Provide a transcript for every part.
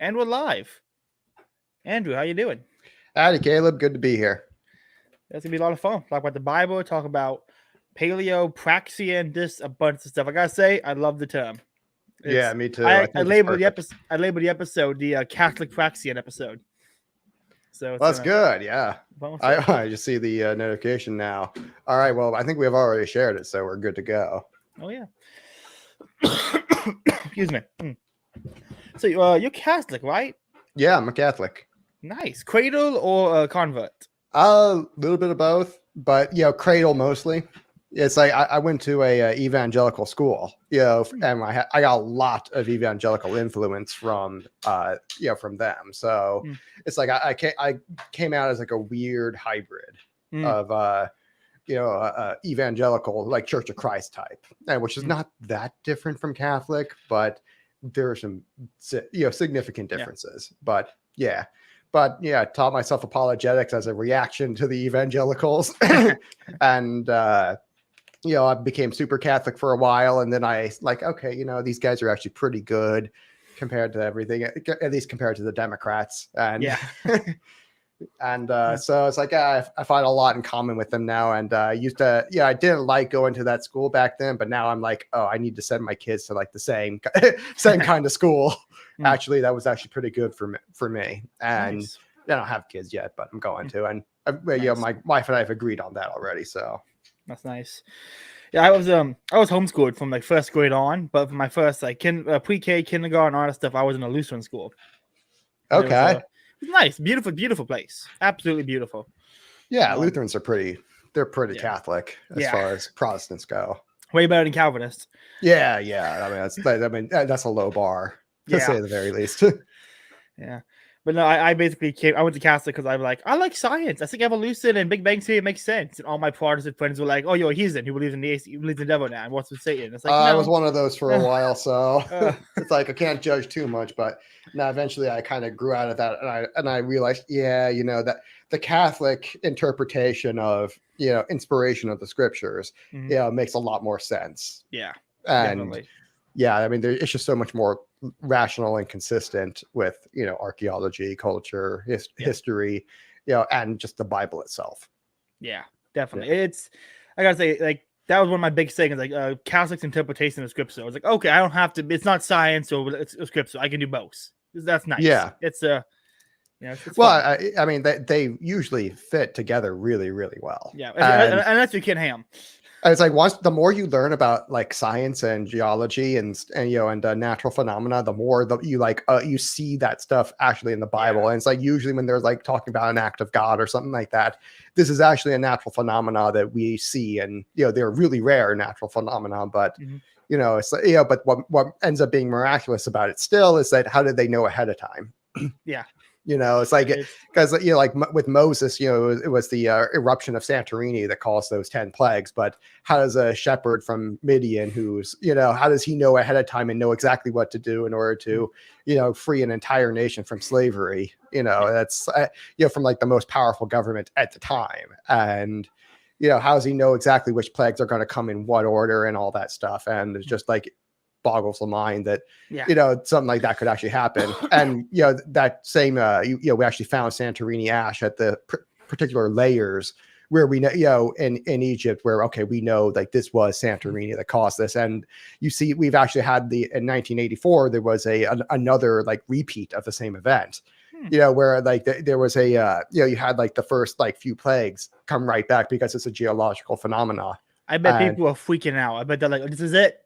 And we're live. Andrew, how you doing? Howdy, Caleb. Good to be here. That's gonna be a lot of fun. Talk about the Bible, talk about paleo, Praxian, just a bunch of stuff. I gotta say, I love the term. Yeah, me too. I I think it's labeled the perfect. episode. I labeled the episode the Catholic Praxian episode. So it's Well, that's good. Yeah, fun I, stuff. I just see the notification now. All right. Well, I think we have already shared it, so we're good to go. Oh yeah. Excuse me. So you're Catholic, right? Yeah, I'm a Catholic. Nice. Cradle or convert? A little bit of both, but cradle mostly. It's like I went to a evangelical school, and I got a lot of evangelical influence from from them. So it's like I came out as like a weird hybrid of evangelical, like Church of Christ type, which is not that different from Catholic, but there are some significant differences. But yeah. I taught myself apologetics as a reaction to the evangelicals, and I became super Catholic for a while, and then I like, okay, these guys are actually pretty good compared to everything, at least compared to the Democrats, and so it's like I find a lot in common with them now. And I didn't like going to that school back then, but now I'm like, oh, I need to send my kids to like the same kind of school. Actually, that was actually pretty good for me. And Nice. I don't have kids yet, but I'm going to. And my wife and I have agreed on that already. So that's nice. Yeah, I was homeschooled from like first grade on, but for my first like pre-K, kindergarten, all that stuff, I was in a Lutheran school. And okay. It was nice, beautiful place, absolutely beautiful. Yeah, Lutherans are pretty Catholic as Yeah. far as Protestants go. Way better than Calvinists. Yeah. I mean that's a low bar to say the very least. Yeah. But no, I basically I went to Catholic because I'm like, I like science. I think evolution and Big Bang Theory makes sense. And all my Protestant friends were like, oh, you're a heathen who believes in the devil now and what's with Satan. It's like, I was one of those for a while, so it's like I can't judge too much. But now eventually I kind of grew out of that, and I realized, that the Catholic interpretation of inspiration of the scriptures, makes a lot more sense. Yeah, and definitely. Yeah, I mean, it's just so much more rational and consistent with archaeology, culture, history, and just the Bible itself. Yeah, definitely. Yeah. I gotta say, like that was one of my big things, like Catholic's interpretation of scripture. I was like, okay, I don't have to. It's not science or it's scripture. I can do both. That's nice. Yeah, it's well, I mean, they usually fit together really, really well. Yeah, and that's your Ken Ham. It's like the more you learn about like science and geology and natural phenomena, the more you see that stuff actually in the Bible. And it's like usually when they're like talking about an act of God or something like that, this is actually a natural phenomena that we see, and they're really rare natural phenomena. But it's but what ends up being miraculous about it still is that how did they know ahead of time? Yeah. It's like because like with Moses, it was the eruption of Santorini that caused those 10 plagues. But how does a shepherd from Midian, who's how does he know ahead of time and know exactly what to do in order to free an entire nation from slavery? That's from like the most powerful government at the time. And how does he know exactly which plagues are going to come in what order and all that stuff? And it's just like boggles the mind that something like that could actually happen. And that same we actually found Santorini ash at the particular layers where we know in Egypt, where we know like this was Santorini that caused this. And you see, we've actually had in 1984 there was another like repeat of the same event. Where like there was you had like the first like few plagues come right back because it's a geological phenomena. I bet people are freaking out. I bet they're like, this is it.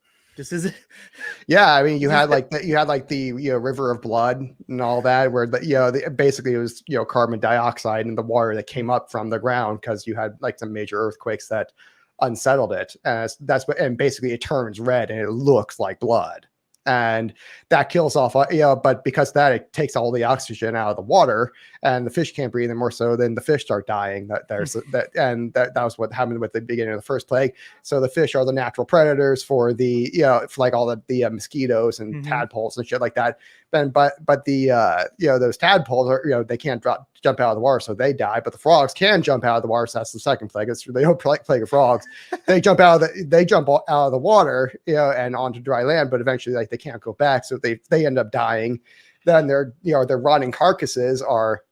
Yeah, I mean, you had like the river of blood and all that, where basically it was carbon dioxide in the water that came up from the ground because you had like some major earthquakes that unsettled it, and basically it turns red and it looks like blood, and that kills off but because it takes all the oxygen out of the water and the fish can't breathe, and more so then the fish start dying. That was what happened with the beginning of the first plague. So the fish are the natural predators for the for like all the mosquitoes and tadpoles and shit like that. But the those tadpoles are they can't jump out of the water, so they die. But the frogs can jump out of the water, so that's the second plague. It's the plague of frogs. They jump out of the water, and onto dry land, but eventually like they can't go back, so they end up dying. then their their rotting carcasses are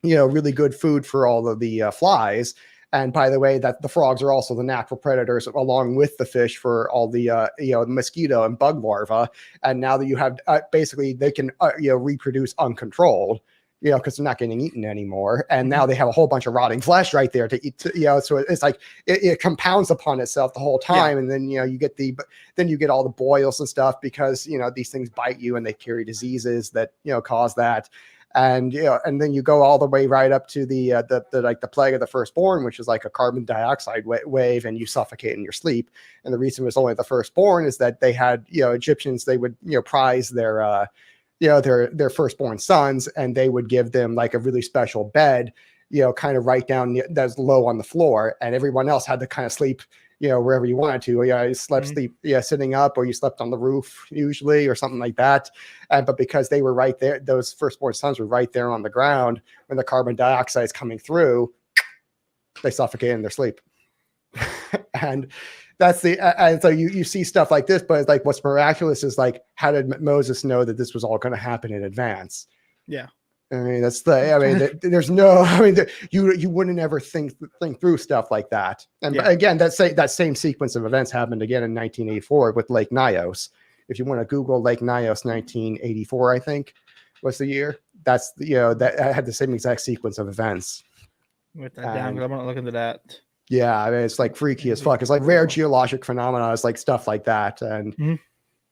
really good food for all of the flies. And by the way, that the frogs are also the natural predators along with the fish for all the mosquito and bug larvae. And now that you have basically they can reproduce uncontrolled, because they're not getting eaten anymore. And now they have a whole bunch of rotting flesh right there to eat. So it's like it compounds upon itself the whole time. And then you get all the boils and stuff because these things bite you and they carry diseases that cause that. And and then you go all the way right up to the like the plague of the firstborn, which is like a carbon dioxide wave, and you suffocate in your sleep. And the reason it was only the firstborn is that they had Egyptians, they would prize their their firstborn sons, and they would give them like a really special bed, kind of right down that's low on the floor, and everyone else had to kind of sleep wherever you wanted to. You slept sitting up, or you slept on the roof usually, or something like that. But because they were right there, those firstborn sons were right there on the ground when the carbon dioxide is coming through, they suffocate in their sleep. And that's and so you see stuff like this, but it's like what's miraculous is like, how did Moses know that this was all going to happen in advance? Yeah. I mean, there's you wouldn't ever think through stuff like that. And again, that same sequence of events happened again in 1984 with Lake Nyos. If you want to Google Lake Nyos, 1984, I think was the year. That's that had the same exact sequence of events. With that down, I want to look into that. Yeah, I mean, it's like freaky as fuck. It's like rare geologic phenomena. It's like stuff like that, and then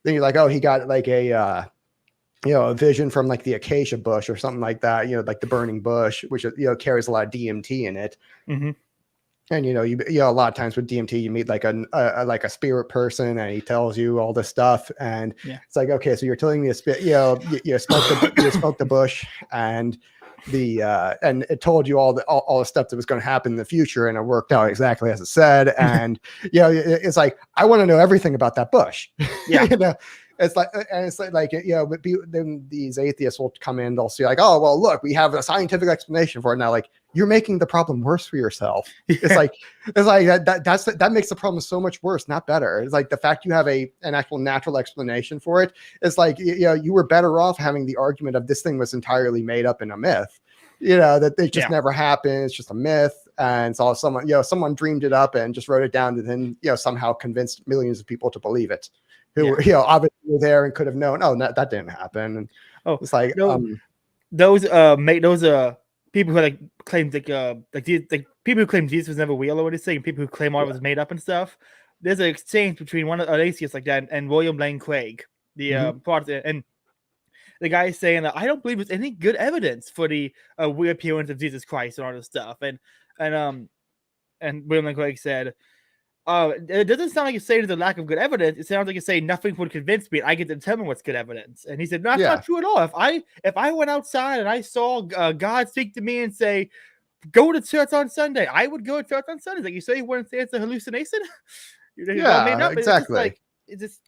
you're like, oh, he got like a vision from like the acacia bush or something like that, like the burning bush, which, carries a lot of DMT in it. Mm-hmm. And, a lot of times with DMT, you meet like a spirit person and he tells you all this stuff. And it's like, okay, so you're telling me you smoked the bush and and it told you all the stuff that was going to happen in the future. And it worked out exactly as it said. And, it's like, I want to know everything about that bush. Yeah. It's like, but then these atheists will come in, they'll see like, oh, well, look, we have a scientific explanation for it now. Like, you're making the problem worse for yourself. Yeah. It's like that makes the problem so much worse, not better. It's like the fact you have an actual natural explanation for it. It's like, you were better off having the argument of this thing was entirely made up in a myth, that it just never happened. It's just a myth. And so someone dreamed it up and just wrote it down and then, somehow convinced millions of people to believe it. Who obviously were there and could have known. Oh, that didn't happen. And it's like those people who claim people who claim Jesus was never real or what he's saying, people who claim all it was made up and stuff. There's an exchange between an atheist like that and William Lane Craig, the Protestant, and the guy is saying that I don't believe there's any good evidence for the reappearance of Jesus Christ and all this stuff. And William Lane Craig said, it doesn't sound like you're saying there's a lack of good evidence. It sounds like you're saying nothing would convince me. I get to determine what's good evidence. And he said, no, that's not true at all. If I went outside and I saw God speak to me and say, go to church on Sunday, I would go to church on Sunday. Like you say, you wouldn't say it's a hallucination. Exactly. It's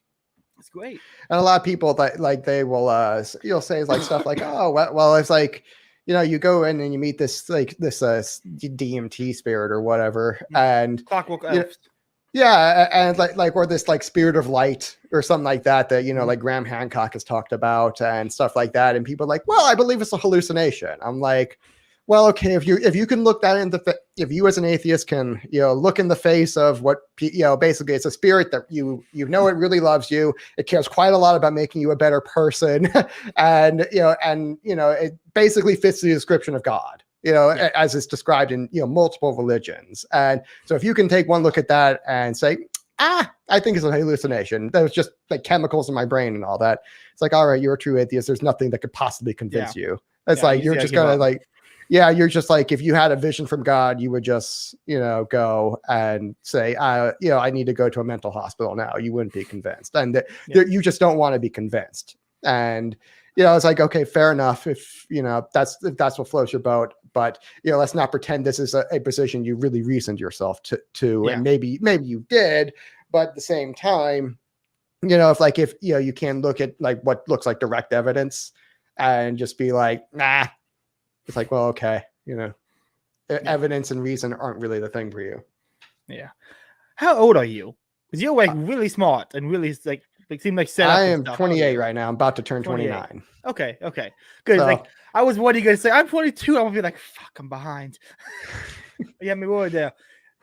great. And a lot of people that they will you'll say like stuff like, oh, well, it's like, you go in and you meet this DMT spirit or whatever, and clockwork elves. Yeah, and like or this like spirit of light or something like that like Graham Hancock has talked about and stuff like that, and people are like, well, I believe it's a hallucination. I'm like, well, okay, if you can look that if you as an atheist can look in the face of what basically it's a spirit that it really loves you, it cares quite a lot about making you a better person, and it basically fits the description of God. As it's described in multiple religions. And so if you can take one look at that and say, I think it's a hallucination, that was just like chemicals in my brain and all that, it's like, all right, you're a true atheist. There's nothing that could possibly convince you. It's like you're just gonna like, you're just like, if you had a vision from God, you would just go and say, I need to go to a mental hospital now. You wouldn't be convinced, and you just don't want to be convinced. And it's like, okay, fair enough. If that's what floats your boat, but let's not pretend this is a position you really reasoned yourself to, and maybe you did, but at the same time, if you can look at like what looks like direct evidence and just be like, nah, it's like, well, okay, evidence and reason aren't really the thing for you. Yeah. How old are you? Because you're like really smart and really like Like seem like set up. I and am stuff. 28 right now. I'm about to turn 28. 29. Okay, good. So, Like I was, what are you gonna say? I'm 22. I'm gonna be like, fuck, I'm behind. Yeah, me more there.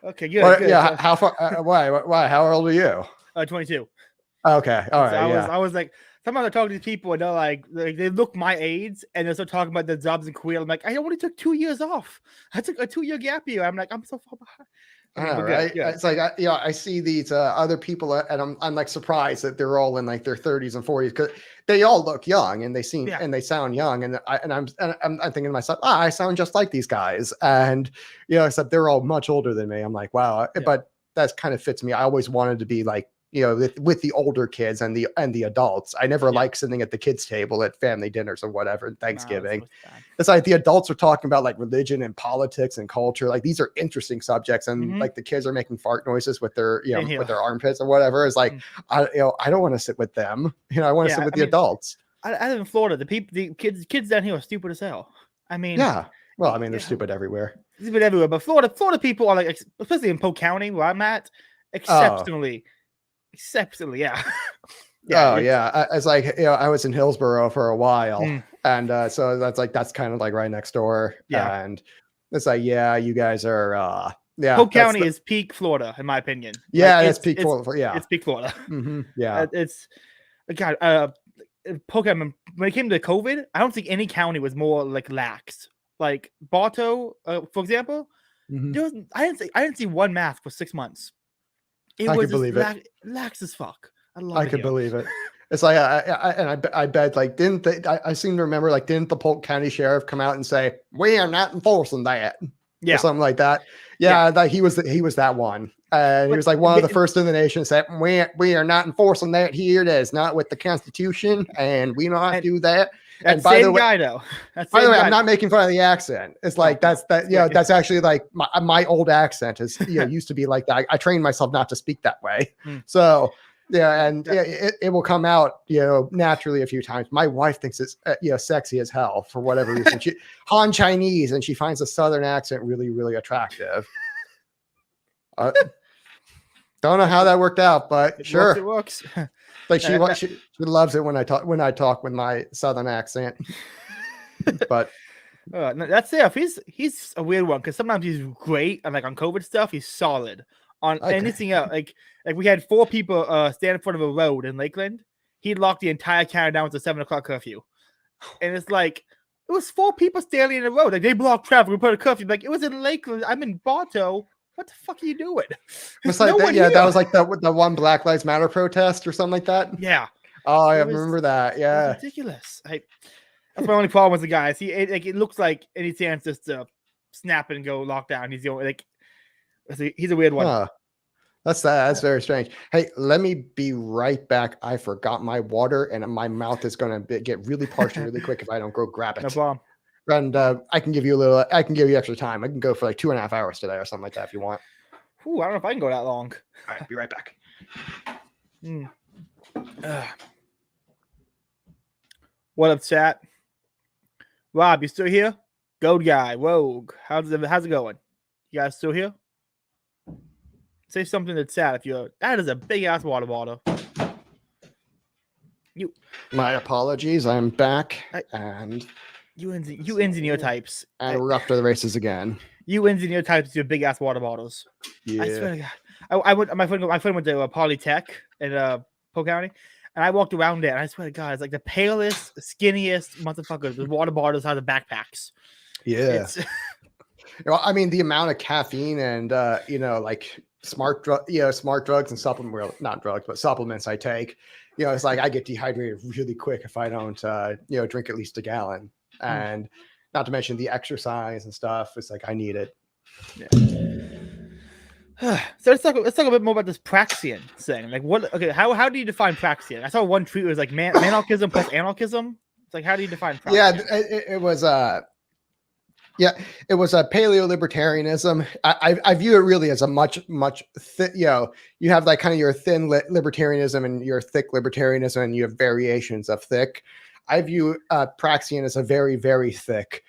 Okay, good. Yeah, how far? Why? How old are you? 22. Okay, all right, I was like, sometimes I talk to these people and they're like they look my age and they start talking about their jobs in Korea. I'm like, I only took 2 years off. I took a 2-year gap year. I'm like, I'm so far behind. I know, right? Good. It's like I see these other people, and I'm like surprised that they're all in like their 30s and 40s because they all look young and they seem and they sound young, and I'm thinking to myself, I sound just like these guys, and except they're all much older than me. I'm like, wow, but that kind of fits me. I always wanted to be like, with the older kids and the adults. I never like sitting at the kids' table at family dinners or whatever, Thanksgiving. It's like the adults are talking about like religion and politics and culture. Like these are interesting subjects, and like the kids are making fart noises with their with their armpits or whatever. It's like I don't want to sit with them. I want to sit with the adults. I live in Florida. The kids down here are stupid as hell. I mean, well, I mean, they're stupid everywhere. Stupid everywhere, but Florida people are like, especially in Polk County where I'm at, exceptionally. Yeah. It's like I was in Hillsborough for a while, and so that's kind of like right next door. And it's like, you guys are Polk County is peak Florida in my opinion. It's peak Florida. It's peak Florida. Yeah, it's God. Polk County, when it came to COVID, I don't think any county was more like lax. Like Bartow, for example, I didn't see one mask for 6 months. I could believe it. Lax as fuck. I could believe it. It's like, I bet, like, I seem to remember, like, didn't the Polk County Sheriff come out and say, we are not enforcing that? Or something like that. That he was that one. And he was like one of the first in the nation said, we are not enforcing that here. That is not with the Constitution, and we don't do that. And by the way, I'm not making fun of the accent. It's like that's actually like my old accent is used to be like that. I trained myself not to speak that way. So it will come out naturally a few times. My wife thinks it's sexy as hell for whatever reason. She Han Chinese, and she finds the Southern accent really, really attractive. Don't know how that worked out, but sure, it works. Like she loves it when I talk with my Southern accent. But that's it. He's a weird one because sometimes he's great and like on COVID stuff, he's solid. On anything else, like we had 4 people stand in front of a road in Lakeland. He locked the entire county down with a 7 o'clock curfew, and it's like it was 4 people standing in the road. Like they blocked traffic. We put a curfew. Like it was in Lakeland. I'm in Bartow. What the fuck are you doing? It's like that was like the one Black Lives Matter protest or something like that. Yeah. Oh, I remember that. Yeah. Ridiculous. That's my only problem with the guys. It looks like any chance just to snap and go lockdown. He's the only he's a weird one. Huh. That's very strange. Hey, let me be right back. I forgot my water, and my mouth is going to get really parched really quick if I don't go grab it. No problem. And I can give you extra time. I can go for like 2.5 hours today or something like that if you want. Ooh, I don't know if I can go that long. All right, be right back. What up, chat? Rob, you still here? Gold guy, Rogue. How's it going? You guys still here? Say something that's sad if you're. That is a big ass water bottle. My apologies. I'm back and. You engineer types. And we're off to the races again. You engineer types with your big ass water bottles. Yeah. I swear to God. My friend went to Polytech in Polk County, and I walked around there, and I swear to God, it's like the palest, skinniest motherfuckers with water bottles out of backpacks. Yeah. I mean, the amount of caffeine and like smart drugs and supplements, well, not drugs, but supplements I take. It's like I get dehydrated really quick if I don't drink at least a gallon. And not to mention the exercise and stuff. It's like I need it. Yeah. So let's talk a bit more about this Praxian thing. Like what? Okay, how do you define Praxian? I saw one tweet was like anarchism plus anarchism. It's like how do you define Praxian? Yeah, it was a paleo-libertarianism. I view it really as a much you have like kind of your thin libertarianism and your thick libertarianism, and you have variations of thick. I view Praxian as a very, very thick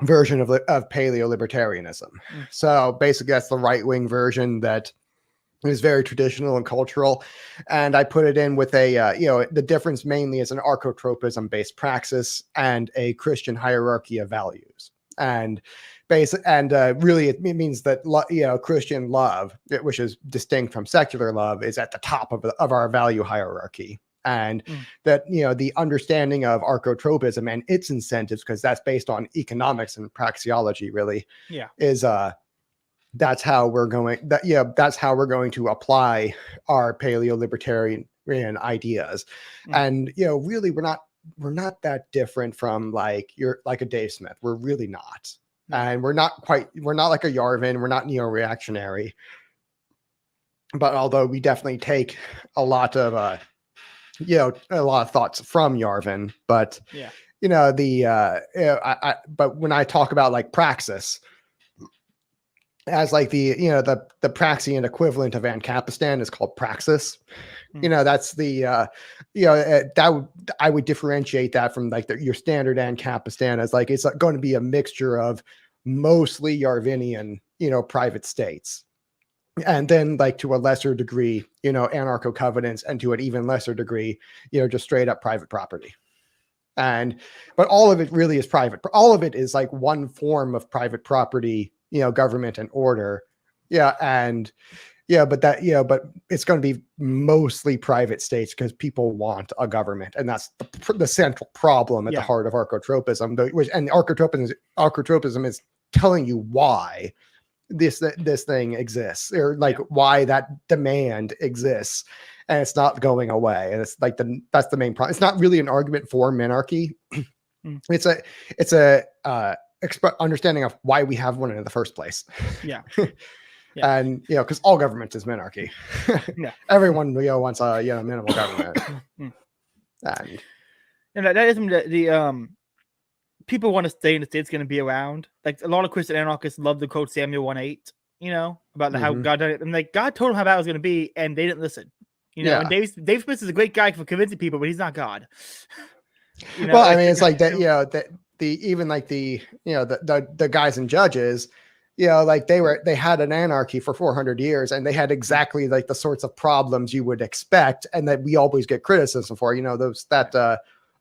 version of paleo-libertarianism. So basically that's the right-wing version that It was very traditional and cultural, and I put it in with a the difference mainly is an archotropism based praxis and a Christian hierarchy of values. And really it means that Christian love, which is distinct from secular love, is at the top of our value hierarchy. And that the understanding of archotropism and its incentives, because that's based on economics and praxeology, really is that's how we're going to apply our paleo-libertarian ideas. And really we're not that different from like a Dave Smith. We're really not. And we're not like a Yarvin. We're not neo-reactionary. But although we definitely take a lot of thoughts from Yarvin, but but when I talk about like praxis as like the Praxian equivalent of Ancapistan is called praxis. That's the I would differentiate that from like your standard Ancapistan as like it's going to be a mixture of mostly Yarvinian private states, and then like to a lesser degree anarcho covenants, and to an even lesser degree just straight up private property. But all of it really is private. All of it is like one form of private property, government and order. But it's going to be mostly private states because people want a government. And that's the central problem at the heart of archotropism, and archotropism is telling you why this thing exists, or like why that demand exists. And it's not going away. And it's like that's the main problem. It's not really an argument for monarchy. It's a understanding of why we have one in the first place. And because all government is monarchy. Everyone wants a minimal government. And that isn't the people want to stay in the states, going to be around. Like a lot of Christian anarchists love to quote Samuel 1:8, about how God done it. And like God told them how bad it was going to be, and they didn't listen. And Dave Smith is a great guy for convincing people, but he's not God. Well, I mean, it's like that. The guys and judges, like they had an anarchy for 400 years, and they had exactly like the sorts of problems you would expect, and that we always get criticism for.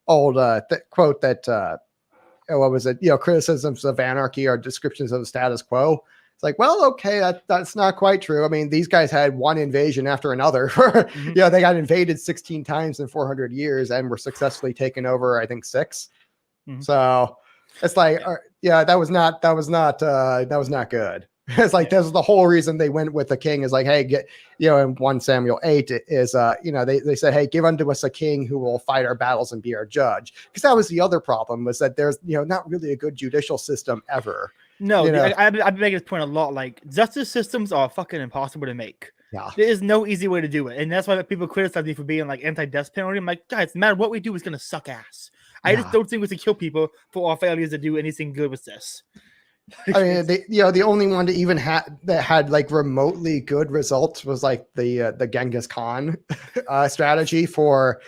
Old quote that what was it? Criticisms of anarchy are descriptions of the status quo. It's like, well, okay, that's not quite true. I mean, these guys had one invasion after another. They got invaded 16 times in 400 years and were successfully taken over, I think 6. So it's like, that was not good. It's like, that's the whole reason they went with the king is like, hey, get, in 1 Samuel 8 is, they said, hey, give unto us a king who will fight our battles and be our judge. Because that was the other problem, was that there's, not really a good judicial system ever. No, I've been making this point a lot. Like, justice systems are fucking impossible to make. Yeah. There is no easy way to do it. And that's why people criticize me for being like anti-death penalty. I'm like, guys, no matter what we do, it's going to suck ass. I just don't think we should kill people for our failures to do anything good with this. I mean, the only one to even that had like remotely good results was like the Genghis Khan strategy for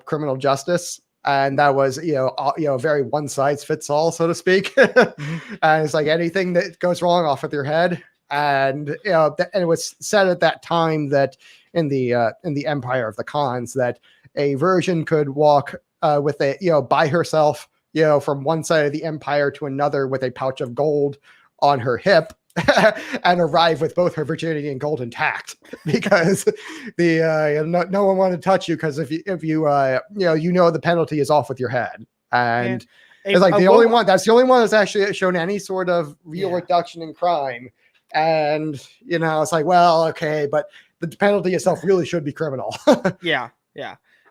criminal justice. And that was, very one size fits all, so to speak. And it's like anything that goes wrong off with your head. And, and it was said at that time that in the empire of the Khans, that a virgin could walk with by herself, from one side of the empire to another with a pouch of gold on her hip and arrive with both her virginity and gold intact, because no one wanted to touch you, because if you the penalty is off with your head. And it's like that's the only one that's actually shown any sort of real reduction in crime. And it's like, well, okay, but the penalty itself really should be criminal. Yeah.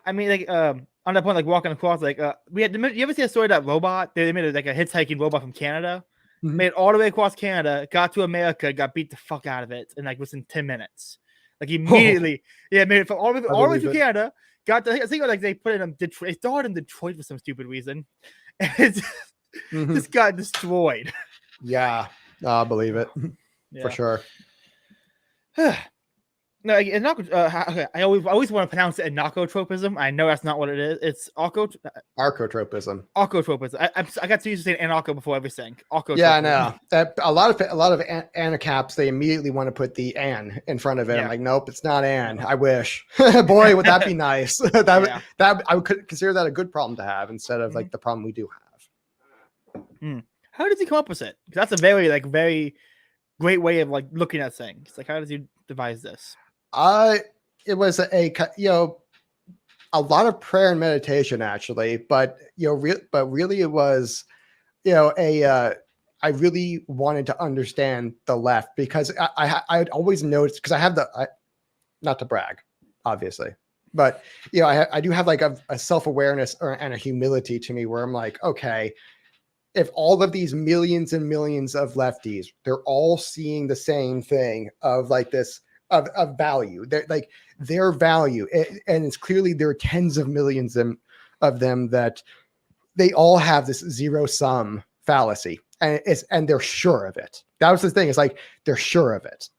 I mean, like on that point, like walking across, like you ever see a story of that robot? They made like a hitchhiking robot from Canada. Made it all the way across Canada, got to America, got beat the fuck out of it, and like within 10 minutes, like immediately, made it from all the way to Canada. Got to, I think like they put it in Detroit. It started in Detroit for some stupid reason, and it just got destroyed. Yeah, I believe it for sure. Now No, okay, I always want to pronounce it anacotropism. I know that's not what it is. It's archotropism. Archotropism. I got to use saying anarcho before everything. Yeah, I know. A lot of anacaps, they immediately want to put the an in front of it. Yeah. I'm like, nope, it's not an. I wish. Boy, would that be nice. that I would consider that a good problem to have instead of like the problem we do have. How does he come up with it? That's a very great way of like looking at things. Like, how does he devise this? It was a lot of prayer and meditation actually, but really it was, I really wanted to understand the left because I'd always noticed, because I have not to brag, obviously, but I do have like a self-awareness and a humility to me where I'm like, okay, if all of these millions and millions of lefties, they're all seeing the same thing of like this of value, they're like their value, and it's clearly there are tens of millions of them that they all have this zero sum fallacy, and they're sure of it. That was the thing. It's like they're sure of it,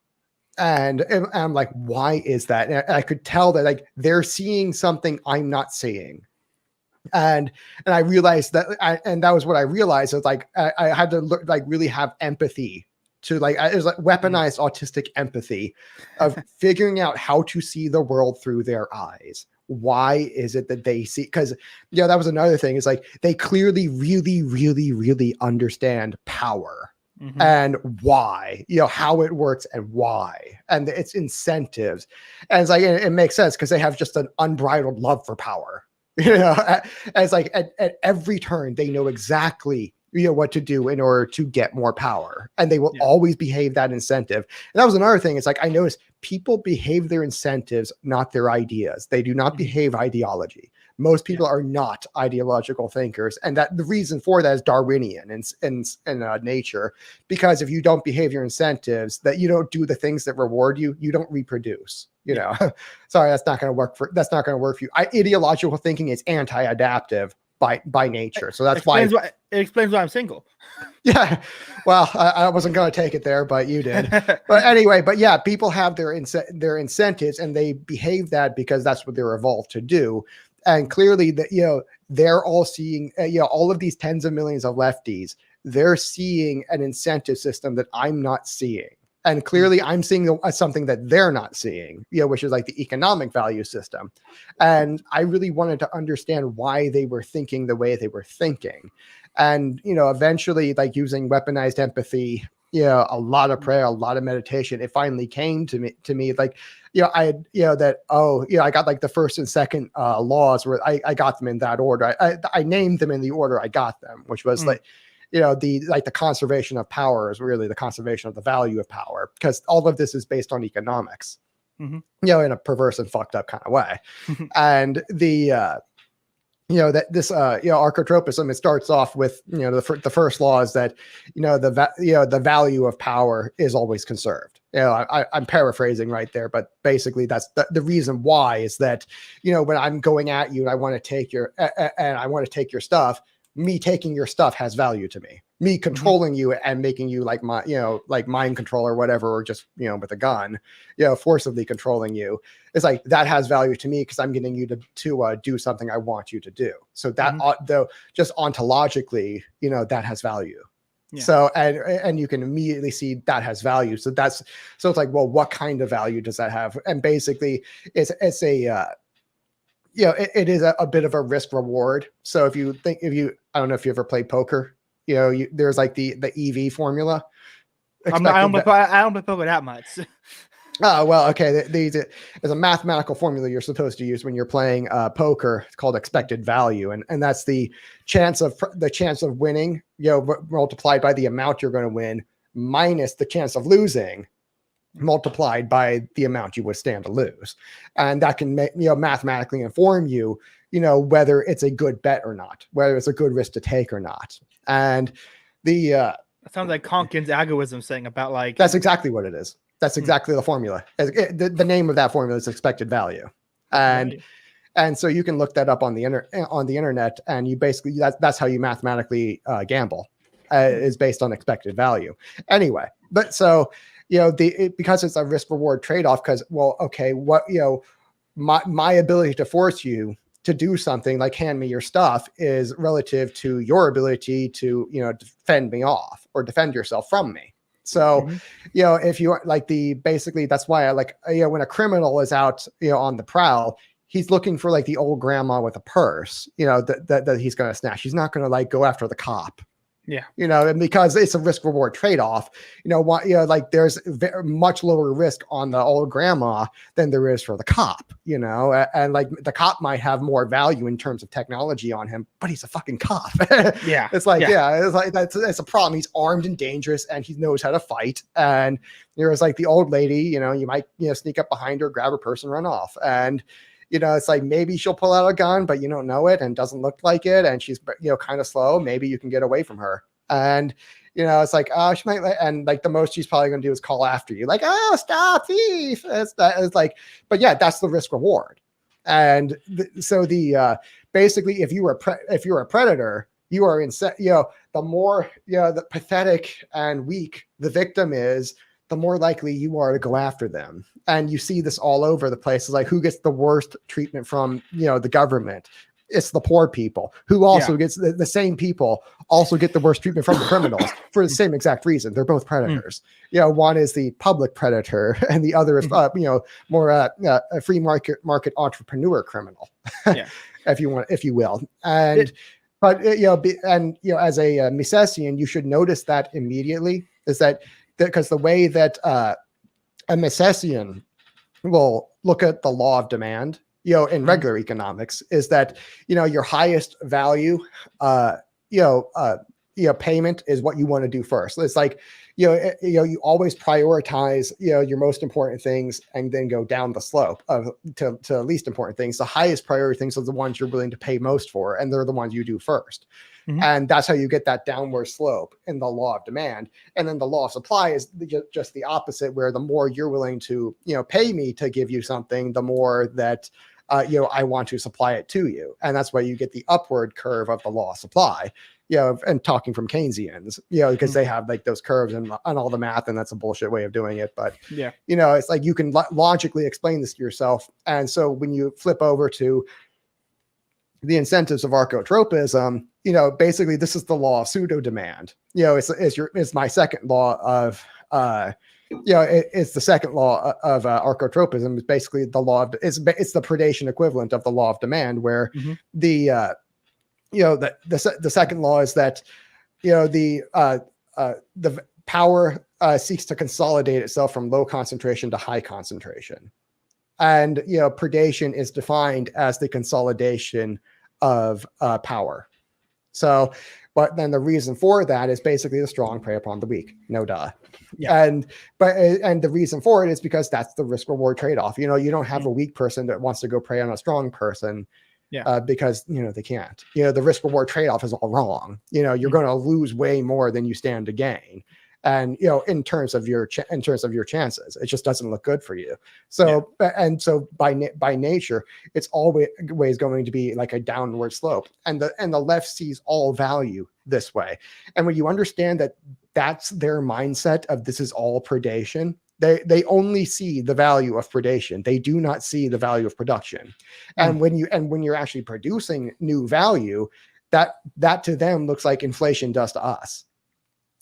and I'm like, why is that? And I could tell that like they're seeing something I'm not seeing. And I realized that, and that was what I realized. It's like I had to look, like really have empathy to like, it was like weaponized autistic empathy of figuring out how to see the world through their eyes. Why is it that they see? Because that was another thing. It's like they clearly really, really, really understand power and why, how it works and why, and its incentives. And it's like it makes sense because they have just an unbridled love for power. It's like at every turn they know exactly what to do in order to get more power, and they will always behave that incentive. And that was another thing. It's like I noticed people behave their incentives, not their ideas. They do not behave ideology. Most people are not ideological thinkers, and that the reason for that is Darwinian in nature. Because if you don't behave your incentives, that you don't do the things that reward you, you don't reproduce. Sorry, that's not going to work for you. Ideological thinking is anti-adaptive by nature, so that's why it explains why I'm single. Yeah, well, I wasn't going to take it there, but you did. But anyway, people have their incentives, and they behave that because that's what they're evolved to do. And clearly that, they're all seeing, all of these tens of millions of lefties, they're seeing an incentive system that I'm not seeing. And clearly I'm seeing something that they're not seeing, which is like the economic value system. And I really wanted to understand why they were thinking the way they were thinking. And, eventually, like using weaponized empathy, a lot of prayer, a lot of meditation, it finally came to me like, I had, I got like the first and second laws where I got them in that order. I named them in the order I got them, which was like, the conservation of power is really the conservation of the value of power, because all of this is based on economics, in a perverse and fucked up kind of way. And archotropism, it starts off with, the first law is that, the value of power is always conserved. I'm paraphrasing right there, but basically that's the reason why is that, when I'm going at you and I want to take your stuff, me taking your stuff has value to me. Me controlling you and making you like my, like mind control or whatever, or just, with a gun, forcibly controlling you. It's like that has value to me because I'm getting you to do something I want you to do. So that though, just ontologically, that has value. Yeah. So, and you can immediately see that has value. So it's like, well, what kind of value does that have? And basically it's a, it is a bit of a risk reward. So I don't know if you ever played poker, there's like the EV formula. I don't play poker that much. Oh, well, okay. There's a mathematical formula you're supposed to use when you're playing poker. It's called expected value. And that's the chance of winning, multiplied by the amount you're going to win minus the chance of losing, multiplied by the amount you would stand to lose. And that can mathematically inform you, whether it's a good bet or not, whether it's a good risk to take or not. And that sounds like Konkin's algorithm saying about like, that's exactly what it is. That's exactly the formula. The name of that formula is expected value. And so you can look that up on the internet, and you basically, that's how you mathematically gamble, is based on expected value. Anyway, but so because it's a risk reward trade-off, because, well, okay, what, my ability to force you to do something like hand me your stuff is relative to your ability to, defend me off or defend yourself from me. So, if you like basically that's why I like, when a criminal is out, on the prowl, he's looking for like the old grandma with a purse, that he's going to snatch. He's not going to like go after the cop. Yeah. And because it's a risk reward trade-off, like there's much lower risk on the old grandma than there is for the cop, and like the cop might have more value in terms of technology on him, but he's a fucking cop. Yeah. It's like, it's like, that's a problem. He's armed and dangerous and he knows how to fight. And there's like the old lady, you might, sneak up behind her, grab her purse and run off. And, it's like maybe she'll pull out a gun, but you don't know it and doesn't look like it. And she's, kind of slow. Maybe you can get away from her. And, it's like, oh, she might, and like the most she's probably going to do is call after you. Like, oh, stop, thief. It's like, but yeah, that's the risk reward. And so basically if you're a predator, you are the more, the pathetic and weak the victim is, the more likely you are to go after them. And you see this all over the place. It's like, who gets the worst treatment from, the government? It's the poor people, who also gets the same people also get the worst treatment from the criminals for the same exact reason. They're both predators. One is the public predator and the other is, more a free market entrepreneur criminal, if you will. And, as a Misesian, you should notice that immediately is that because the way that a Misesian will look at the law of demand, in regular economics, is that, your highest value, payment is what you want to do first. It's like, you always prioritize, your most important things and then go down the slope to least important things. The highest priority things are the ones you're willing to pay most for, and they're the ones you do first. And that's how you get that downward slope in the law of demand. And then the law of supply is just the opposite, where the more you're willing to, pay me to give you something, the more that, I want to supply it to you. And that's why you get the upward curve of the law of supply, and talking from Keynesians, because they have like those curves and all the math, and that's a bullshit way of doing it. But, it's like you can logically explain this to yourself. And so when you flip over to the incentives of archotropism, basically this is the law of pseudo demand. It's my second law of, it's the second law of archotropism. It's basically the law of, it's the predation equivalent of the law of demand, where the second law is that, the power seeks to consolidate itself from low concentration to high concentration. And, predation is defined as the consolidation of power. So, but then the reason for that is basically the strong prey upon the weak. No duh. Yeah. And the reason for it is because that's the risk reward trade-off. You don't have a weak person that wants to go prey on a strong person. Because, they can't. The risk reward trade-off is all wrong. You're going to lose way more than you stand to gain. And, in terms of your chances, it just doesn't look good for you. So, and so by nature, it's always going to be like a downward slope, and the left sees all value this way. And when you understand that that's their mindset of this is all predation, they only see the value of predation. They do not see the value of production. And when you're actually producing new value, that to them looks like inflation does to us.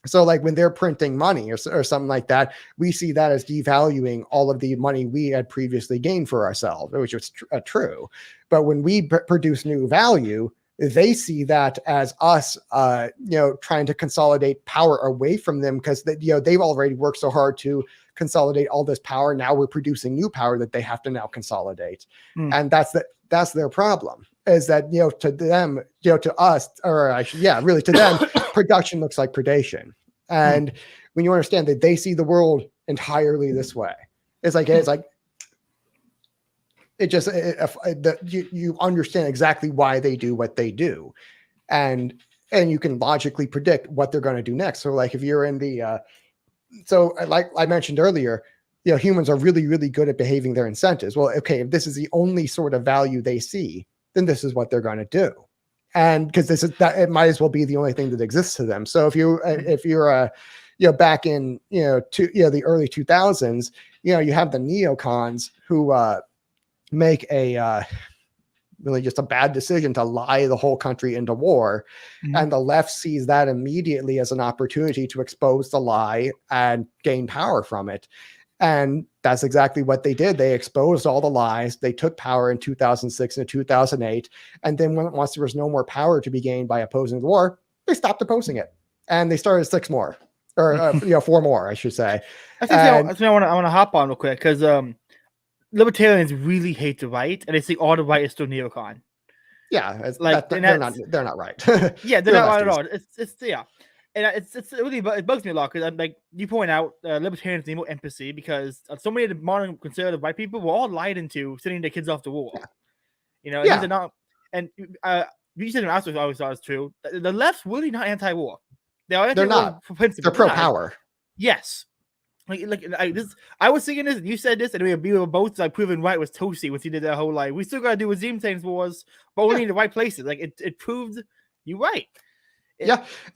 So like when they're printing money or something like that, we see that as devaluing all of the money we had previously gained for ourselves, which is true. But when we produce new value, they see that as us, trying to consolidate power away from them, because they've already worked so hard to consolidate all this power. Now we're producing new power that they have to now consolidate. And that's their problem, is that, to them, to us, or really to them, production looks like predation. And when you understand that they see the world entirely this way, you understand exactly why they do what they do. And you can logically predict what they're going to do next. So like if you're in the, so like I mentioned earlier, humans are really, really good at behaving their incentives. Well, okay, if this is the only sort of value they see, then this is what they're going to do. And because it might as well be the only thing that exists to them. So if you're back in, the early 2000s, you have the neocons who make a really just a bad decision to lie the whole country into war. Mhm. And the left sees that immediately as an opportunity to expose the lie and gain power from it. And that's exactly what they did. They exposed all the lies. They took power in 2006 and 2008. And then once there was no more power to be gained by opposing the war, they stopped opposing it. And they started 6 more, or 4 more, I should say. That's what I want to hop on real quick, because libertarians really hate the right, and they think all the right is still neocon. Yeah, like they're not right. Yeah, they're not right at all. It's yeah, and it's really, it bugs me a lot, because like you point out, libertarians need more empathy, because so many of the modern conservative white people were all lied into sending their kids off to war. Yeah. These are not, and you said I always thought it's true. The left's really not anti-war. They're not. For principle. They're pro-power. Yes. I was thinking this, and you said this, and we were both like proven right with Tosi when he did that whole like, we still gotta do regime change wars, but only in the right places. Like it proved you right.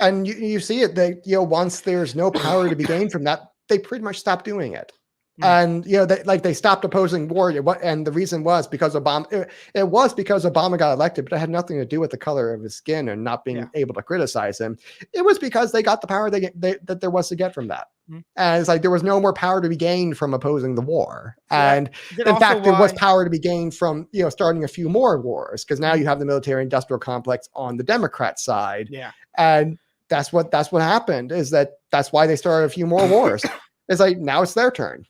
And you see it that once there's no power to be gained from that, they pretty much stop doing it. And they stopped opposing war, and the reason was because Obama. It was because Obama got elected, but it had nothing to do with the color of his skin and not being able to criticize him. It was because they got the power that there was to get from that. And it's like there was no more power to be gained from opposing the war. And in fact, there was power to be gained from starting a few more wars, because now you have the military-industrial complex on the Democrat side. And that's what happened. That's why they started a few more wars. It's like now it's their turn.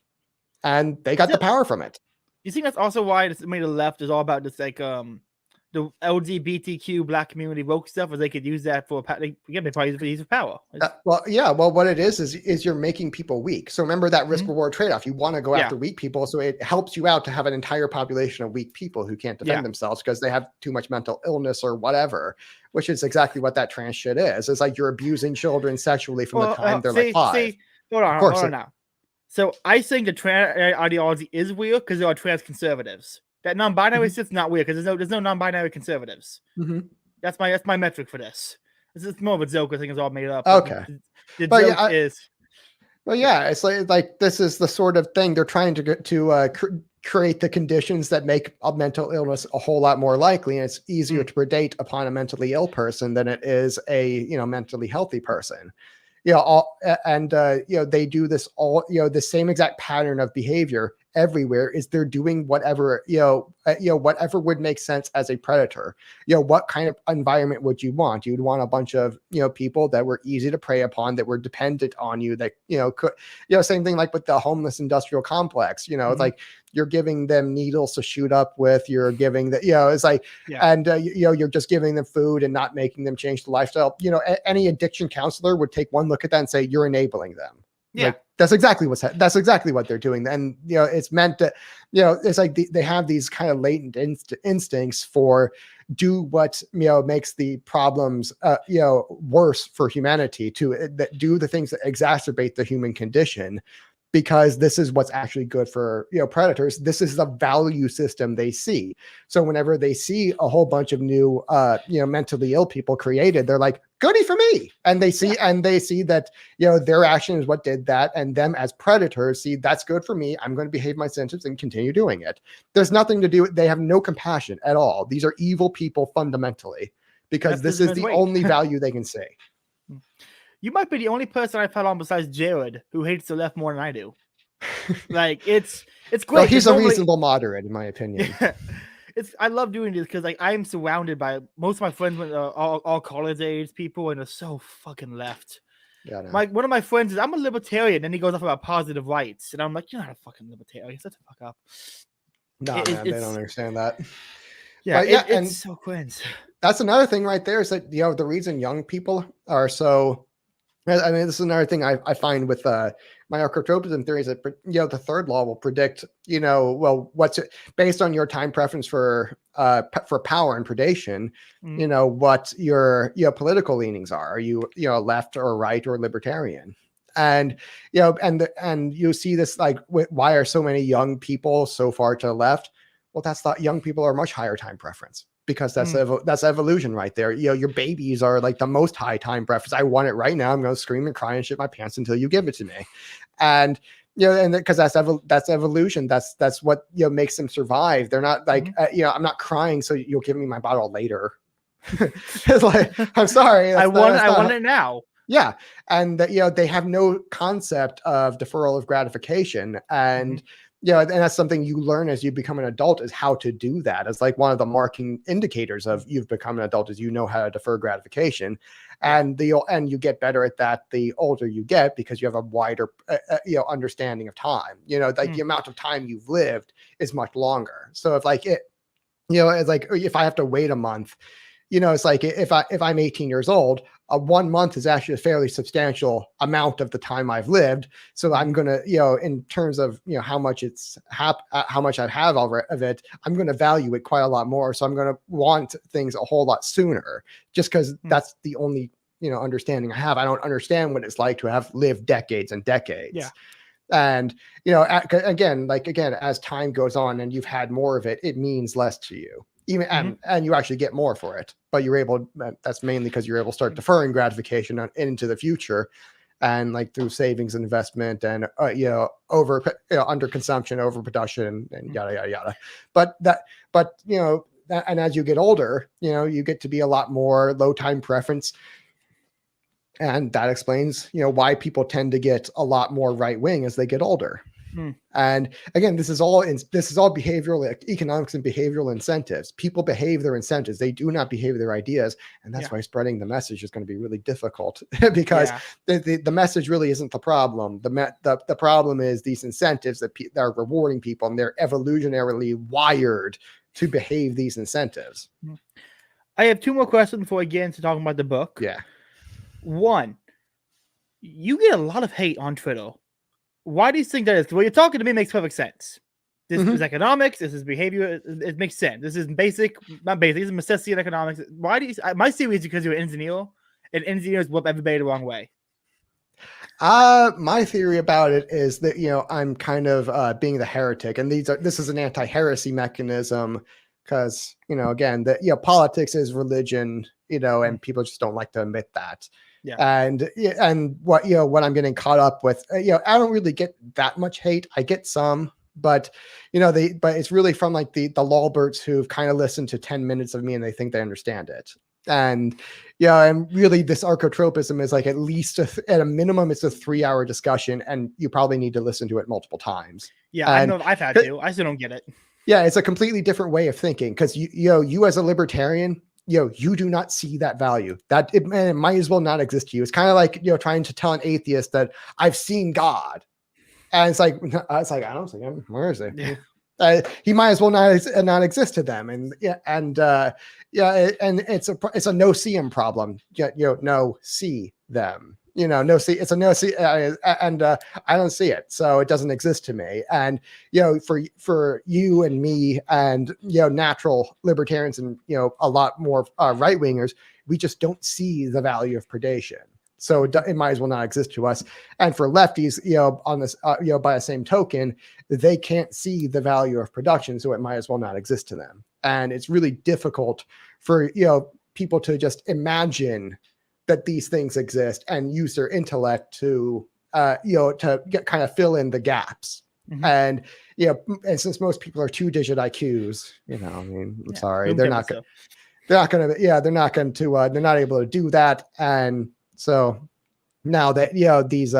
And they got the power from it. You think that's also why the left is all about this, like the LGBTQ Black community woke stuff, or they could use that for they probably use it for use of power. Well, what it is you're making people weak. So remember that risk reward trade-off. You want to go after weak people, so it helps you out to have an entire population of weak people who can't defend themselves because they have too much mental illness or whatever. Which is exactly what that trans shit is. It's like you're abusing children sexually from the time they're like 5. Hold on now. So I think the trans ideology is weird because there are trans conservatives. That non-binary is just not weird because there's no non-binary conservatives. That's my metric for this. It's more of a joke. I think it's all made up. Okay. The joke is. Well, yeah, it's like this is the sort of thing they're trying to create the conditions that make a mental illness a whole lot more likely, and it's easier to predate upon a mentally ill person than it is a mentally healthy person. They do this all, the same exact pattern of behavior everywhere is they're doing whatever, whatever would make sense as a predator. What kind of environment would you want? You'd want a bunch of, people that were easy to prey upon, that were dependent on you, that, could, same thing like with the homeless industrial complex, it's like you're giving them needles to shoot up with, you're giving the, it's like, and, you're just giving them food and not making them change the lifestyle. Any addiction counselor would take one look at that and say, you're enabling them. Like, that's exactly what they're doing. And, it's meant to, it's like they have these kind of latent instincts for do what, makes the problems, worse for humanity, to do the things that exacerbate the human condition, because this is what's actually good for, predators. This is the value system they see. So whenever they see a whole bunch of new, mentally ill people created, they're like, goody for me. And they see, that, their action is what did that. And them as predators see that's good for me. I'm going to behave my sentence and continue doing it. There's nothing to do. They have no compassion at all. These are evil people fundamentally, because this is the only value they can see. You might be the only person I've had on besides Jared who hates the left more than I do. Like it's great. Well, he's a reasonable moderate, in my opinion. I love doing this because I'm surrounded by most of my friends with all college age people, and they're so fucking left. Yeah, one of my friends is, I'm a libertarian, and he goes off about positive rights, and I'm like, you're not a fucking libertarian. Shut the fuck up. No, man, they don't understand that. Yeah, it's so cringe. That's another thing right there, is that the reason young people are so. I mean, this is another thing I find with microtropism theories, that the third law will predict, what's based on your time preference for power and predation, what your political leanings are. Are you left or right or libertarian? And and you see this, like, why are so many young people so far to the left? Well, that's young people are much higher time preference, because that's evolution right there. Your babies are like the most high time breakfast. I want it right now. I'm going to scream and cry and shit my pants until you give it to me. And and because that's evolution. That's what makes them survive. They're not like I'm not crying, so you'll give me my bottle later. It's like, I'm sorry. I want it now. Yeah. And they have no concept of deferral of gratification. And and that's something you learn as you become an adult, is how to do that. It's like one of the marking indicators of you've become an adult is how to defer gratification. And you get better at that the older you get, because you have a wider understanding of time. The amount of time you've lived is much longer. So if it's like if I have to wait a month, it's like if I'm 18 years old, 1 month is actually a fairly substantial amount of the time I've lived. So I'm going to, in terms of, how much how much I have of it, I'm going to value it quite a lot more. So I'm going to want things a whole lot sooner, just because that's the only, understanding I have. I don't understand what it's like to have lived decades and decades. Yeah. And, again, as time goes on and you've had more of it, it means less to you. Even and you actually get more for it, but that's mainly because you're able to start deferring gratification into the future, and like through savings, investment, and under consumption, overproduction, and yada yada yada. But and as you get older, you get to be a lot more low time preference, and that explains why people tend to get a lot more right wing as they get older. And again, this is all behavioral economics and behavioral incentives. People behave their incentives. They do not behave their ideas. And that's why spreading the message is going to be really difficult, because the message really isn't the problem. The problem is these incentives that are rewarding people, and they're evolutionarily wired to behave these incentives. I have 2 more questions before we get into talking about the book. Yeah. 1, you get a lot of hate on Twitter. Why do you think that is? Well, you're talking to me makes perfect sense. This is economics. This is behavior. It makes sense. This is not basic. This is necessity in economics. Why do you? My theory is because you're an engineer, and engineers whoop everybody the wrong way. My theory about it is that I'm kind of being the heretic, and this is an anti-heresy mechanism, because again, politics is religion, and people just don't like to admit that. Yeah. And what I'm getting caught up with, I don't really get that much hate. I get some, but but it's really from like the lawbirds who've kind of listened to 10 minutes of me and they think they understand it. And and really this archotropism is like at least at a minimum, it's a 3-hour discussion, and you probably need to listen to it multiple times. Yeah, I know I've had to. I still don't get it. Yeah, it's a completely different way of thinking, because you as a libertarian, you do not see that value. That it might as well not exist to you. It's kind of like trying to tell an atheist that I've seen God, and it's like I don't see him. Where is he? Yeah. He might as well not exist to them. And and it's a no see him problem. No see them. No see. It's a no see, and I don't see it, so it doesn't exist to me. And for you and me, and natural libertarians, and a lot more right wingers, we just don't see the value of predation. So it might as well not exist to us. And for lefties, on this, by the same token, they can't see the value of production, so it might as well not exist to them. And it's really difficult for people to just imagine that these things exist and use their intellect to kind of fill in the gaps. And and since most people are 2-digit IQs, I'm sorry, they're not going to they're not able to do that. And so now that these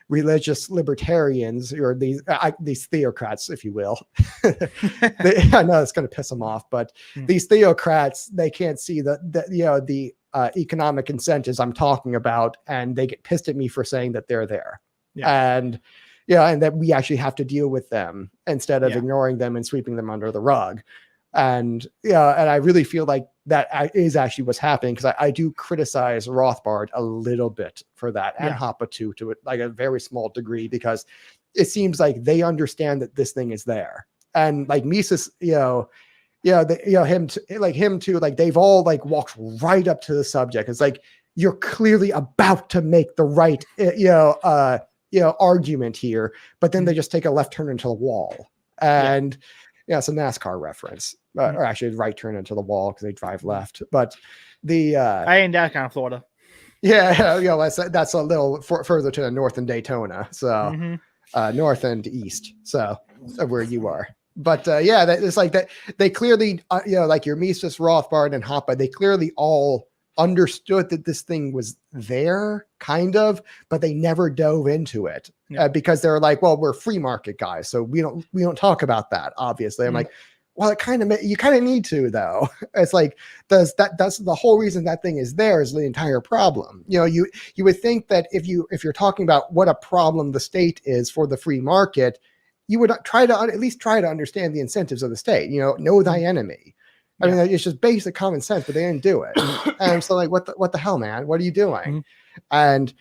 religious libertarians, or these theocrats, if you will, I know it's going to piss them off, but these theocrats, they can't see the economic incentives I'm talking about, and they get pissed at me for saying that they're there. And that we actually have to deal with them instead of ignoring them and sweeping them under the rug. And and I really feel like that is actually what's happening, because I do criticize Rothbard a little bit for that, and Hoppe too, to like a very small degree, because it seems like they understand that this thing is there. And like Mises, him too, like they've all like walked right up to the subject. It's like, you're clearly about to make the right argument here, but then they just take a left turn into the wall. And Yeah, it's a NASCAR reference, or actually right turn into the wall because they drive left. But the I ain't that kind of Florida. Yeah, that's a little further to the north than Daytona, so north and east, so where you are. But it's like that. They clearly, like your Mises, Rothbard, and Hoppe, they clearly all understood that this thing was there, kind of, but they never dove into it because they're like, well, we're free market guys, so we don't talk about that. Obviously, I'm like, well, you kind of need to, though. It's like, that's the whole reason that thing is there is the entire problem. You would think that if you're talking about what a problem the state is for the free market, you would try to at least try to understand the incentives of the state. Know thy enemy. I mean, it's just basic common sense, but they didn't do it. And I'm so like, what the hell, man? What are you doing? And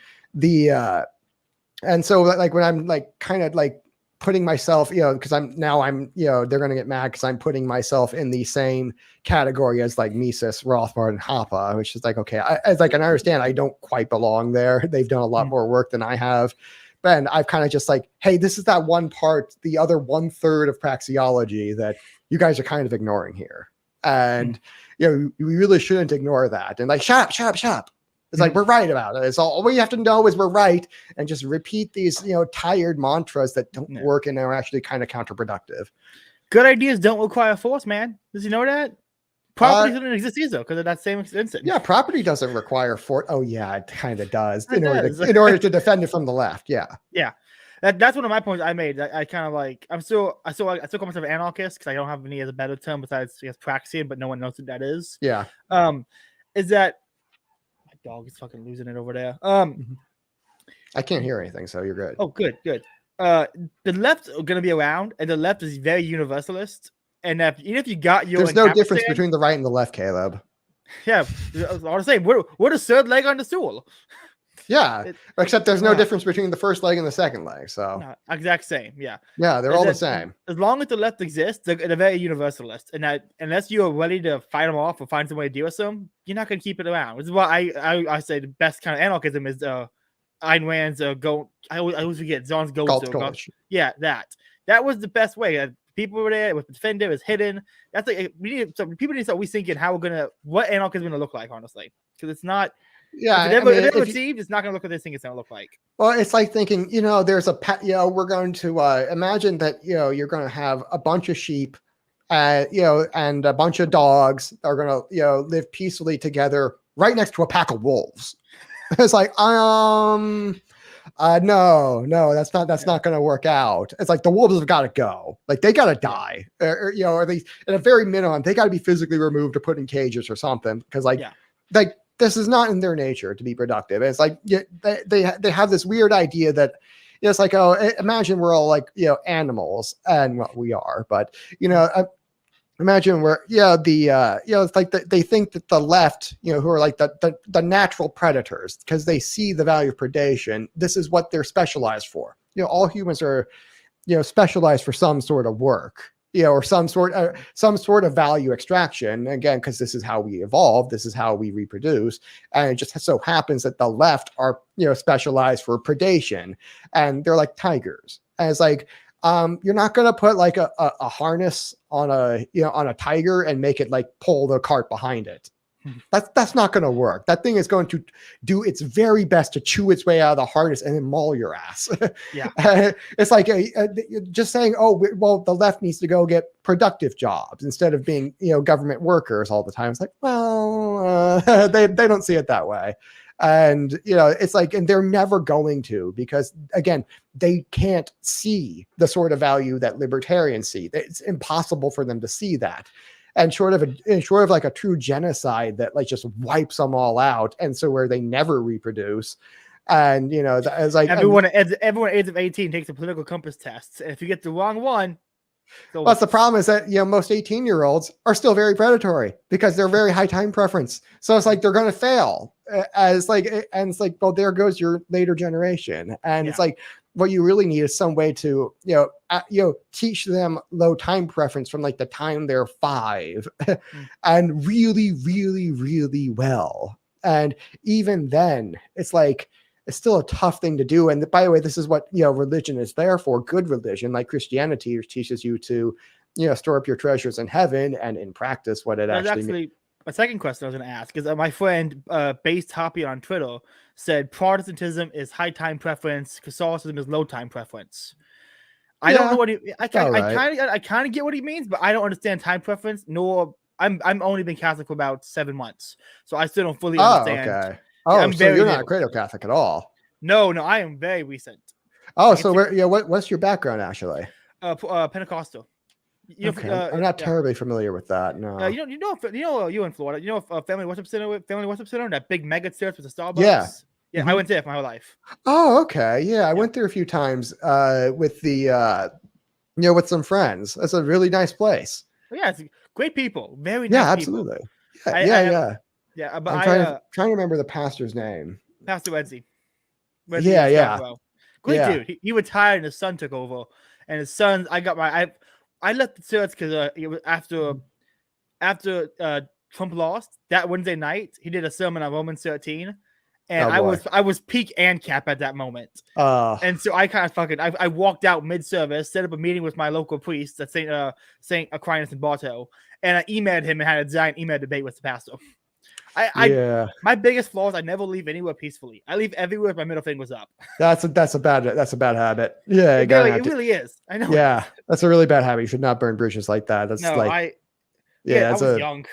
and so like when I'm like kind of like putting myself, because I'm they're going to get mad because I'm putting myself in the same category as like Mises, Rothbard, and Hoppe, which is like, okay, I understand I don't quite belong there. They've done a lot more work than I have. But I've kind of just like, hey, this is that one part, the other 1/3 of praxeology that you guys are kind of ignoring here. And, we really shouldn't ignore that. And like, shut up. It's like, we're right about it. It's all you have to know is we're right. And just repeat these, tired mantras that don't work and are actually kind of counterproductive. Good ideas don't require force, man. Does you know that? Property doesn't exist either because of that same instance. Yeah, property doesn't require force. Oh, yeah, it kind of does. In order to defend it from the left. Yeah. Yeah. That's one of my points I made. I kind of like, I still call myself an anarchist because I don't have any other better term besides Praxian, but no one knows what that is. Yeah. Is that my dog is fucking losing it over there. I can't hear anything, so you're good. Oh, good. The left are gonna be around, and the left is very universalist. And even if you got your, there's no difference between the right and the left, Caleb. Yeah, I was all the same. What a third leg on the stool. Yeah, except there's no difference between the first leg and the second leg. So exact same. Yeah, they're all the same. As long as the left exists, they're very universalist, and that unless you are ready to fight them off or find some way to deal with them, you're not going to keep it around. Which is why I say the best kind of anarchism is Ayn Rand's go. I always forget John's go. Yeah, that was the best way. People were there. It was defended. It was hidden. That's like people need to start rethinking what anarchism is going to look like, honestly, because it's not. Yeah, if it ever achieved, it's not going to look like this thing is going to look like. Well, it's like thinking, there's we're going to imagine that, you're going to have a bunch of sheep, and a bunch of dogs are going to, live peacefully together right next to a pack of wolves. It's like, no, that's not going to work out. It's like the wolves have got to go. Like they got to die, or at least at a very minimum, they got to be physically removed or put in cages or something. Because this is not in their nature to be productive. And it's like they have this weird idea that it's like, oh, imagine we're all like animals, and well, we are, but imagine we're it's like they think that the left who are like the natural predators because they see the value of predation. This is what they're specialized for. All humans are specialized for some sort of work. Or some sort of value extraction, again, because this is how we evolve, this is how we reproduce, and it just so happens that the left are specialized for predation, and they're like tigers. And it's like you're not going to put like a harness on a tiger and make it like pull the cart behind it. That's not going to work. That thing is going to do its very best to chew its way out of the harness and then maul your ass. Yeah, it's like just saying, oh, well, the left needs to go get productive jobs instead of being government workers all the time. It's like, well, they don't see it that way, and it's like, and they're never going to, because again, they can't see the sort of value that libertarians see. It's impossible for them to see that. And short of like a true genocide that like just wipes them all out, and so where they never reproduce, and as like everyone age of 18 takes a political compass test, and if you get the wrong one, that's the problem, is that most 18-year-olds are still very predatory because they're very high time preference. So it's like they're going to fail, and it's like, well, there goes your later generation, and it's like, what you really need is some way to, teach them low time preference from like the time they're 5 and really, really, really well. And even then it's like, it's still a tough thing to do. And by the way, this is what, religion is there for. Good religion, like Christianity, teaches you to, store up your treasures in heaven, and in practice, what it That's actually actually a second question I was going to ask is my friend, Based Hoppy on Twitter, said Protestantism is high time preference, Catholicism is low time preference. I don't know what I kind of get what he means, but I don't understand time preference. Nor I'm only been Catholic for about 7 months, so I still don't fully understand. Okay. Yeah, I'm so you're not a Credo Catholic at all. No, I am very recent. Oh, so what's your background actually? Pentecostal. Okay, I'm not terribly familiar with that. No. You in Florida. You know, Family Worship Center, that big mega church with the Starbucks. Yeah. Mm-hmm. I went there for my whole life. Oh, okay. Yeah, I went there a few times with the with some friends. That's a really nice place. Yeah, it's great people. Very nice. Yeah, absolutely. People. Yeah. But I'm trying to remember the pastor's name. Pastor Wednesday. Yeah. Great dude. He retired and his son took over. And his son, I left the church because it was after Trump lost that Wednesday night. He did a sermon on Romans 13, and I was peak ANCAP at that moment. And so I kind of I walked out mid service, set up a meeting with my local priest at Saint Aquinas in Bartow, and I emailed him and had a giant email debate with the pastor. My biggest flaw is I never leave anywhere peacefully. I leave everywhere with my middle fingers up. That's a bad habit. Yeah, it really is. I know. Yeah, that's a really bad habit. You should not burn bridges like that. That's I was young.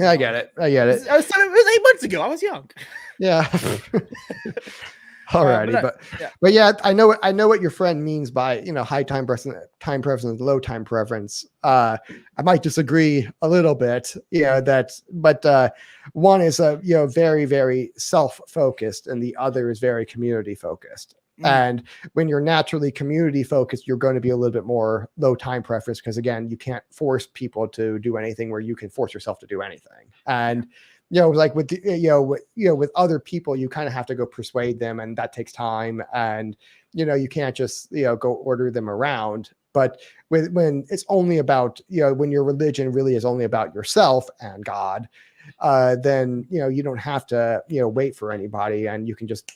I get it. It was 8 months ago. I was young. Yeah. Alrighty, but yeah, I know what your friend means by high time preference, low time preference. I might disagree a little bit, but one is very, very self-focused, and the other is very community focused. And when you're naturally community focused, you're going to be a little bit more low time preference, because again, you can't force people to do anything where you can force yourself to do anything. And like with with other people, you kind of have to go persuade them, and that takes time. And you can't just go order them around. But when it's only about when your religion really is only about yourself and God, then you don't have to wait for anybody, and you can just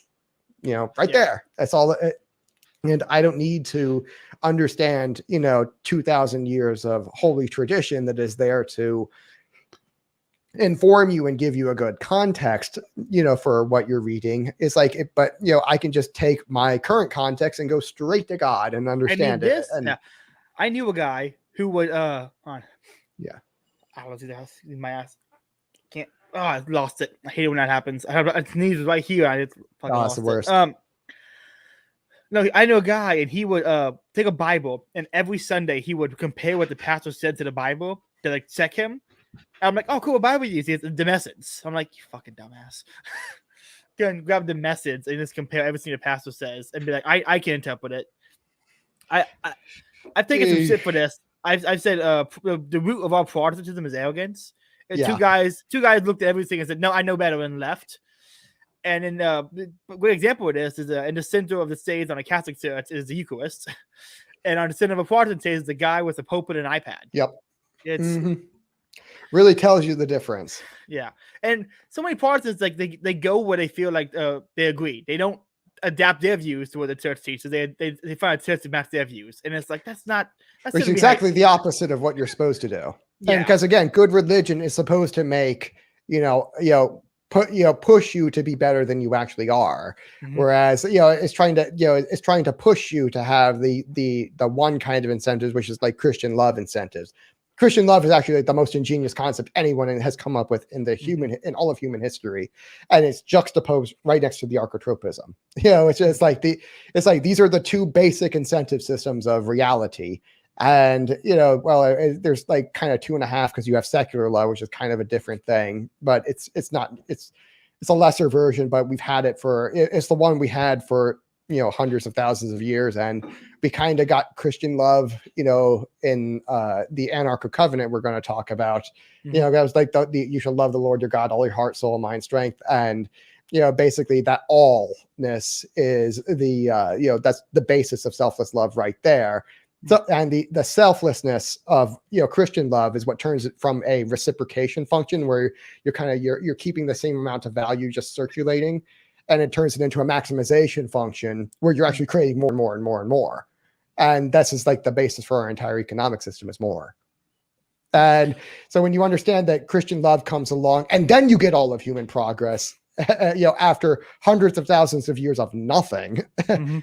there. That's all. And I don't need to understand 2,000 years of holy tradition that is there to inform you and give you a good context for what you're reading. It's like but I can just take my current context and go straight to God and understand it. And I knew a guy who would I was in my ass. Can't. Oh, I lost it. I hate it when that happens. I have its knees right here. I just fucking lost the worst. No, I know a guy, and he would take a Bible, and every Sunday he would compare what the pastor said to the Bible to check him. I'm like, oh, cool, what Bible you use? It's the Message. I'm like, you fucking dumbass. Go and grab the Message and just compare everything the pastor says and be like, I can interpret it. I've taken some shit for this. I've said the root of our Protestantism is arrogance. Two guys looked at everything and said, no, I know better, and left. And then a good example of this is in the center of the stage on a Catholic church is the Eucharist. And on the center of a Protestant stage is the guy with a pulpit and an iPad. Yep. It's really tells you the difference. Yeah. And so many Protestants, like they go where they feel like they agree. They don't adapt their views to what the church teaches. They find a church to match their views. And it's like, that's exactly the opposite of what you're supposed to do. Yeah. And because again, good religion is supposed to make, push you to be better than you actually are. Mm-hmm. Whereas, it's trying to push you to have the one kind of incentives, which is like Christian love incentives. Christian love is actually like the most ingenious concept anyone has come up with in in all of human history, and it's juxtaposed right next to the archetropism. It's just like these are the two basic incentive systems of reality. And there's like kind of 2.5 because you have secular love, which is kind of a different thing, but it's a lesser version. But we've had it it's the one we had for hundreds of thousands of years, and we kind of got Christian love in the Anarcho Covenant we're going to talk about. That was like the you shall love the Lord your God all your heart, soul, mind, strength. And basically that allness is that's the basis of selfless love right there. So, and the selflessness of Christian love is what turns it from a reciprocation function where you're keeping the same amount of value just circulating, and it turns it into a maximization function where you're actually creating more and more and more and more. And that's just like the basis for our entire economic system is more. And so when you understand that Christian love comes along, and then you get all of human progress, after hundreds of thousands of years of nothing,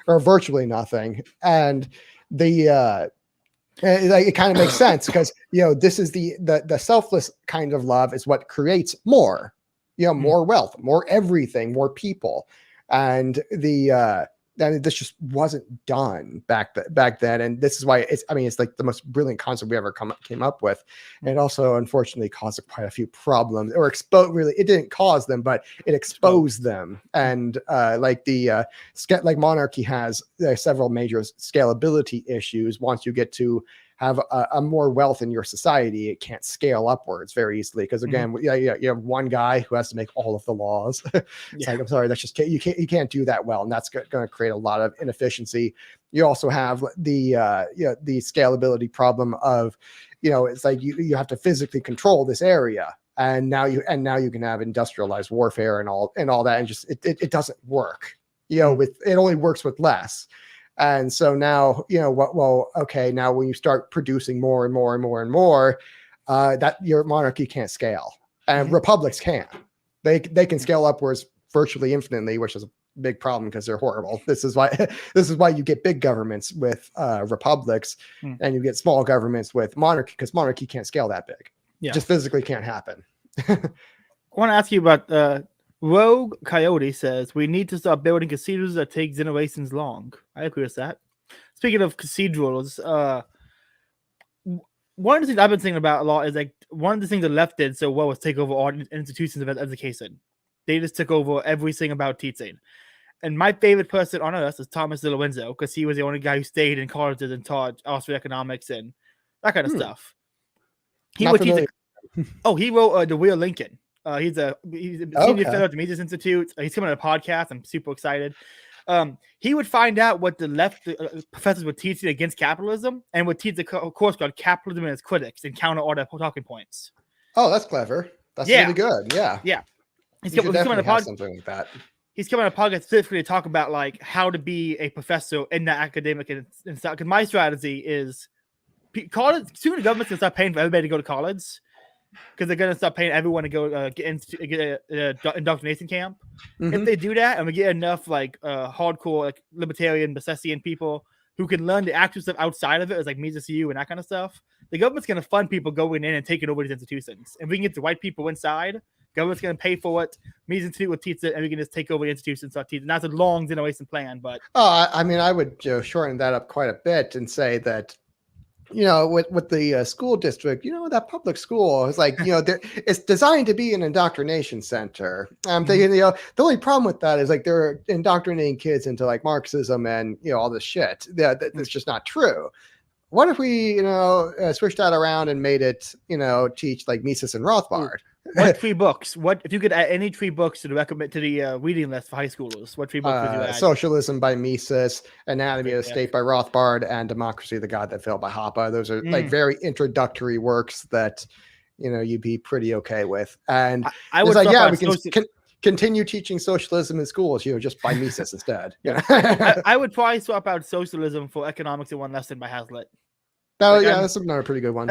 or virtually nothing, and it kind of makes sense because this is the selfless kind of love is what creates more, more wealth, more everything, more people, and this just wasn't done back then, and this is why it's like the most brilliant concept we ever came up with, and it also unfortunately caused quite a few problems, or it didn't cause them, but it exposed them, and like monarchy has several major scalability issues. Once you get to have a more wealth in your society, it can't scale upwards very easily because again, you have one guy who has to make all of the laws. It's like, I'm sorry, that's just you can't do that well, and that's going to create a lot of inefficiency. You also have the scalability problem of it's like you have to physically control this area, and now you can have industrialized warfare and all that, and just it doesn't work. With it only works with less. And so now, okay, now when you start producing more and more and more and more, that your monarchy can't scale, and republics can. They can scale upwards virtually infinitely, which is a big problem because they're horrible. This is why you get big governments with republics, and you get small governments with monarchy, because monarchy can't scale that big. It just physically can't happen. I want to ask you about Rogue Coyote says we need to start building cathedrals that take generations long. I agree with that. Speaking of cathedrals, one of the things I've been thinking about a lot is like one of the things the left did so well was take over all institutions of education. They just took over everything about teaching. And my favorite person on earth is Thomas De Lorenzo, because he was the only guy who stayed in colleges and taught Austrian economics and that kind of stuff. He wrote The Real Lincoln. He's a senior fellow at the Mises Institute. He's coming on a podcast. I'm super excited. He would find out what the left professors would teach against capitalism, and would teach a course called Capitalism and Its Critics, and counter all the talking points. Oh, that's clever. That's really good. Yeah. He's coming on a podcast. Something like that. He's coming on a podcast specifically to talk about like how to be a professor in the academic and stuff. Because my strategy is college. Soon the government's gonna start paying for everybody to go to college, because they're going to start paying everyone to go get an indoctrination camp. If they do that, and we get enough like hardcore like libertarian, Praxian people who can learn the actual stuff outside of it, as like Mises U and that kind of stuff, the government's going to fund people going in and taking over these institutions. And we can get the white people inside, government's going to pay for it, Mises Institute will teach it, and we can just take over the institutions and start teaching. That's a long generation plan, but... I would shorten that up quite a bit and say that with the school district, that public school is like, it's designed to be an indoctrination center. I'm thinking, the only problem with that is like they're indoctrinating kids into like Marxism and, all this shit. That's just not true. What if we, switched that around and made it, teach like Mises and Rothbard? What 3 books? What if you could add any 3 books to recommend to the reading list for high schoolers? What 3 books would you add? Socialism by Mises, Anatomy of the State by Rothbard, and Democracy of the God That Fell by Hoppe. Those are like very introductory works that you'd be pretty okay with. And I would we can continue teaching socialism in schools, just by Mises instead. I would probably swap out socialism for economics in one lesson by Hazlitt. That's another pretty good one.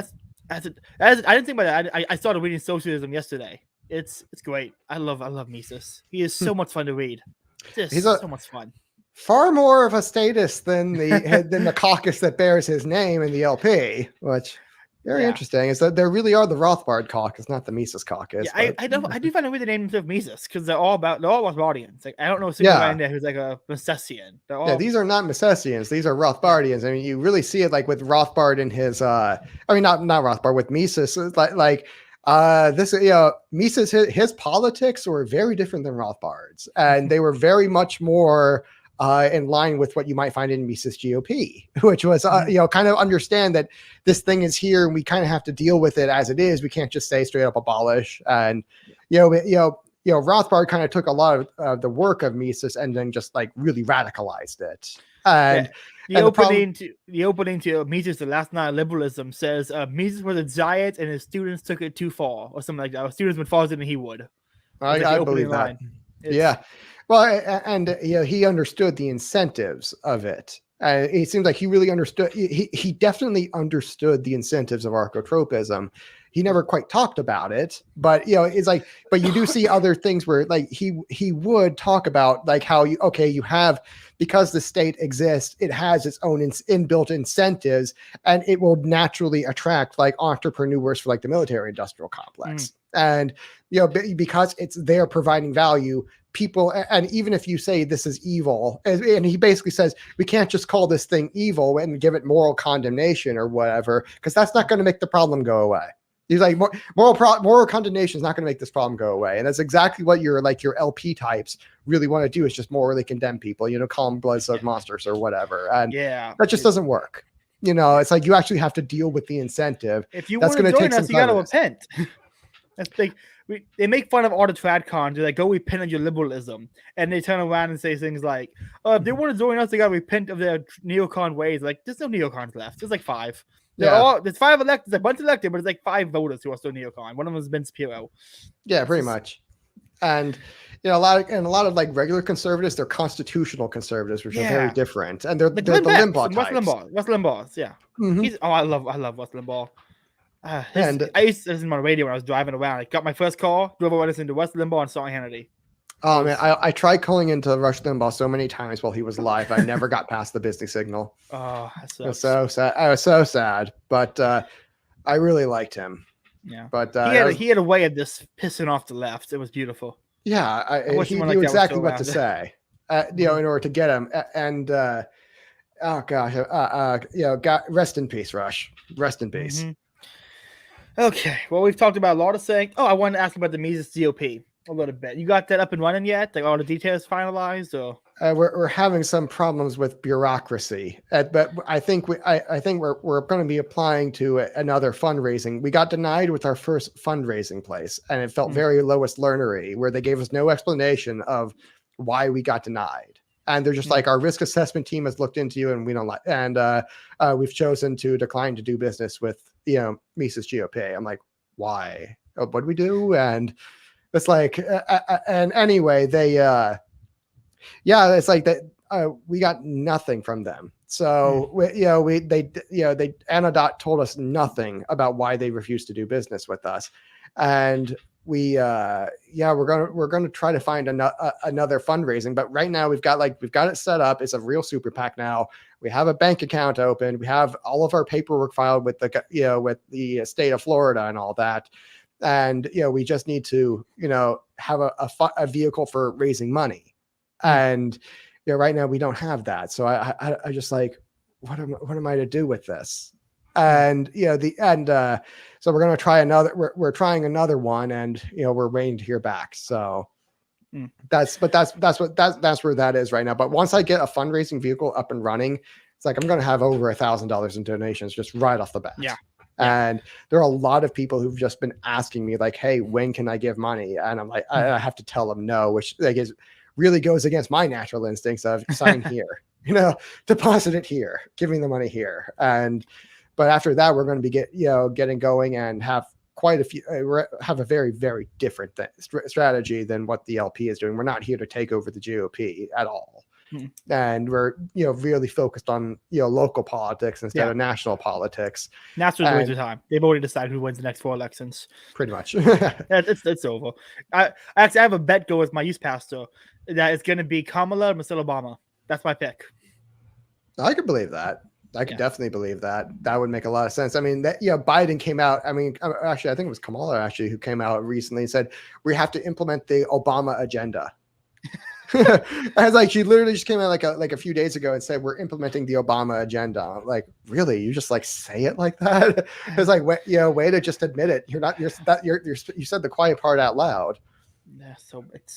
I didn't think about that. I started reading socialism yesterday. It's great. I love Mises. He is so much fun to read. He's so much fun. Far more of a status than the caucus that bears his name in the LP, which very interesting. Is that there really are the Rothbard caucus, not the Mises caucus. Yeah, I do find it weird the name of Mises, because they're all Rothbardians. Like I don't know a single guy in there who's like a Misesian. These are not Misesians. These are Rothbardians. I mean, you really see it like with Rothbard and his. Not Rothbard, with Mises. Mises, his politics were very different than Rothbard's, and they were very much more in line with what you might find in Mises GOP, which was, kind of understand that this thing is here and we kind of have to deal with it as it is. We can't just say straight up abolish. And, Rothbard kind of took a lot of the work of Mises and then just like really radicalized it. And the opening to Mises, The Last Night of Liberalism, says Mises was a giant and his students took it too far, or something like that. Our students went farther than he would. I believe that. Well, and he understood the incentives of it. It seems like he really understood. He definitely understood the incentives of archotropism. He never quite talked about it, but it's like, but you do see other things where like he would talk about like how you have, because the state exists, it has its own inbuilt incentives, and it will naturally attract like entrepreneurs for like the military industrial complex. And because it's there providing value, people, and even if you say this is evil, and he basically says we can't just call this thing evil and give it moral condemnation or whatever, because that's not going to make the problem go away. He's like, moral condemnation is not going to make this problem go away. And that's exactly what your LP types really want to do, is just morally condemn people, call them blood-sucked monsters or whatever. And that just doesn't work. It's like you actually have to deal with the incentive. If you want to join us, you got to repent. That's like, they make fun of all the tradcons. They're like, go repent of your liberalism. And they turn around and say things like, if they want to join us, they got to repent of their neocon ways. Like, there's no neocons left. There's like 5. There's 5 elected, a bunch elected, but it's like 5 voters who are still neocon. One of them has been Spiro. Yeah, pretty much. And a lot of like regular conservatives, they're constitutional conservatives, which are very different. And they're the Limbaugh types. Rush Limbaugh, yeah. Mm-hmm. I love Rush Limbaugh. I used to listen on the radio when I was driving around. I got my first car, drove around listening to Rush Limbaugh and Sean Hannity. Oh man, I tried calling into Rush Limbaugh so many times while he was alive. I never got past the busy signal. Oh, I was so sad. I was so sad, but I really liked him. Yeah, but he had a way of just pissing off the left. It was beautiful. Yeah, he knew exactly what to say. In order to get him. And oh gosh, God, rest in peace, Rush. Rest in peace. Mm-hmm. Okay, well, we've talked about a lot of things. Oh, I wanted to ask about the Mises GOP. A little bit. You got that up and running yet? Like all the details finalized, or we're having some problems with bureaucracy. But I think we're going to be applying to another fundraising. We got denied with our first fundraising place, and it felt very lowest learnery, where they gave us no explanation of why we got denied. And they're just like, our risk assessment team has looked into you, and we don't like, and we've chosen to decline to do business with Mises GOP. I'm like, why? What do we do? And it's like, and anyway, they, it's like that. We got nothing from them. So Anadot told us nothing about why they refused to do business with us, and we're gonna try to find another fundraising. But right now we've got it set up. It's a real super PAC now. We have a bank account open. We have all of our paperwork filed with the state of Florida and all that. And we just need to have a vehicle for raising money, and right now we don't have that. So I just like, what am I to do with this? And so we're gonna try another. We're trying another one, and we're waiting to hear back. So that's where that is right now. But once I get a fundraising vehicle up and running, it's like I'm gonna have over $1,000 in donations just right off the bat. Yeah. And there are a lot of people who've just been asking me like, hey, when can I give money? And I'm like, I have to tell them no, which really goes against my natural instincts of sign here, deposit it here, giving the money here. But after that, we're going to be getting going and have quite a few, have a very, very different strategy than what the LP is doing. We're not here to take over the GOP at all. And we're really focused on local politics instead of national politics. Nationals waste of time. They've already decided who wins the next 4 elections. Pretty much. It's over. I have a bet go with my youth pastor that it's going to be Kamala or Michelle Obama. That's my pick. I could believe that. I could definitely believe that. That would make a lot of sense. I mean, Biden came out. I mean, actually, I think it was Kamala who came out recently and said we have to implement the Obama agenda. I was like, she literally just came out like a few days ago and said we're implementing the Obama agenda. I'm like, really? You just like say it like that? It's like, way to just admit it. You said the quiet part out loud. Yeah, so it's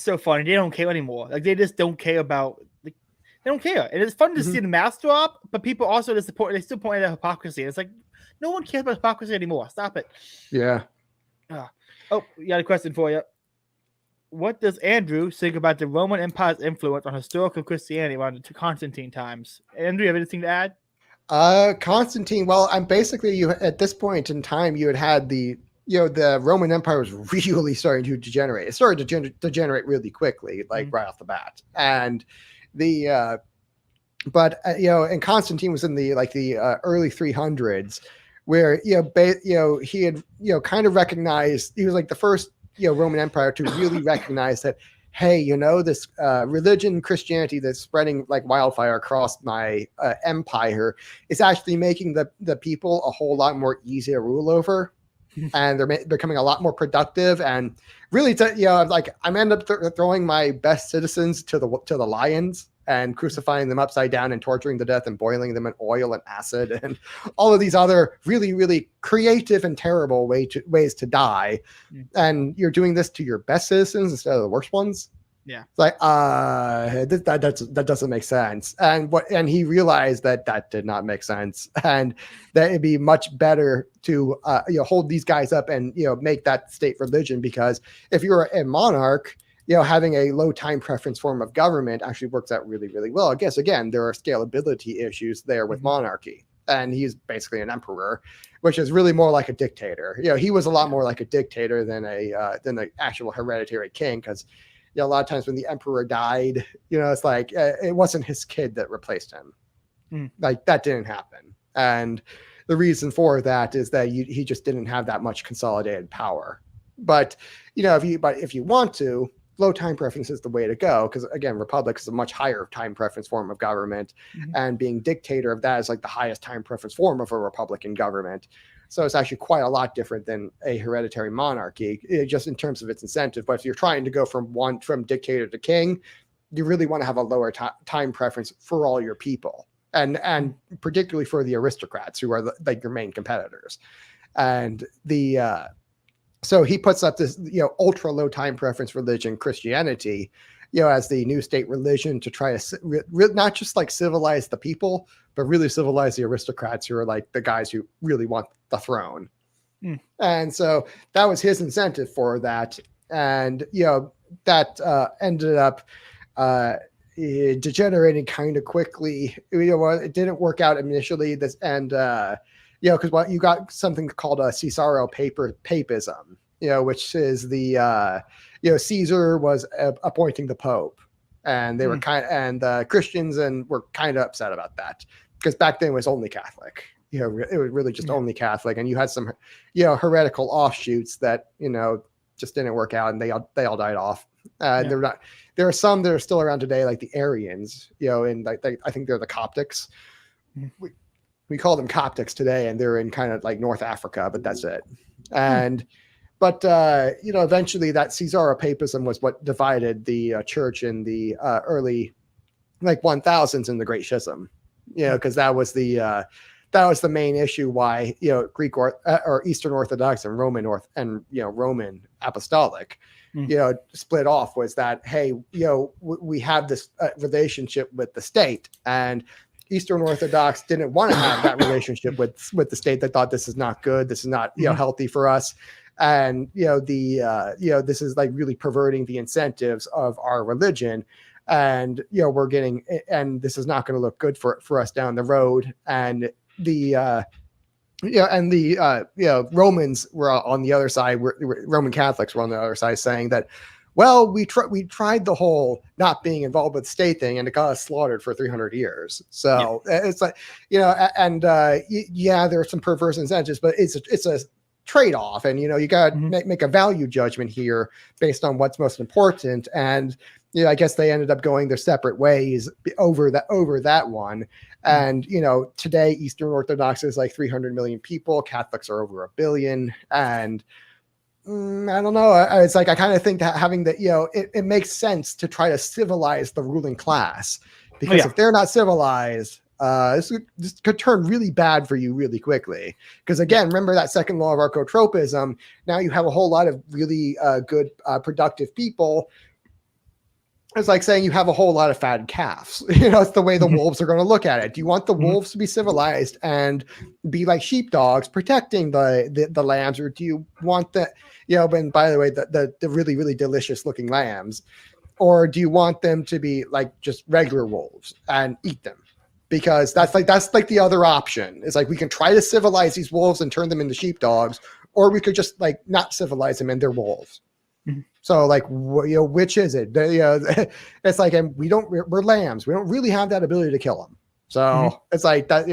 so funny. They don't care anymore. Like they just don't care about. They don't care, and it's fun to see the mask drop. But people also they still point at hypocrisy. It's like no one cares about hypocrisy anymore. Stop it. Yeah. Oh, you got a question for you. What does Andrew think about the Roman Empire's influence on historical Christianity around the Constantine times? Andrew, you have anything to add? Constantine. Well, I'm basically at this point in time, you had the Roman Empire was really starting to degenerate. It started to degenerate really quickly, like right off the bat, and the but and Constantine was in the early 300s, where he had kind of recognized, he was like the first Roman Empire to really recognize that, hey, this religion, Christianity that's spreading like wildfire across my empire is actually making the people a whole lot more easy to rule over. And they're becoming a lot more productive, and really, I'm end up throwing my best citizens to the lions and crucifying them upside down and torturing to death and boiling them in oil and acid and all of these other really, really creative and terrible ways to die. And you're doing this to your best citizens instead of the worst ones. Yeah. It's like, that doesn't make sense. And he realized that did not make sense, and that it'd be much better to hold these guys up and make that state religion, because if you're a monarch, having a low time preference form of government actually works out really, really well. I guess again, there are scalability issues there with monarchy, and he's basically an emperor, which is really more like a dictator. He was a lot more like a dictator than the actual hereditary king, because a lot of times when the emperor died, it's like it wasn't his kid that replaced him. Like that didn't happen. And the reason for that is that he just didn't have that much consolidated power. But if you want to, low time preference is the way to go, because again, republic is a much higher time preference form of government, and being dictator of that is like the highest time preference form of a republican government. So it's actually quite a lot different than a hereditary monarchy, just in terms of its incentive. But if you're trying to go from dictator to king, you really want to have a lower time preference for all your people, and particularly for the aristocrats, who are like your main competitors. And so he puts up this ultra low time preference religion, Christianity, as the new state religion, to try to not just like civilize the people, but really civilize the aristocrats, who are like the guys who really want the throne. And so that was his incentive for that. And, that ended up degenerating kind of quickly. It didn't work out initially. Because you got something called a Caesaro papism, which is the, Caesar was appointing the Pope, and they were and Christians were kind of upset about that, because back then it was only Catholic. It was really just only Catholic, and you had some, heretical offshoots that just didn't work out, and they all died off. There are some that are still around today, like the Arians, and I think they're the Coptics. We call them Coptics today, and they're in kind of like North Africa, but that's it. But eventually that Caesaro papism was what divided the church in the early 1000s in the Great Schism, because that was the main issue why Greek or Eastern Orthodox and Roman Roman Apostolic split off, was that, hey, we have this relationship with the state, and Eastern Orthodox didn't want to have that relationship with the state. They thought, this is not good, this is not healthy for us, and this is like really perverting the incentives of our religion, and this is not going to look good for us down the road. And Romans were on the other side. Roman Catholics were on the other side, saying that, well, we tried the whole not being involved with the state thing, and it got us slaughtered for 300 years. So it's like, there are some perverse incentives, but it's a trade-off, and you got to make a value judgment here based on what's most important. And I guess they ended up going their separate ways over that one. And today Eastern Orthodox is like 300 million people. Catholics are over 1 billion, and I don't know. It's like, I kind of think that having that, it makes sense to try to civilize the ruling class, because if they're not civilized, this could turn really bad for you really quickly. Because again, remember that second law of archotropism. Now you have a whole lot of really good, productive people. It's like saying you have a whole lot of fatted calves. It's the way the wolves are going to look at it. Do you want the wolves to be civilized and be like sheepdogs protecting the lambs, or do you want the, and by the way, the really, really delicious looking lambs, or do you want them to be like just regular wolves and eat them? Because that's like the other option. It's like, we can try to civilize these wolves and turn them into sheepdogs, or we could just like not civilize them and they're wolves. Mhm. So like, which is it? It's like, and we're lambs. We don't really have that ability to kill them. So it's like that,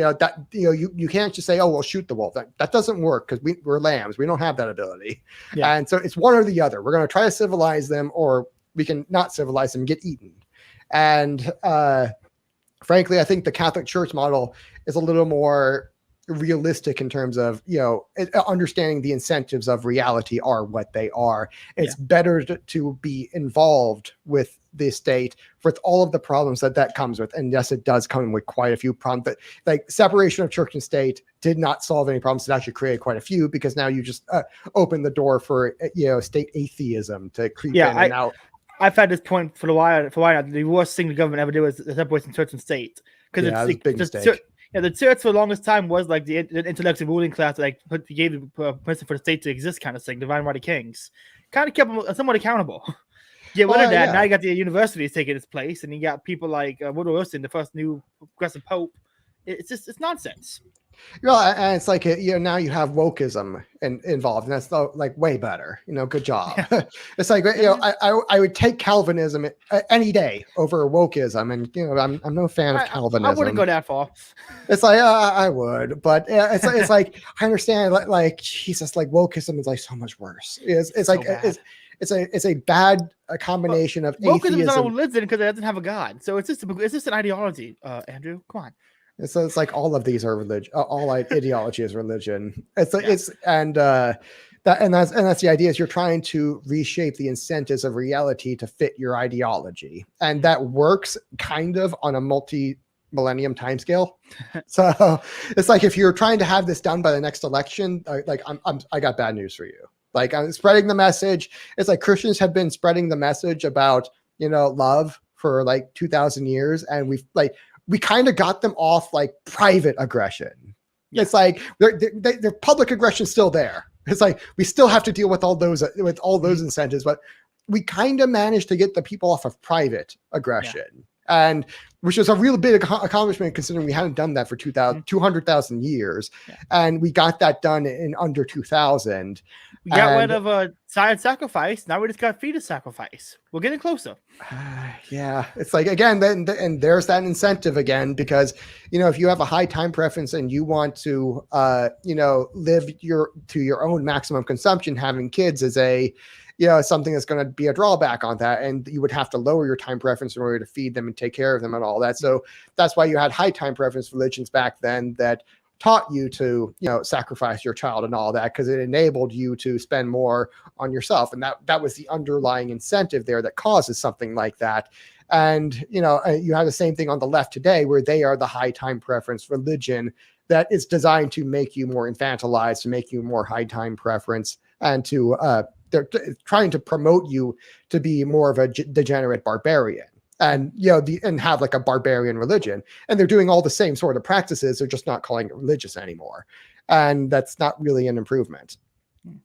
you can't just say, oh, we'll shoot the wolf. That doesn't work because we're lambs. We don't have that ability. Yeah. And so it's one or the other. We're going to try to civilize them, or we can not civilize them and get eaten. And frankly, I think the Catholic Church model is a little more realistic in terms of, understanding the incentives of reality are what they are. It's better to be involved with the state with all of the problems that comes with. And yes, it does come with quite a few problems, but like separation of church and state did not solve any problems. It actually created quite a few, because now you just open the door for, state atheism to creep in and out. I've had this point for a while. The worst thing the government ever did was separate church and state, because it's a big mistake. The church for the longest time was like the intellectual ruling class, like gave the person for the state to exist, kind of thing. Divine right of kings kind of kept them somewhat accountable. Get rid of that. Now you got the universities taking its place, and you got people like Woodrow Wilson, the first new progressive pope. It's nonsense. And it's like, now you have wokeism involved, and that's like way better. Good job. Yeah. It's like, I would take Calvinism any day over wokeism, and I'm no fan of Calvinism. I wouldn't go that far. It's like I would, but it's like I understand. Like Jesus, like wokeism is like so much worse. It's like bad. It's a bad combination of wokeism atheism. Is not a religion because it doesn't have a god, so it's just an ideology. Andrew, come on. And so it's like all of these are religion. All ideology is religion. It's like that's the idea, is you're trying to reshape the incentives of reality to fit your ideology, and that works kind of on a multi-millennium timescale. So it's like, if you're trying to have this done by the next election, I got bad news for you. Like, I'm spreading the message. It's like Christians have been spreading the message about love for like 2,000 years, and we kind of got them off like private aggression. Yeah. It's like their public aggression is still there. It's like we still have to deal with all those incentives, but we kind of managed to get the people off of private aggression, and which was a real big accomplishment considering we hadn't done that for 200,000 years, and we got that done in under 2,000. We got rid of child sacrifice. Now we just got fetus sacrifice. We're getting closer. Yeah, it's like, again, and there's that incentive again, because if you have a high time preference and you want to live to your own maximum consumption, having kids is something that's going to be a drawback on that, and you would have to lower your time preference in order to feed them and take care of them and all that. So that's why you had high time preference religions back then that taught you to sacrifice your child and all that, because it enabled you to spend more on yourself, and that was the underlying incentive there that causes something like that. And you have the same thing on the left today, where they are the high time preference religion that is designed to make you more infantilized, to make you more high time preference, and to they're trying to promote you to be more of a degenerate barbarian, and and have like a barbarian religion. And they're doing all the same sort of practices, they're just not calling it religious anymore, and that's not really an improvement.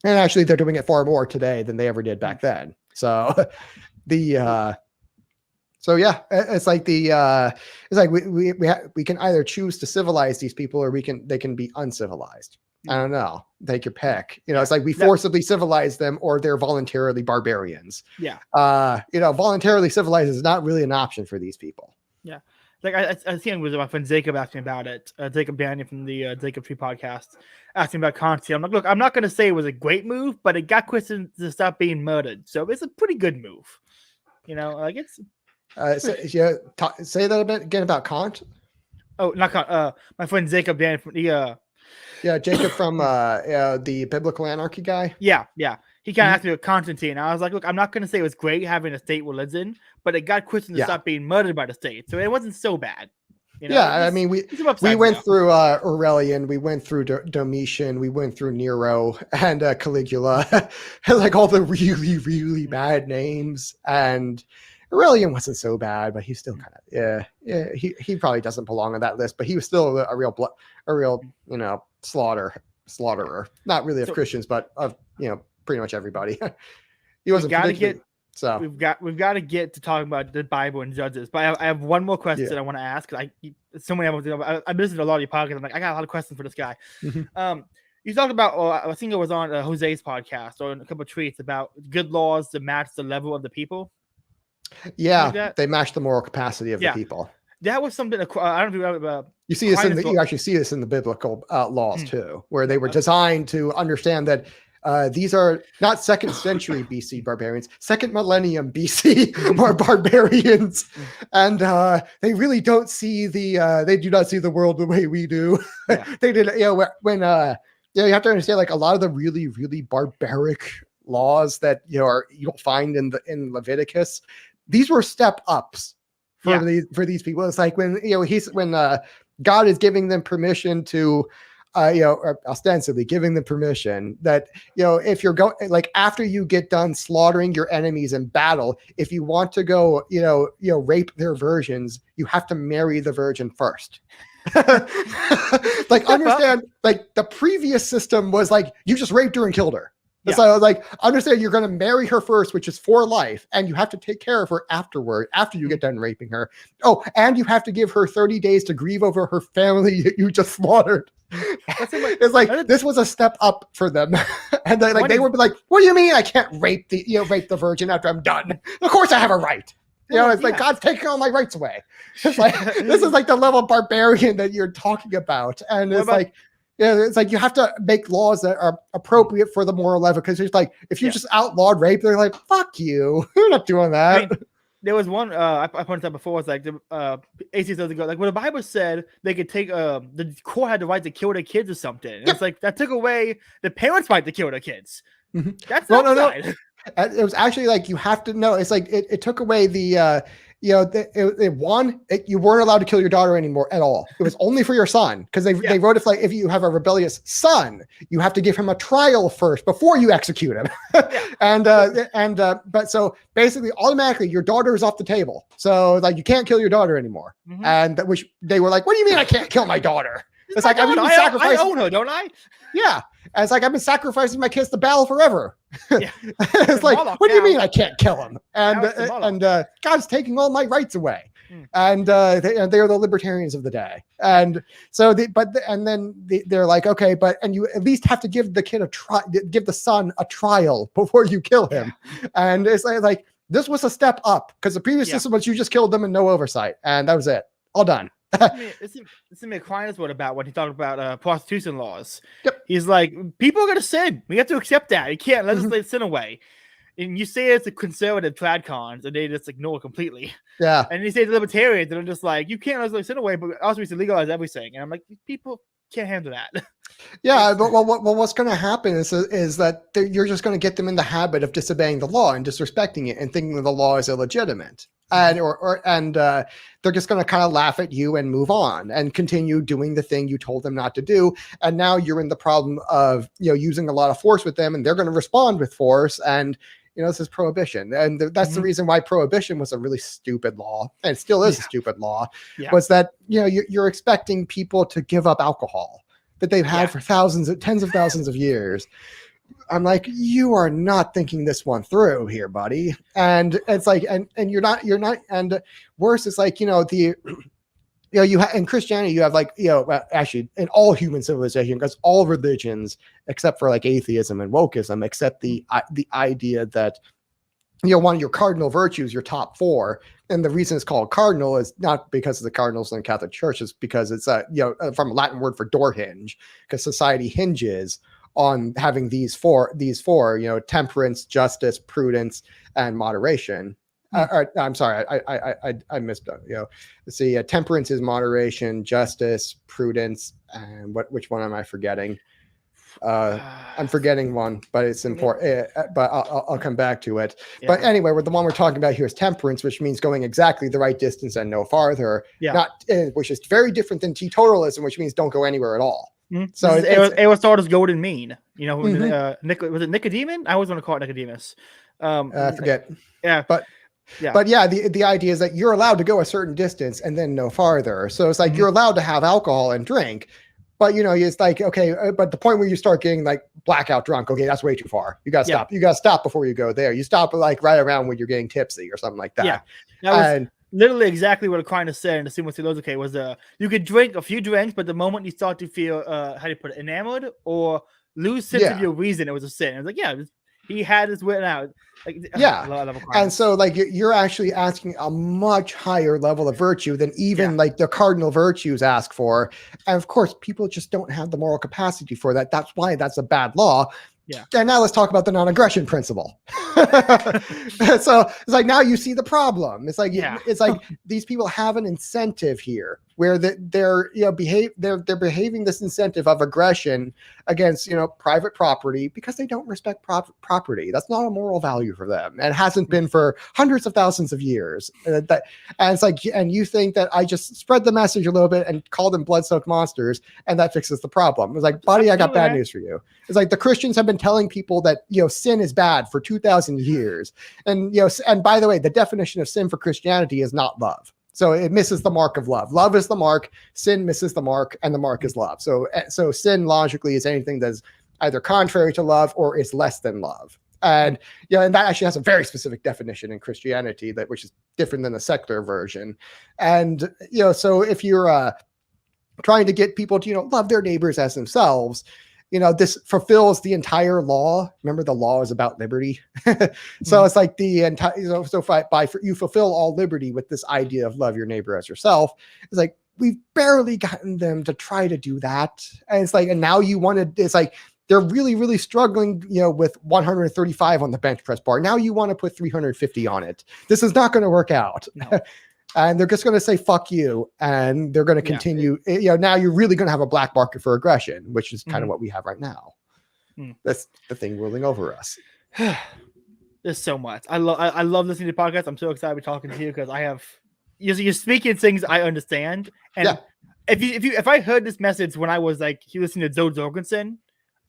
And actually they're doing it far more today than they ever did back then. So it's like we can either choose to civilize these people, or they can be uncivilized. I don't know. Take your pick. It's like we forcibly civilize them, or they're voluntarily barbarians. Yeah. Voluntarily civilized is not really an option for these people. Yeah. Like I think it was my friend Jacob asking about it. Jacob Daniel from the Jacob Tree podcast asking about Conti. I'm like, look, I'm not going to say it was a great move, but it got Christians to stop being murdered. So it's a pretty good move. Like it's. Say that a bit again about Kant. Oh, not Kant. My friend Jacob Daniel from the. Jacob from the Biblical Anarchy guy. Yeah. He kind of asked me about Constantine. I was like, look, I'm not going to say it was great having a state religion, but it got Christians to stop being murdered by the state. So it wasn't so bad. I mean, we went through Aurelian, we went through Domitian, we went through Nero and Caligula, and like all the really, really bad names. And Aurelian wasn't so bad, but he's still kind of he probably doesn't belong on that list. But he was still a real slaughterer, not really of Christians, but of pretty much everybody. He wasn't. We've got to get to talking about the Bible and Judges. But I have one more question I want to ask. I listened to a lot of your podcasts. I'm like, I got a lot of questions for this guy. You talked about, I think it was on Jose's podcast or in a couple of tweets about good laws to match the level of the people. Yeah, like they match the moral capacity of the people. That was something. I don't know. You see this you actually see this in the biblical laws too, where they were designed to understand that these are not 2nd century BC barbarians, 2nd millennium BC are barbarians, and they really don't see they do not see the world the way we do. They did, when you have to understand, like, a lot of the really, really barbaric laws that you'll find in Leviticus, these were step ups for these people. It's like when God is giving them permission to or ostensibly giving them permission that, if you're going, like, after you get done slaughtering your enemies in battle, if you want to go, rape their virgins, you have to marry the virgin first. Like, understand, like, the previous system was like, you just raped her and killed her. So I was like, understand, you're going to marry her first, which is for life, and you have to take care of her afterward, after you get done raping her. Oh, and you have to give her 30 days to grieve over her family you just slaughtered. It's like, this was a step up for them. And they would be like, what do you mean I can't rape the virgin after I'm done? Of course I have a right. It's like, God's taking all my rights away. It's like, this is like the level of barbarian that you're talking about. And it's like, it's like you have to make laws that are appropriate for the moral level, because it's like, if you just outlawed rape, they're like, fuck you, we're not doing that. I mean, there was one I pointed out before, was like the atheists doesn't go, like, when the Bible said they could take the court had the right to kill their kids or something. It's like, that took away the parents' right to kill their kids. That's no. It was actually like, you have to know. It's like it took away the you weren't allowed to kill your daughter anymore at all. It was only for your son, because they wrote it like, if you have a rebellious son, you have to give him a trial first before you execute him. But so basically, automatically, your daughter is off the table. So, like, you can't kill your daughter anymore. And which they were like, what do you mean I can't kill my daughter? It's like, I own her, don't I? Yeah. And it's like, I've been sacrificing my kids to battle forever. It's like, what do you mean I can't kill him? And God's taking all my rights away. And they are the libertarians of the day. And so they're like, okay, and you at least have to give the kid give the son a trial before you kill him. And it's like this was a step up, because the previous system was you just killed them and no oversight, and that was it, all done. This is me Aquinas wrote about when he talked about prostitution laws. He's like, people are going to sin. We have to accept that. You can't legislate sin away. And you say it's a conservative tradcons, and they just ignore it completely. Yeah. And you say the libertarians, and they're just like, you can't legislate sin away, but also we should legalize everything. And I'm like, people can't handle that. Yeah, but what's going to happen is that you're just going to get them in the habit of disobeying the law and disrespecting it and thinking that the law is illegitimate. And they're just going to kind of laugh at you and move on and continue doing the thing you told them not to do. And now you're in the problem of using a lot of force with them, and they're going to respond with force. And this is prohibition, and that's the reason why prohibition was a really stupid law, and it still is a stupid law. Was that you're expecting people to give up alcohol that they've had for tens of thousands of years. I'm like, you are not thinking this one through here, buddy. And it's like, and you're not, and worse, it's like, you have in Christianity, you have like, actually in all human civilization, because all religions, except for like atheism and wokeism, accept the idea that, one of your cardinal virtues, your top four, and the reason it's called cardinal is not because of the cardinals in the Catholic Church, it's because it's from a Latin word for door hinge, because society hinges on having these four, temperance, justice, prudence, and moderation. I'm sorry, I missed it. Let's see. Temperance is moderation, justice, prudence, and which one am I forgetting? I'm forgetting one, but it's important. But I'll come back to it. Yeah. But anyway, the one we're talking about here is temperance, which means going exactly the right distance and no farther. Yeah. Which is very different than teetotalism, which means don't go anywhere at all. Mm-hmm. So Aristotle's golden mean. Was it Nicodemus? I always want to call it Nicodemus. I forget. Yeah, but the idea is that you're allowed to go a certain distance and then no farther. So it's like you're allowed to have alcohol and drink, but it's like, okay, but the point where you start getting like blackout drunk, okay, that's way too far. You got to stop. You got to stop before you go there. You stop like right around when you're getting tipsy or something like that. Yeah. literally exactly what Aquinas said in the Summa Theologicae was you could drink a few drinks, but the moment you start to feel how do you put it, enamored or lose sense of your reason, it was a sin. I was like, yeah, he had this written out. Like, yeah. I love Aquinas. And so like you're actually asking a much higher level of virtue than even like the cardinal virtues ask for. And of course, people just don't have the moral capacity for that. That's why that's a bad law. Yeah. And now let's talk about the non-aggression principle. So it's like, now you see the problem. It's like, it's like these people have an incentive here where they're behaving this incentive of aggression against, private property because they don't respect property. That's not a moral value for them. And it hasn't been for hundreds of thousands of years. And it's like, and you think that I just spread the message a little bit and call them blood-soaked monsters and that fixes the problem. It's like, buddy, I got bad news for you. It's like the Christians have been telling people that, sin is bad for 2,000 years. And, and by the way, the definition of sin for Christianity is not love. So it misses the mark of love. Love is the mark. Sin misses the mark, and the mark is love. So sin logically is anything that's either contrary to love or is less than love. And and that actually has a very specific definition in Christianity which is different than the secular version. And so if you're trying to get people to love their neighbors as themselves, this fulfills the entire law. Remember, the law is about liberty. So it's like the entire, you fulfill all liberty with this idea of love your neighbor as yourself. It's like, we've barely gotten them to try to do that. And it's like, and now it's like, they're really, really struggling, with 135 on the bench press bar. Now you want to put 350 on it. This is not going to work out. No. And they're just going to say, fuck you. And they're going to continue. Now you're really going to have a black market for aggression, which is kind of what we have right now. That's the thing ruling over us. There's so much. I love listening to podcasts. I'm so excited to be talking to you because you're speaking things I understand. And if I heard this message when I was like listening to Joe Jorgensen,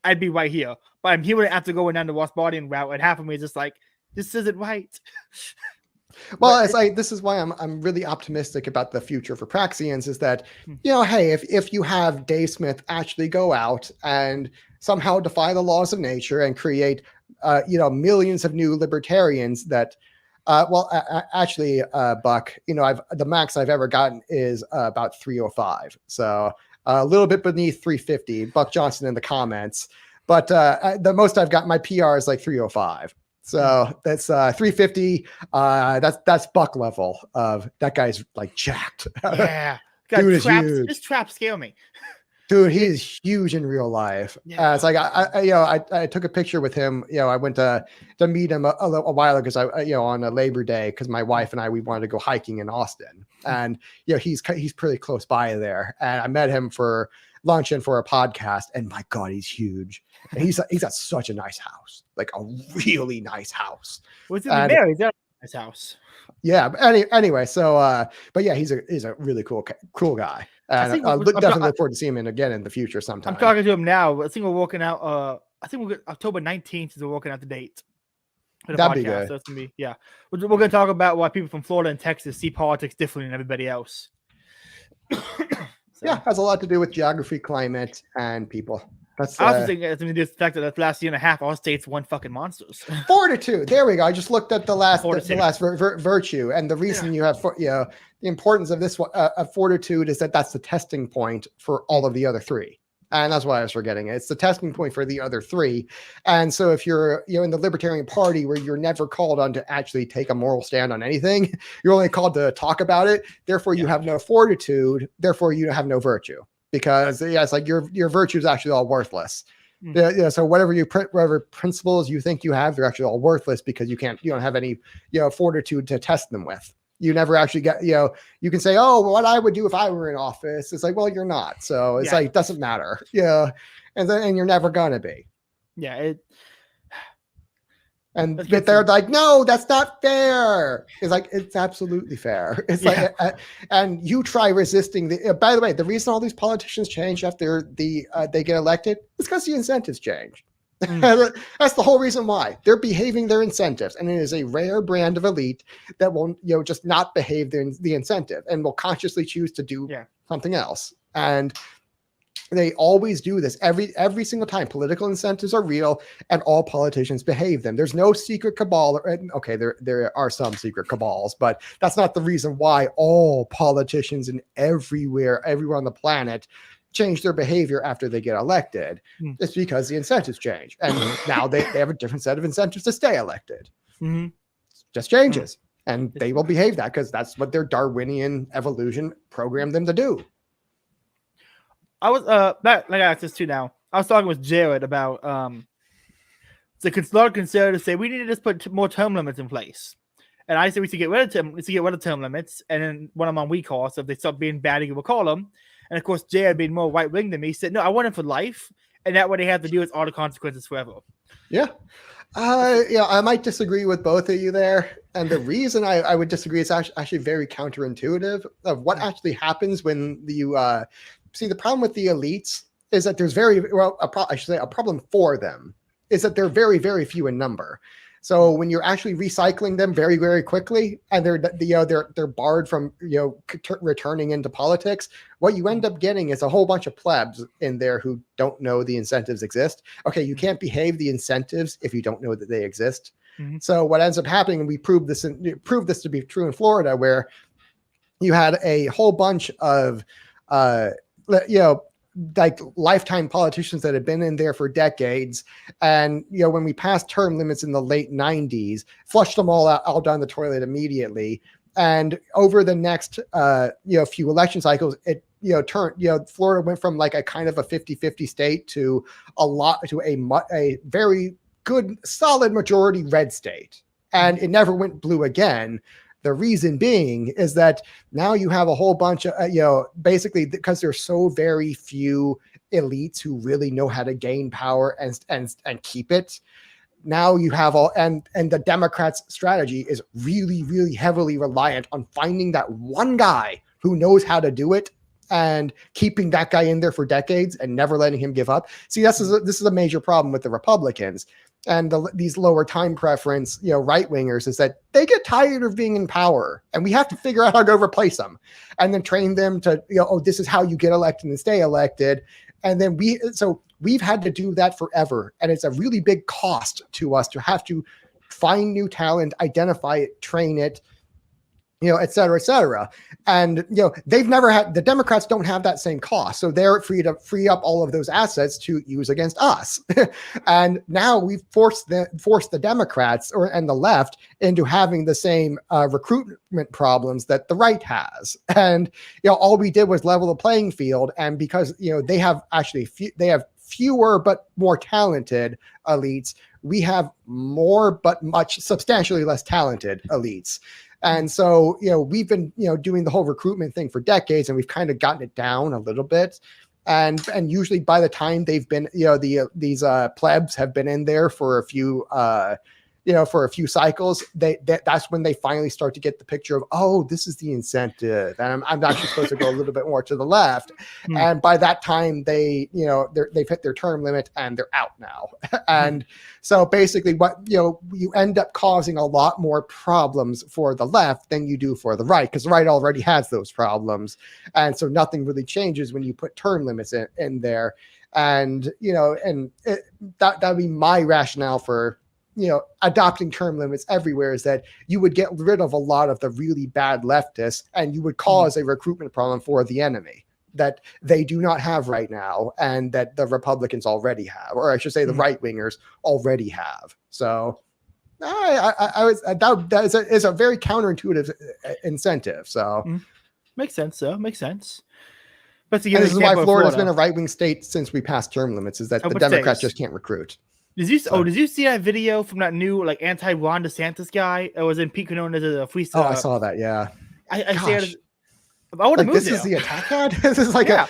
I'd be right here. But I'm hearing it after going down the Rothbardian route, and half of me is just like, this isn't right. Well, it's like, this is why I'm really optimistic about the future for Praxians is that, hey, if you have Dave Smith actually go out and somehow defy the laws of nature and create, millions of new libertarians that, actually, Buck, the max I've ever gotten is about 305. So a little bit beneath 350. Buck Johnson in the comments, but the most I've got, my PR is like 305. So that's 350. That's Buck level of that guy's like jacked. Yeah, dude is huge. This trap scale me. Dude, he is huge in real life. Yeah. It's like I took a picture with him. I went to meet him a while ago because on a Labor Day because my wife and we wanted to go hiking in Austin, and he's pretty close by there. And I met him for lunch and for a podcast, and my God, he's huge. And he's got such a nice house, like a really nice house. What's in there? He's got a nice house. Yeah. But anyway, so but yeah, he's a really cool guy. And I'll definitely look forward to seeing him again in the future sometime. I'm talking to him now. I think we're working out. I think we're October 19th is we're working out the date. That'd be good. So it's gonna be We're going to talk about why people from Florida and Texas see politics differently than everybody else. Yeah, has a lot to do with geography, climate, and people. That's I also think it's going to do with the fact that the last year and a half, all states won fucking monsters. Fortitude. There we go. I just looked at the last virtue, and the reason you have the importance of this fortitude is that's the testing point for all of the other three. And that's why I was forgetting it. It's the testing point for the other three. And so if you're in the Libertarian Party where you're never called on to actually take a moral stand on anything, you're only called to talk about it. Therefore, you have no fortitude. Therefore, you have no virtue. Because it's like your virtue is actually all worthless. So whatever principles you think you have, they're actually all worthless because you don't have any fortitude to test them with. You never actually get you can say, oh, what I would do if I were in office. It's like, well, you're not. So it's like, it doesn't matter. And you're never gonna be. And they're like, no, that's not fair. It's like, it's absolutely fair. It's like, and you try resisting by the way, the reason all these politicians change after they get elected is because the incentives change. That's the whole reason why they're behaving their incentives. And it is a rare brand of elite that will, just not behave the incentive and will consciously choose to do something else. And They always do this every single time. Political incentives are real, and all politicians behave them. There's no secret cabal. Okay, there are some secret cabals, but that's not the reason why all politicians and everywhere on the planet change their behavior after they get elected. It's because the incentives change, and now they have a different set of incentives to stay elected. Just changes, and they will behave that because that's what their Darwinian evolution programmed them to do. I was like I asked this too now. I was talking with Jared about the conservatives say we need to just put more term limits in place, and I said we should get rid of term limits, and then when I'm on recall, so if they stop being bad, we'll call them. And of course, Jared, being more right wing than me, said no, I want it for life, and that what they have to do is all the consequences forever. Yeah. I might disagree with both of you there. And the reason I would disagree is actually very counterintuitive of what actually happens when you see. The problem with the elites is that there's a problem for them is that they're very, very few in number. So when you're actually recycling them very, very quickly, and they're barred from returning into politics, what you end up getting is a whole bunch of plebs in there who don't know the incentives exist. Okay, you can't behave the incentives if you don't know that they exist. So what ends up happening, and we proved this to be true in Florida, where you had a whole bunch of like lifetime politicians that had been in there for decades. And, when we passed term limits in the late 90s, flushed them all down the toilet immediately. And over the next, few election cycles, it, Florida went from like a kind of a 50-50 state to a very good, solid majority red state. And it never went blue again. The reason being is that now you have a whole bunch of, basically because there's so very few elites who really know how to gain power and keep it. Now you have and the Democrats' strategy is really, really heavily reliant on finding that one guy who knows how to do it and keeping that guy in there for decades and never letting him give up. See, this is a major problem with the Republicans. And these lower time preference, right wingers, is that they get tired of being in power, and we have to figure out how to replace them, and then train them to, this is how you get elected and stay elected. And then we've had to do that forever, and it's a really big cost to us to have to find new talent, identify it, train it, et cetera, et cetera. And, they've never had, the Democrats don't have that same cost. So they're free to free up all of those assets to use against us. And now we've forced the Democrats and the left into having the same recruitment problems that the right has. And, all we did was level the playing field. And because, they have fewer but more talented elites, we have more but much substantially less talented elites. And so, we've been, doing the whole recruitment thing for decades, and we've kind of gotten it down a little bit. And usually by the time they've been, these plebs have been in there for a few, cycles, that's when they finally start to get the picture of, oh, this is the incentive. And I'm actually supposed to go a little bit more to the left. And by that time they've hit their term limit and they're out now. And so basically you end up causing a lot more problems for the left than you do for the right, because the right already has those problems. And so nothing really changes when you put term limits in there. And, that would be my rationale for, adopting term limits everywhere, is that you would get rid of a lot of the really bad leftists, and you would cause a recruitment problem for the enemy that they do not have right now, and that the Republicans already have, or I should say the right wingers already have. So that is a very counterintuitive incentive. So makes sense. Makes sense. But this is why Florida's been a right wing state since we passed term limits, is that the Democrats just can't recruit. Did you see that video from that new anti-Ron DeSantis guy? It was in Pete known as a freestyle. Oh, I saw that. Yeah. I would have moved. This is the attack ad. This is I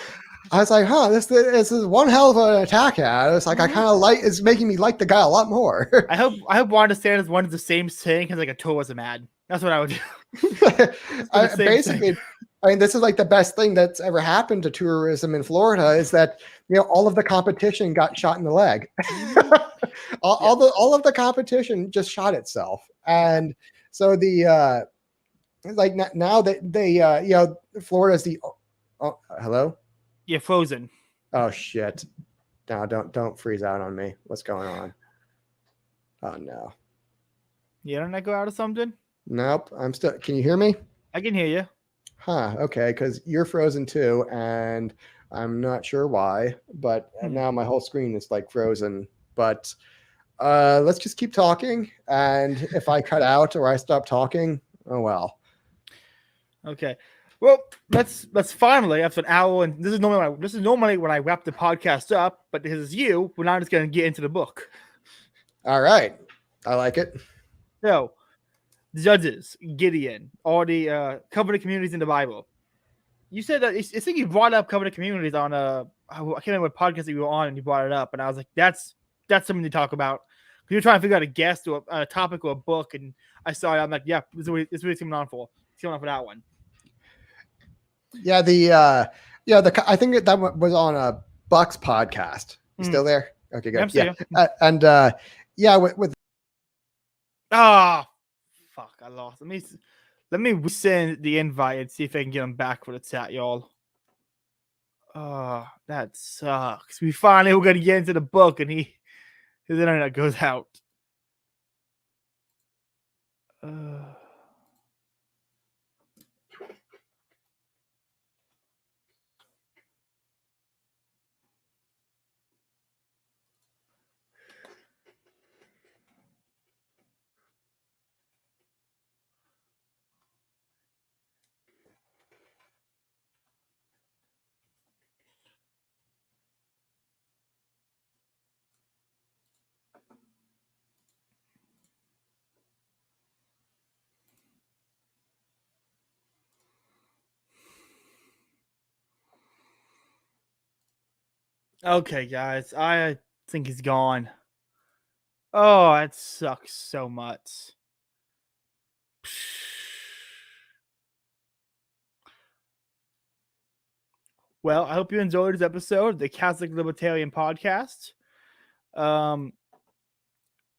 was like, this is one hell of an attack ad. It's like I kind of it's making me like the guy a lot more. I hope Ron DeSantis wanted the same thing as a tourism ad. That's what I would do. Basically, this is the best thing that's ever happened to tourism in Florida, is that all of the competition got shot in the leg. all of the competition just shot itself. And so now that they Florida's the hello? Yeah, frozen. Oh shit. No, don't freeze out on me. What's going on? Oh no. The internet go out or something? Nope. I'm still. Can you hear me? I can hear you. Huh. Okay. Because you're frozen too, and I'm not sure why. But now my whole screen is like frozen. But let's just keep talking. And if I cut out or I stop talking, oh well. Okay. Well, let's finally after an hour, and this is normally when I wrap the podcast up, but this is you. We're now just going to get into the book. All right. I like it. So, Judges, Gideon, all the covenant communities in the Bible. You said that I think you brought up covenant communities on I can't remember what podcast you were on, and you brought it up, and I was like, that's something to talk about. Because you're trying to figure out a guest or a topic or a book, and I saw it. I'm like, yeah, this is what it's coming on for. It's coming on for that one. Yeah, I think that was on a Bucks podcast. You still there? Okay, good. Yeah, and with fuck, I lost. Let me send the invite and see if I can get him back for the chat, y'all. Oh, that sucks. We finally were gonna get into the book, and his internet goes out. Okay, guys, I think he's gone. Oh, that sucks so much. Well, I hope you enjoyed this episode of the Catholic Libertarian Podcast.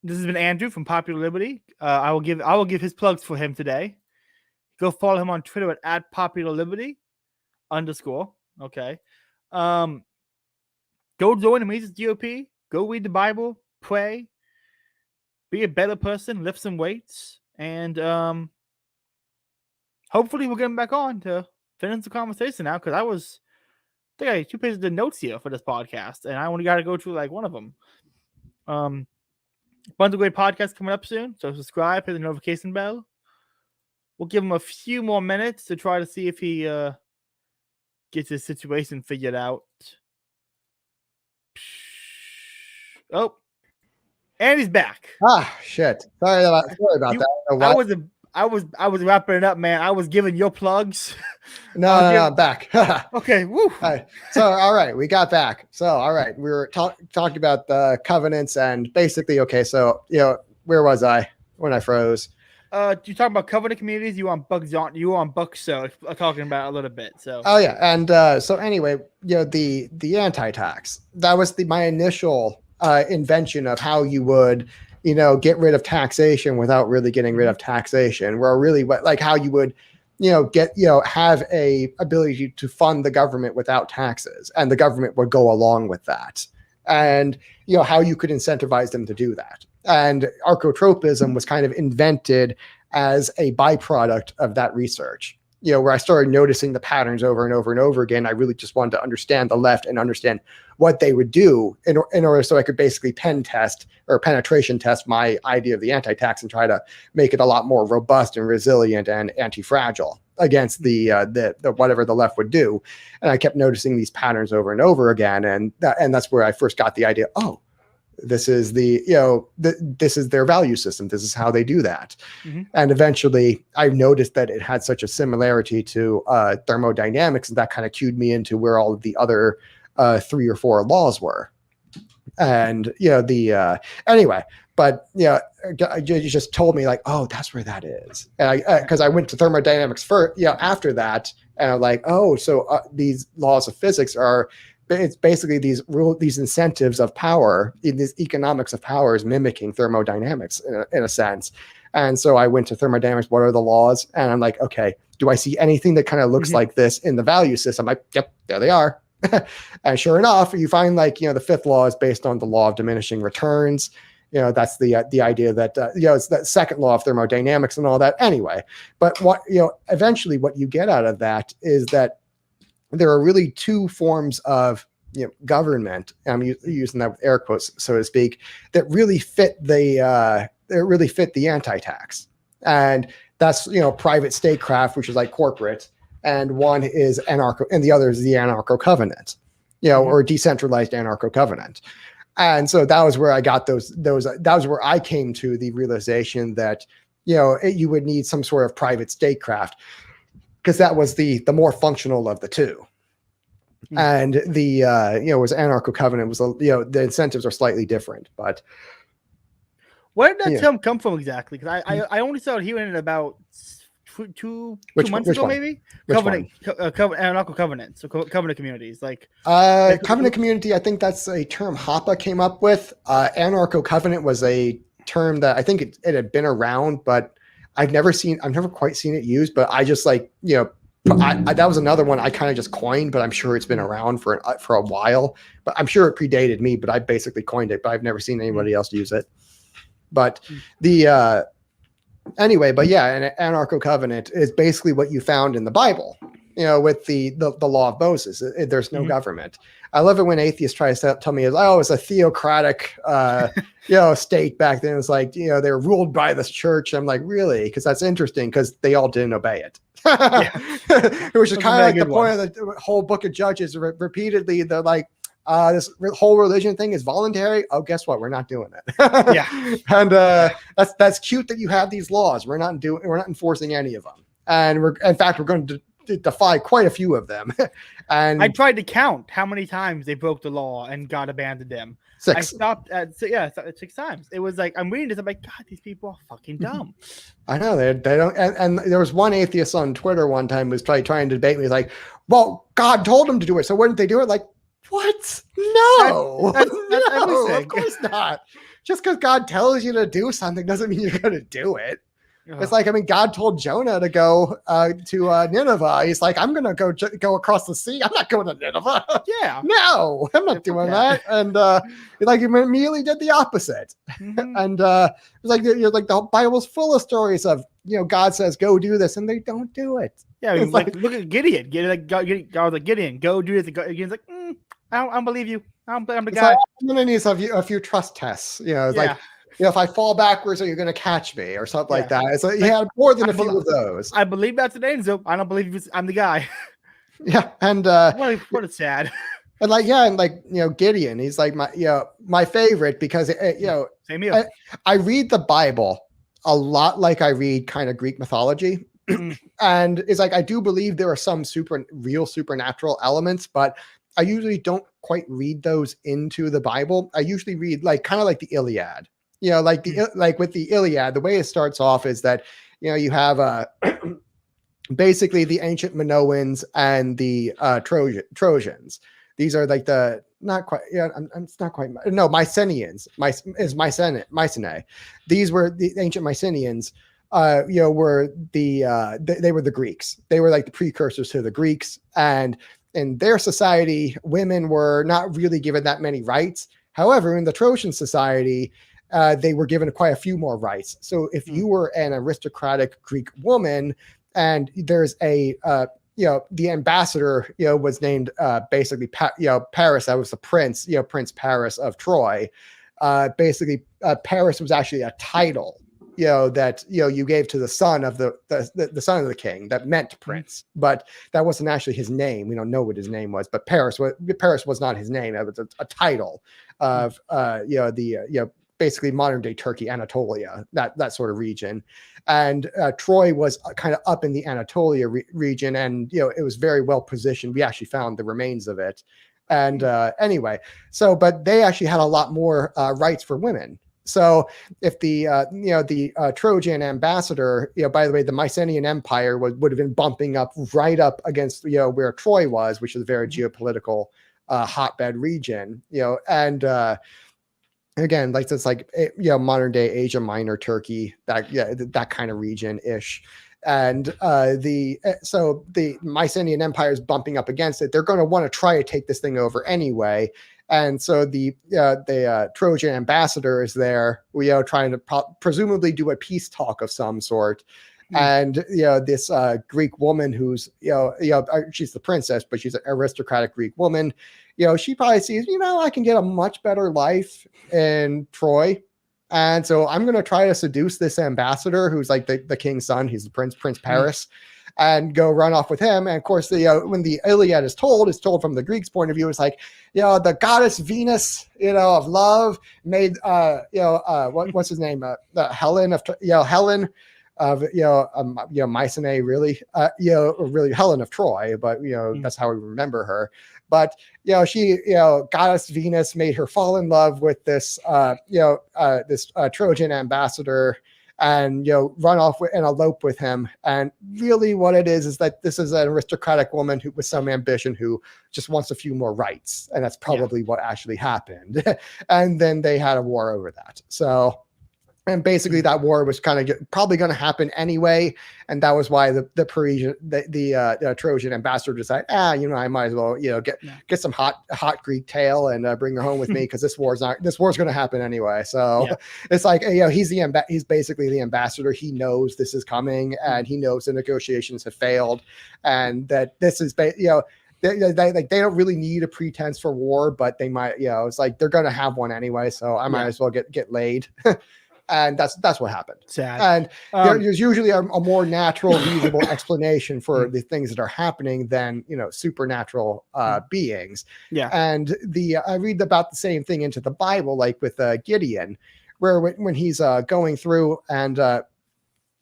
This has been Andrew from Popular Liberty. I will give his plugs for him today. Go follow him on Twitter at Popular Liberty _ Okay. Go join the Mises GOP. Go read the Bible. Pray. Be a better person. Lift some weights. And hopefully we'll get him back on to finish the conversation now, because I think I had 2 pages of notes here for this podcast, and I only got to go through like one of them. Bunch of great podcasts coming up soon, so subscribe, hit the notification bell. We'll give him a few more minutes to try to see if he gets his situation figured out. Oh, and he's back. Ah, shit. Sorry about that. I was wrapping it up, man. I was giving your plugs. No, I'm back. Okay, woo. So, all right, we got back. So, all right, we were talking about the covenants and basically, okay, so, where was I when I froze? You talking about covenant communities? You on Buck John? You on Buck? So talking about a little bit. So. Oh yeah, and so anyway, the anti-tax, that was my initial invention of how you would get rid of taxation without really getting rid of taxation, where really like how you would have a ability to fund the government without taxes, and the government would go along with that, and how you could incentivize them to do that. And archotropism was kind of invented as a byproduct of that research, where I started noticing the patterns over and over and over again. I really just wanted to understand the left and understand what they would do in order so I could basically penetration test my idea of the anti-tax and try to make it a lot more robust and resilient and anti-fragile against the whatever the left would do. And I kept noticing these patterns over and over again. And that's where I first got the idea, this is this is their value system. This is how they do that. Mm-hmm. And eventually I noticed that it had such a similarity to thermodynamics, and that kind of cued me into where all of the other 3 or 4 laws were. And, anyway, but, you just told me like, oh, that's where that is. And because I went to thermodynamics first, after that, and I'm like, oh, so these laws of physics it's basically these incentives of power, these economics of power is mimicking thermodynamics in a sense. And so I went to thermodynamics. What are the laws? And I'm like, okay, do I see anything that kind of looks like this in the value system? Yep, there they are. And sure enough, you find like, the fifth law is based on the law of diminishing returns. That's the idea that, it's that second law of thermodynamics and all that anyway. But what, eventually what you get out of that is that there are really two forms of, government. I'm using that with air quotes, so to speak, that really fit the anti-tax. And that's, private statecraft, which is like corporate, and one is anarcho, and the other is the anarcho covenant, or decentralized anarcho covenant. And so that was where I got those, that was where I came to the realization that, you would need some sort of private statecraft, because that was the more functional of the two. And the, was anarcho covenant was, the incentives are slightly different, but. Where did that term come from exactly? Because I only started hearing it about two months ago, maybe. Anarcho covenant, so covenant communities, like covenant community. I think that's a term Hoppe came up with. Anarcho covenant was a term that I think it had been around, but I've never quite seen it used. But I just like, that was another one I kind of just coined, but I'm sure it's been around for a while. But I'm sure it predated me. But I basically coined it, but I've never seen anybody else use it. But anyway, but yeah, an anarcho covenant is basically what you found in the Bible, with the law of Moses. There's no government. I love it when atheists try to tell me, it's a theocratic, state back then. It's like, they were ruled by this church. I'm like, really? Because that's interesting, because they all didn't obey it. Which is kind of like the point of the whole book of Judges. Repeatedly, they're like, this whole religion thing is voluntary. Oh, guess what? We're not doing it. And that's cute that you have these laws. We're not enforcing any of them. And we're going to defy quite a few of them. And I tried to count how many times they broke the law and God abandoned them. 6. I stopped at 6 times. It was like, I'm reading this, I'm like, God, these people are fucking dumb. I know they don't. And there was one atheist on Twitter one time who was trying to debate me. He's like, well, God told them to do it, so wouldn't they do it? Like, what? No, no, of course not. Just because God tells you to do something doesn't mean you're going to do it. It's like, God told Jonah to go to Nineveh. He's like, I'm going to go across the sea. I'm not going to Nineveh. Yeah. No, I'm not doing that. And he immediately did the opposite. And it's like, the Bible's full of stories of, God says, go do this, and they don't do it. Yeah. Like, look at Gideon. God was like, Gideon, go do this. Gideon's like, I don't believe you. I'm the guy. Like, I'm going to need a few trust tests. It's like, if I fall backwards, are you going to catch me or something like that? It's like, he had more than a few of those. I believe that's the name, so I don't believe I'm the guy. Yeah, and what a sad. And Gideon, he's like my favorite, because same here. I read the Bible a lot like I read kind of Greek mythology. And it's like, I do believe there are some real supernatural elements, but I usually don't quite read those into the Bible. I usually read kind of like the Iliad. With the Iliad, the way it starts off is that, you have basically the ancient Minoans and the Trojans. These are like the Mycenaeans. Mycenae. These were the ancient Mycenaeans. Were they were the Greeks. They were like the precursors to the Greeks, and in their society, women were not really given that many rights. However, in the Trojan society, they were given quite a few more rights. So if you were an aristocratic Greek woman, and there's the ambassador, was named basically, Paris. That was the prince, Prince Paris of Troy. Paris was actually a title, that you gave to the son of the son of the king, that meant prince, but that wasn't actually his name. We don't know what his name was, but Paris was not his name. It was a title of basically modern day Turkey, Anatolia, that sort of region. And Troy was kind of up in the Anatolia region, and it was very well positioned. We actually found the remains of it. And anyway, but they actually had a lot more rights for women. So if the Trojan ambassador, by the way, the Mycenaean Empire would have been bumping up right up against where Troy was, which is a very geopolitical hotbed region, and again, it's like modern day Asia Minor, Turkey, that kind of region ish. And so the Mycenaean Empire is bumping up against it. They're going to want to try to take this thing over anyway. And so the Trojan ambassador is there, trying to presumably do a peace talk of some sort. And this Greek woman who's she's the princess, but she's an aristocratic Greek woman. She probably sees, I can get a much better life in Troy. And so I'm going to try to seduce this ambassador who's like the king's son. He's the Prince Paris, and go run off with him. And of course, when the Iliad is told from the Greeks' point of view, it's like, the goddess Venus, of love made, what's his name? Helen of Mycenae, really, really Helen of Troy, but that's how we remember her. But she, goddess Venus made her fall in love with this this Trojan ambassador, and run off and elope with him. And really what it is that this is an aristocratic woman with some ambition who just wants a few more rights, and that's probably what actually happened. And then they had a war over that. And basically that war was kind of probably going to happen anyway. And that was why the Parisian, the Trojan ambassador decided, I might as well, get some hot Greek tale and bring her home with me, because this war's going to happen anyway. So it's like, he's basically the ambassador. He knows this is coming, and he knows the negotiations have failed, and that this is, they don't really need a pretense for war, but they might, it's like they're going to have one anyway. So I might as well get laid. And that's what happened. Sad. And there's usually a more natural, feasible explanation for the things that are happening than supernatural beings. Yeah. And I read about the same thing into the Bible, like with Gideon, where when he's going through and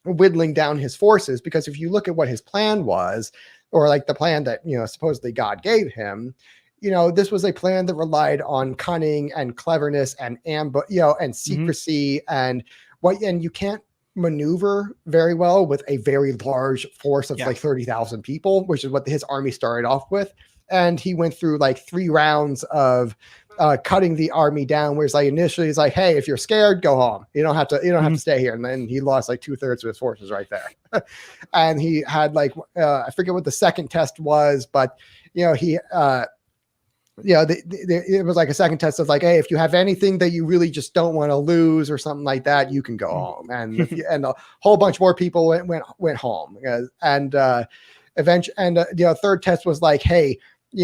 whittling down his forces, because if you look at what his plan was, or like the plan that supposedly God gave him, this was a plan that relied on cunning and cleverness and and secrecy, and you can't maneuver very well with a very large force of like 30,000 people, which is what his army started off with. And he went through like 3 rounds of cutting the army down, where it's like initially he's like, hey, if you're scared, go home. You don't have to stay here. And then he lost like 2/3 of his forces right there. And he had like, I forget what the second test was, but he, it was like a second test of like, hey, if you have anything that you really just don't want to lose or something like that, you can go home. And and a whole bunch more people went home. And eventually, and third test was like, hey, do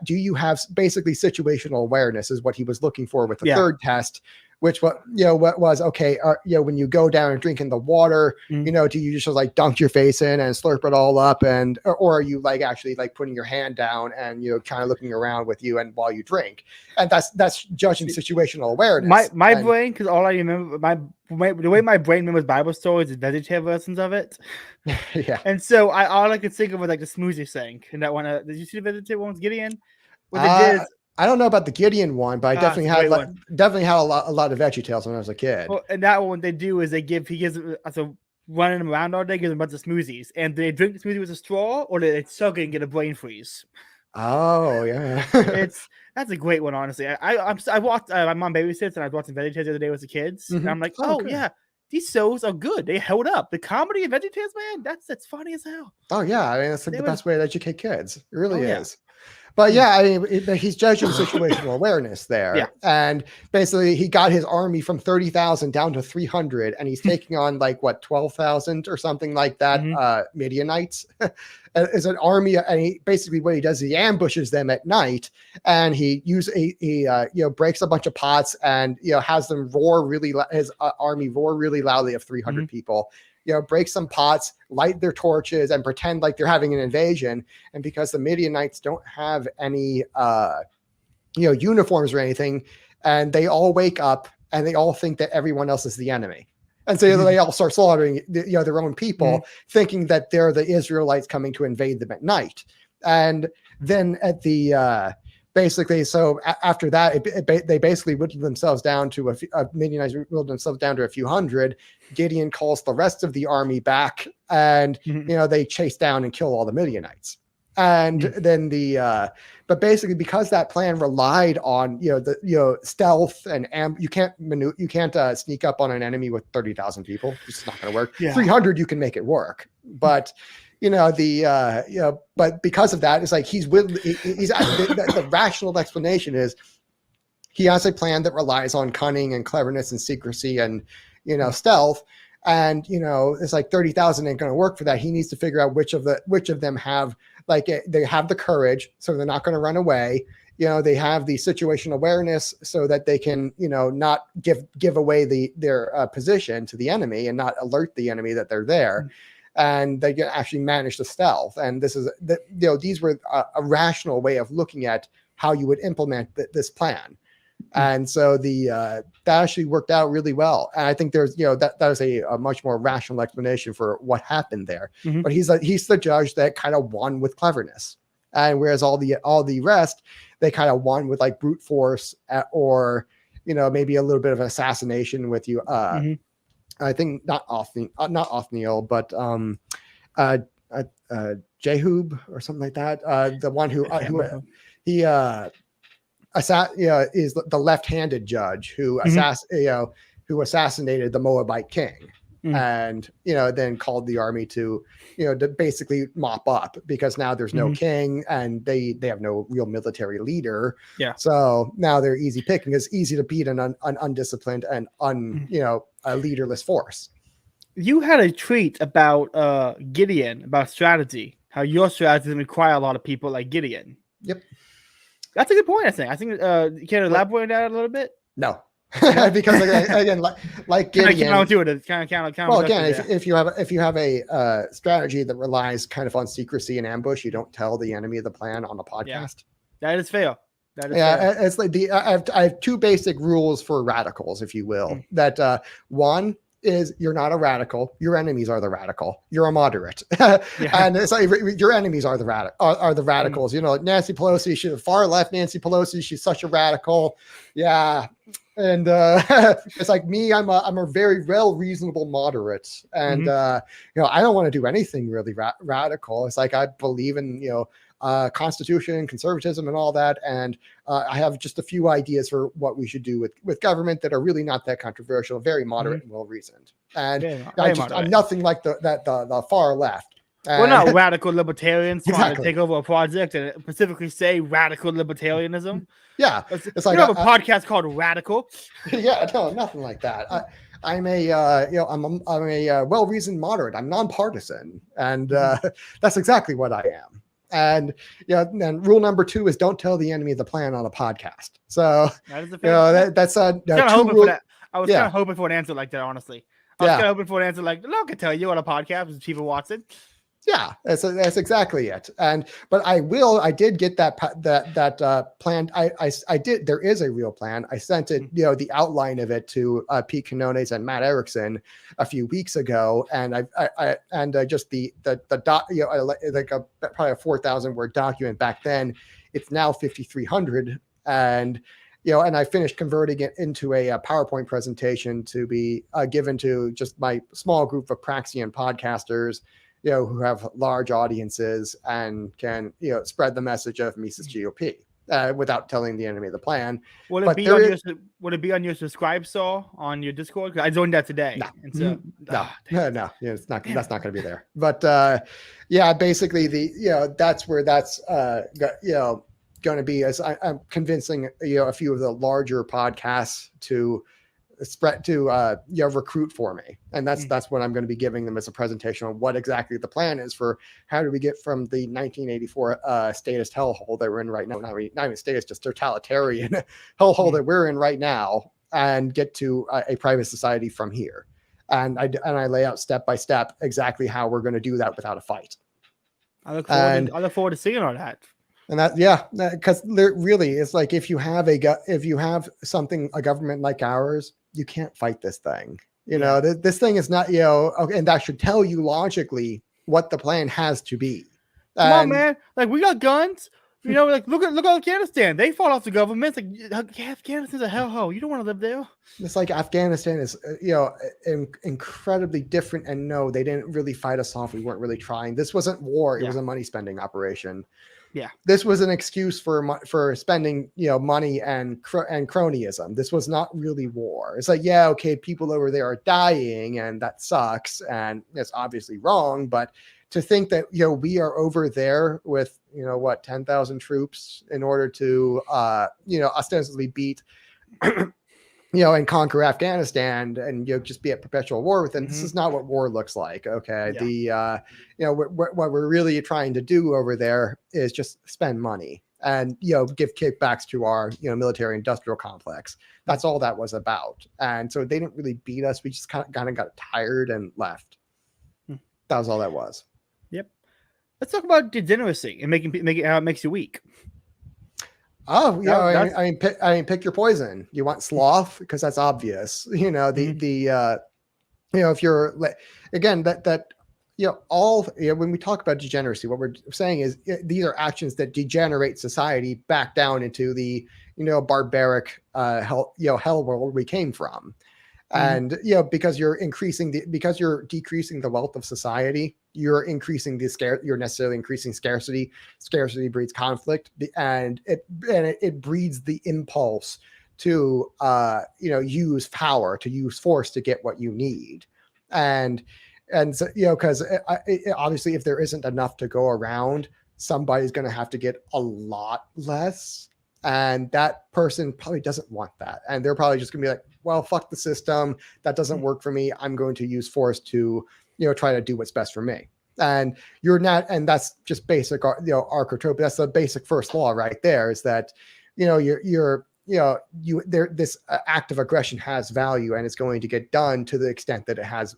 you have basically situational awareness is what he was looking for with the third test, which what was okay. When you go down and drink in the water, do you just like dunk your face in and slurp it all up, and or are you like actually like putting your hand down and kind of looking around with you and while you drink? And that's judging situational awareness. My brain, because all I remember, the way my brain remembers Bible stories is vegetative versions of it. Yeah. And so all I could think of was like the smoothie thing. And that one, did you see the vegetative one with Gideon? What they did. I don't know about the Gideon one, but I definitely had a lot of VeggieTales when I was a kid. Well, and that one they do is he gives running them around all day, gives them a bunch of smoothies, and they drink the smoothie with a straw, or they chug it and get a brain freeze. Oh yeah, that's a great one, honestly. I watched my mom babysits, and I was watching VeggieTales the other day with the kids, and I'm like, yeah, these shows are good. They held up. The comedy of VeggieTales, man, that's funny as hell. Oh yeah, I mean that's like the best way to educate kids. It really is. But yeah, I mean, he's judging situational awareness there. Yeah. And basically he got his army from 30,000 down to 300, and he's taking on like 12,000 or something like that, Midianites as an army. And basically what he does is he ambushes them at night, and he breaks a bunch of pots and, has them his army roar really loudly of 300 people. Break some pots, light their torches, and pretend like they're having an invasion. And because the Midianites don't have any, uniforms or anything, and they all wake up and they all think that everyone else is the enemy. And so they all start slaughtering, their own people, thinking that they're the Israelites coming to invade them at night. And then at the, basically, so after that, they basically whittled themselves down to Midianites whittled themselves down to a few hundred. Gideon calls the rest of the army back, and they chase down and kill all the Midianites. And then but basically because that plan relied on, stealth and you can't sneak up on an enemy with 30,000 people. It's just not going to work. Yeah. 300, you can make it work. But, but because of that, it's like the rational explanation is he has a plan that relies on cunning and cleverness and secrecy and, stealth. And, it's like 30,000 ain't going to work for that. He needs to figure out which of them have, they have the courage, so they're not going to run away. They have the situation awareness so that they can, not give away their position to the enemy and not alert the enemy that they're there. And they can actually manage the stealth. And this is, these were a rational way of looking at how you would implement this plan. And so that actually worked out really well. And I think there's, that was a much more rational explanation for what happened there. Mm-hmm. But he's the judge that kind of won with cleverness. And whereas all the rest, they kind of won with like brute force or, maybe a little bit of assassination with you. I think not Othniel, but Jehub or something like that. The one who is the left-handed judge who assassinated the Moabite king, and then called the army to basically mop up because now there's no king and they have no real military leader. Yeah. So now they're easy picking. It's easy to beat an undisciplined and a leaderless force. You had a tweet about Gideon, about strategy, how your strategy doesn't require a lot of people like Gideon. Yep. That's a good point, I think. You can elaborate on that a little bit? No. Because again, like Gideon, if you have a strategy that relies kind of on secrecy and ambush, you don't tell the enemy the plan on a podcast. Yeah. That is fair. Fair. It's like I have two basic rules for radicals, if you will. That one is you're not a radical. Your enemies are the radical. You're a moderate, and it's like your enemies are the radicals. Like Nancy Pelosi, she's far left. Nancy Pelosi, she's such a radical. Yeah. And it's like me, I'm a very reasonable moderate, and I don't want to do anything really radical. It's like I believe in Constitution, conservatism, and all that, and I have just a few ideas for what we should do with government that are really not that controversial, very moderate and well reasoned. And I'm nothing like the far left. We're not radical libertarians trying to take over a project and specifically say radical libertarianism. Yeah, it's like we have a podcast called Radical. Yeah, no, nothing like that. I'm a well-reasoned moderate. I'm nonpartisan, and that's exactly what I am. And and rule number 2 is don't tell the enemy the plan on a podcast. So that is the that's I was kind of hoping for an answer like that. Honestly, I was kind of hoping for an answer like, "No, I can tell you on a podcast with people watching." Yeah, that's exactly it. But I did get that plan. I did. There is a real plan. I sent it, the outline of it to Pete Quinones and Matt Erickson a few weeks ago, and I just the doc, like probably a 4,000 word document back then. It's now 5,300, and and I finished converting it into a PowerPoint presentation to be given to just my small group of Praxian podcasters, who have large audiences and can, spread the message of Mises GOP without telling the enemy the plan. Would it be on your subscribe saw on your Discord? I joined that today. No, no, it's not. That's not going to be there. But basically that's where that's going to be. As I'm convincing a few of the larger podcasts to spread to recruit for me, and that's what I'm going to be giving them as a presentation on what exactly the plan is for how do we get from the 1984 statist hellhole that we're in right now, not even statist, just totalitarian hellhole that we're in right now, and get to a private society from here. And I lay out step by step exactly how we're going to do that without a fight. I look forward to seeing all that. And because really, it's like if you have a government like ours, you can't fight this thing. This thing is not, and that should tell you logically what the plan has to be. Come on, man! Like we got guns. You know, like look at Afghanistan. They fall off the government. It's like Afghanistan's a hellhole. You don't want to live there. It's like Afghanistan is, incredibly different. And no, they didn't really fight us off. We weren't really trying. This wasn't war. It was a money spending operation. Yeah, this was an excuse for spending, money and cronyism. This was not really war. It's like, yeah, okay, people over there are dying, and that sucks, and it's obviously wrong. But to think that we are over there with 10,000 troops in order to ostensibly beat and conquer Afghanistan and just be at perpetual war with them. Mm-hmm. This is not what war looks like. Okay. Yeah. What we're really trying to do over there is just spend money and give kickbacks to our military industrial complex. That's all that was about. And so they didn't really beat us. We just kind of got tired and left. That was all that was. Yep. Let's talk about degeneracy and making how it makes you weak. Oh, I mean, pick your poison. You want sloth because that's obvious. If you're again when we talk about degeneracy, what we're saying is these are actions that degenerate society back down into the barbaric hell world we came from. And because you're decreasing the wealth of society, you're increasing you're necessarily increasing scarcity. Scarcity breeds conflict, and it breeds the impulse to use power, to use force to get what you need. And so because obviously if there isn't enough to go around, somebody's going to have to get a lot less. And that person probably doesn't want that. And they're probably just gonna be like, well, fuck the system. That doesn't work for me. I'm going to use force to, try to do what's best for me. And you're not, and that's just basic, archetype. That's the basic first law right there, is that, this act of aggression has value, and it's going to get done to the extent that it has,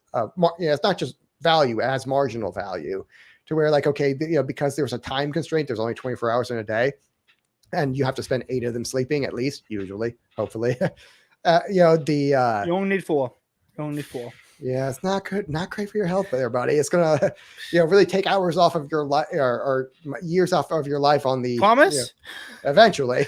it's not just value, it has marginal value, to where like, okay, because there's a time constraint, there's only 24 hours in a day, and you have to spend 8 of them sleeping at least, usually, hopefully. You only need 4. You only need 4. Yeah, it's not good, not great for your health there, buddy. It's gonna, really take hours off of your life or years off of your life on the promise. Eventually,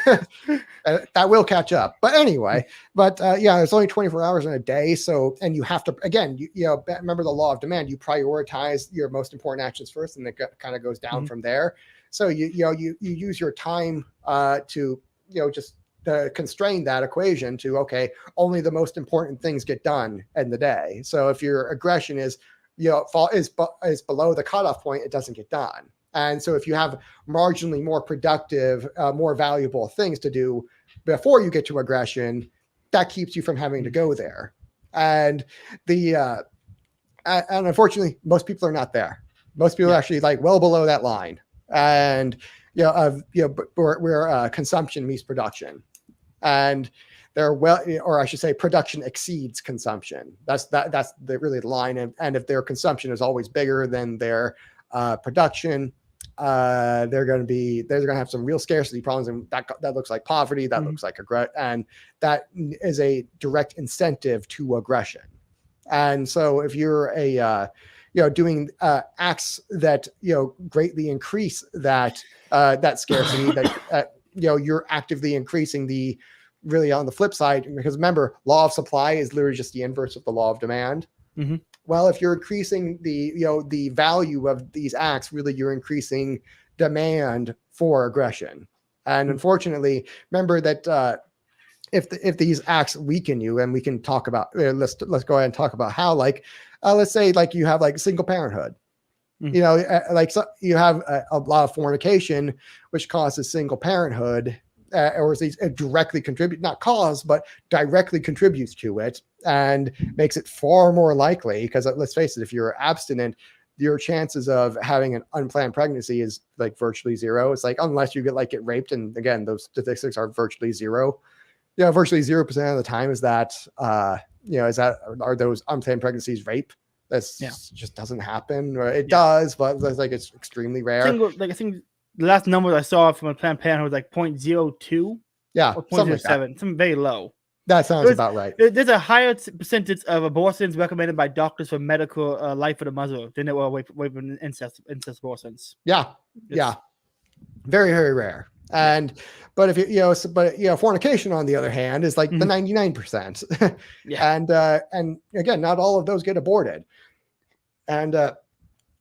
that will catch up. But anyway, there's only 24 hours in a day, so and you have to again, remember the law of demand. You prioritize your most important actions first, and it kind of goes down from there. So you use your time to just constrain that equation to only the most important things get done in the day. So if your aggression is is below the cutoff point, it doesn't get done. And so if you have marginally more productive, more valuable things to do before you get to aggression, that keeps you from having to go there. And and unfortunately, most people are not there. Most people are actually well below that line. And where consumption meets production, and production exceeds consumption. That's really the line. And if their consumption is always bigger than their production, they're going to have some real scarcity problems, and that looks like poverty. That looks like and that is a direct incentive to aggression. And so if you're doing acts that greatly increase that scarcity, that you're actively increasing really on the flip side, because remember, law of supply is literally just the inverse of the law of demand. Mm-hmm. Well, if you're increasing the value of these acts, really you're increasing demand for aggression. And unfortunately, remember that if these acts weaken you, and we can talk about let's go ahead and talk about how, let's say you have single parenthood. So you have a lot of fornication, which causes single parenthood, or directly contribute, not cause, but directly contributes to it, and makes it far more likely, because let's face it, if you're abstinent, your chances of having an unplanned pregnancy is virtually zero. It's unless you get raped, and again, those statistics are virtually zero. Virtually 0% of the time is that are those unplanned pregnancies rape. Just doesn't happen. It does, but it's extremely rare. I think the last number I saw from a Planned Parenthood was 0.02. Yeah, or 0.07. Something very low. That sounds about right. There's a higher percentage of abortions recommended by doctors for medical life of the mother than there were incest abortions. Yeah. Very, very rare. And but if fornication on the other hand is like the 99%. And again, not all of those get aborted. And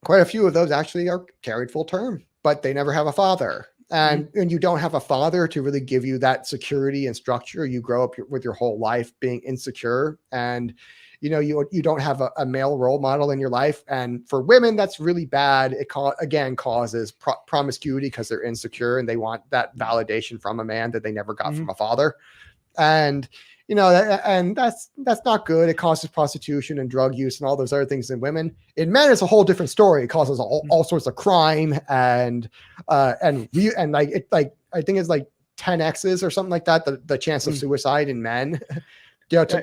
quite a few of those actually are carried full term, but they never have a father. And you don't have a father to really give you that security and structure. You grow up with your whole life being insecure, and you don't have a male role model in your life. And for women, that's really bad. It causes promiscuity because they're insecure and they want that validation from a man that they never got from a father. And and that's not good. It causes prostitution and drug use and all those other things in women. In men, it's a whole different story. It causes all sorts of crime and I think it's like 10x's or something like that. The chance of suicide in men,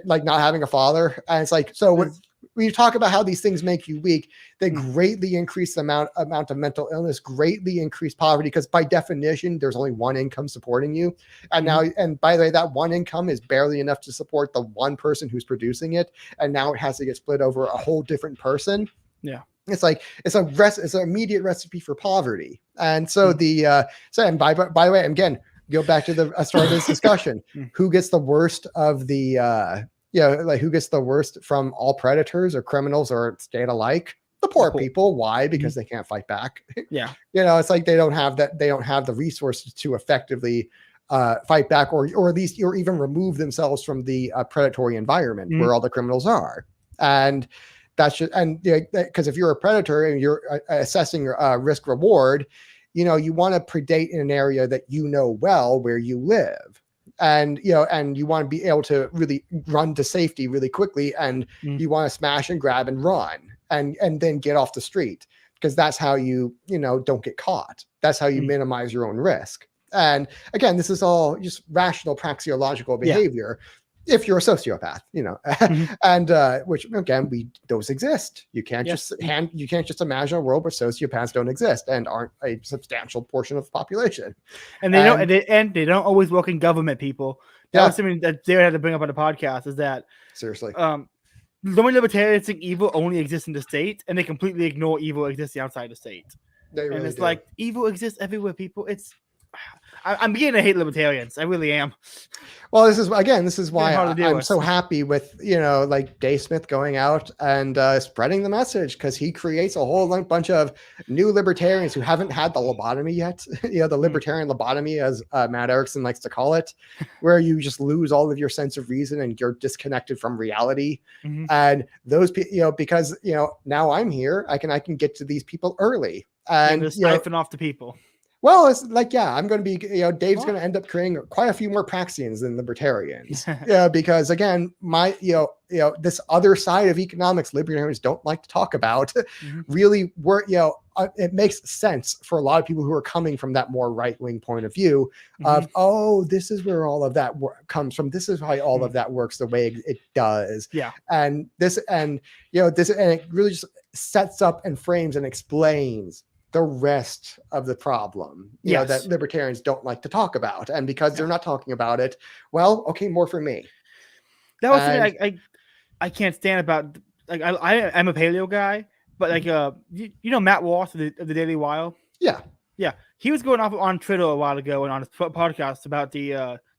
like not having a father. And it's like, so when you talk about how these things make you weak, they greatly increase the amount of mental illness, greatly increase poverty, because by definition, there's only one income supporting you. And now, and by the way, that one income is barely enough to support the one person who's producing it. And now it has to get split over a whole different person. Yeah. It's like, it's an immediate recipe for poverty. And so and by the way, again, go back to the start of this discussion, who gets the worst of the, who gets the worst from all predators or criminals or state alike? The poor people. Why? Because they can't fight back. Yeah. It's like they don't have the resources to effectively fight back or at least or even remove themselves from the predatory environment where all the criminals are. And that's just, and because if you're a predator and you're assessing risk reward, you want to predate in an area that well where you live. And and you want to be able to really run to safety really quickly, and you want to smash and grab and run and then get off the street, because that's how you don't get caught. That's how you minimize your own risk. And again, this is all just rational praxeological behavior. If you're a sociopath, and which again, those exist. You can't just imagine a world where sociopaths don't exist and aren't a substantial portion of the population. And they don't always work in government. People. That was something that Jared had to bring up on the podcast. Is that seriously? The only libertarians think evil only exists in the state, and they completely ignore evil existing outside the state. And it's like evil exists everywhere. People, I'm beginning to hate libertarians. I really am. Well, this is why I'm so happy with, like Dave Smith going out and spreading the message, because he creates a whole bunch of new libertarians who haven't had the lobotomy yet. The libertarian lobotomy, as Matt Erickson likes to call it, where you just lose all of your sense of reason and you're disconnected from reality. And those people, because now I'm here, I can get to these people early and just siphon off the people. Well, it's like, I'm going to be, Dave's going to end up creating quite a few more Praxians than libertarians. Because again, this other side of economics, libertarians don't like to talk about. Really, it makes sense for a lot of people who are coming from that more right-wing point of view of, this is where all of that comes from. This is why all of that works the way it does. Yeah. And and it really just sets up and frames and explains the rest of the problem, that libertarians don't like to talk about. And because they're not talking about it, well, okay, more for me. That was something I can't stand about. Like I'm a paleo guy, but like Matt Walsh of the Daily Wire. Yeah, he was going off on Twitter a while ago and on his podcast about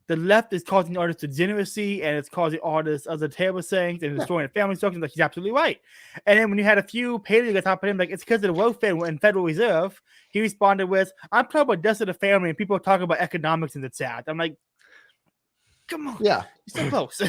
the left is causing artists degeneracy, and it's causing artists other terrible things and destroying family structures. Like, he's absolutely right. And then when you had a few paleo guys top of him, like, it's because of the welfare and Federal Reserve, he responded with, "I'm talking about death of the family, and people are talking about economics, and it's sad." I'm like, come on, you're so close.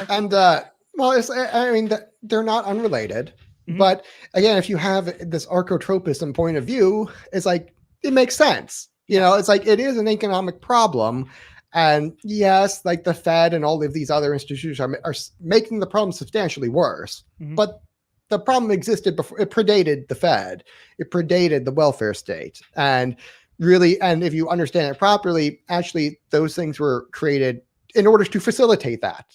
And they're not unrelated. But again, if you have this archotropism point of view, it's like, it makes sense. It's like, it is an economic problem. And yes, like the Fed and all of these other institutions are making the problem substantially worse. But the problem existed before. It predated the Fed. It predated the welfare state. And really, and if you understand it properly, actually, those things were created in order to facilitate that.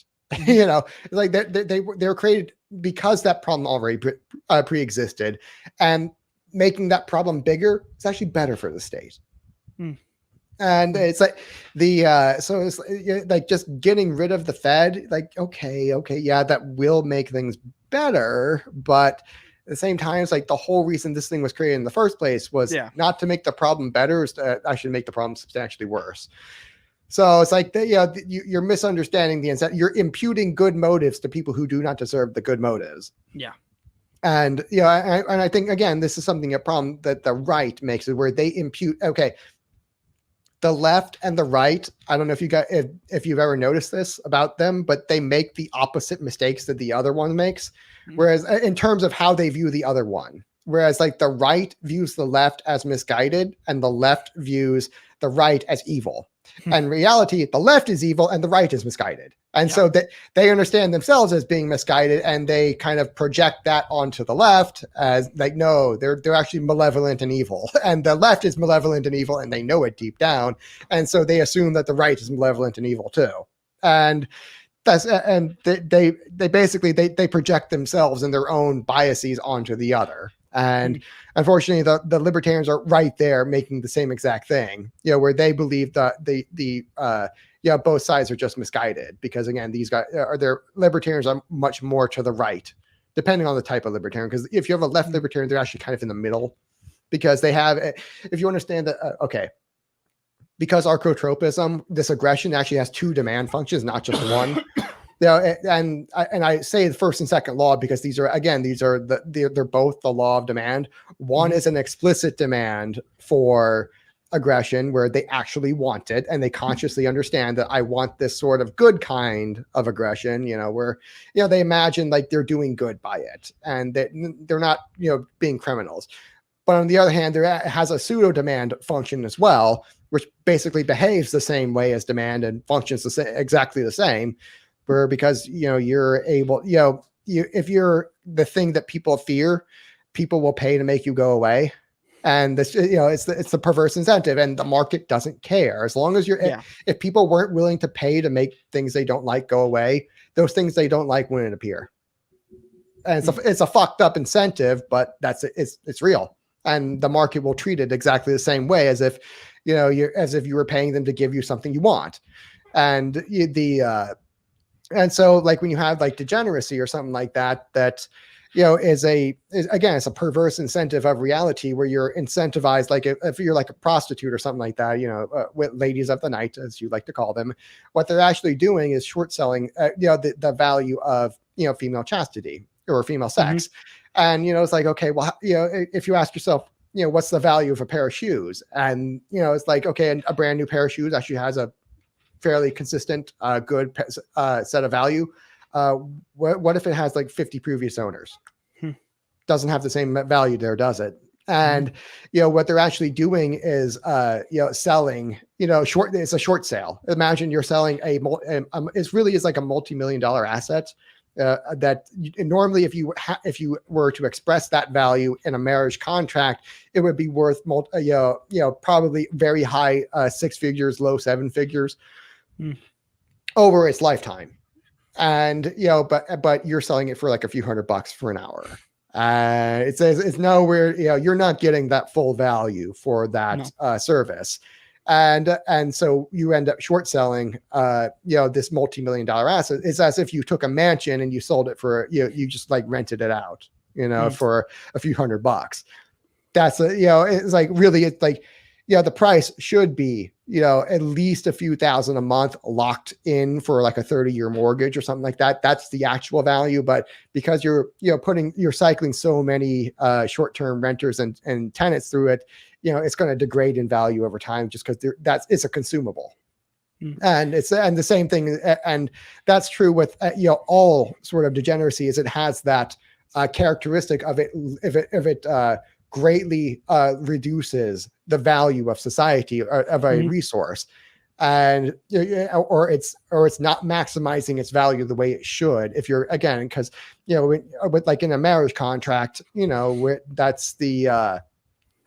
Like they were created because that problem already pre-existed. And making that problem bigger is actually better for the state. And it's like so it's like just getting rid of the Fed, like, okay, yeah, that will make things better, but At the same time, it's like the whole reason this thing was created in the first place was not to make the problem better, is to actually make the problem substantially worse. So it's like, you're misunderstanding the incentive. You're imputing good motives to people who do not deserve the good motives. Yeah. And, I think, again, this is a problem that the right makes, it where they impute, okay, the left and the right, I don't know if you've ever noticed this about them, but they make the opposite mistakes that the other one makes. Whereas in terms of how they view the other one, whereas like the right views the left as misguided and the left views the right as evil. And in reality, the left is evil and the right is misguided. And so that they understand themselves as being misguided, and they kind of project that onto the left as like, no, they're actually malevolent and evil. And the left is malevolent and evil, and they know it deep down. And so they assume that the right is malevolent and evil too. And they basically project themselves and their own biases onto the other. And unfortunately, the libertarians are right there making the same exact thing, where they believe that both sides are just misguided, because again, these guys their libertarians are much more to the right, depending on the type of libertarian. Because if you have a left libertarian, they're actually kind of in the middle, because they have, if you understand that, because archotropism, this aggression actually has two demand functions, not just one. And I say the first and second law because they're both the law of demand. One is an explicit demand for aggression, where they actually want it and they consciously understand that I want this sort of good kind of aggression, where they imagine like they're doing good by it and that they're not being criminals. But on the other hand, there has a pseudo demand function as well, which basically behaves the same way as demand and functions exactly the same. Where because you're able, if you're the thing that people fear, people will pay to make you go away. And this, it's the perverse incentive, and the market doesn't care as long as if people weren't willing to pay to make things they don't like go away, those things they don't like wouldn't appear. And it's a fucked up incentive, but it's real, and the market will treat it exactly the same way as if you were paying them to give you something you want. And and so like when you have like degeneracy or something like that is it's a perverse incentive of reality, where you're incentivized, like if you're like a prostitute or something like that, with ladies of the night, as you like to call them, what they're actually doing is short selling, the value of, female chastity or female sex. And, it's like, okay, well, if you ask yourself, what's the value of a pair of shoes? And, it's like, okay, a brand new pair of shoes actually has a fairly consistent, good set of value. What if it has like 50 previous owners? Doesn't have the same value there, does it? And what they're actually doing is selling short. It's a short sale. Imagine you're selling it really is like a multi-million-dollar asset that normally if you were to express that value in a marriage contract, it would be worth probably very high 6 figures, low 7 figures over its lifetime. And but you're selling it for like a few $100 for an hour. It says it's nowhere, you're not getting that full value for that service. And so you end up short selling this multi-million-dollar asset. It's as if you took a mansion and you sold it for you just like rented it out for a few $100. That's it's like really, it's like the price should be at least a few thousand a month locked in for like a 30-year mortgage or something like that. That's the actual value. But because you're cycling so many short-term renters and tenants through it, it's going to degrade in value over time just because it's a consumable. And the same thing, and that's true with all sort of degeneracy, is it has that characteristic of it if it greatly reduces the value of society or of a resource, and or it's not maximizing its value the way it should. If you're again, because with like in a marriage contract, that's the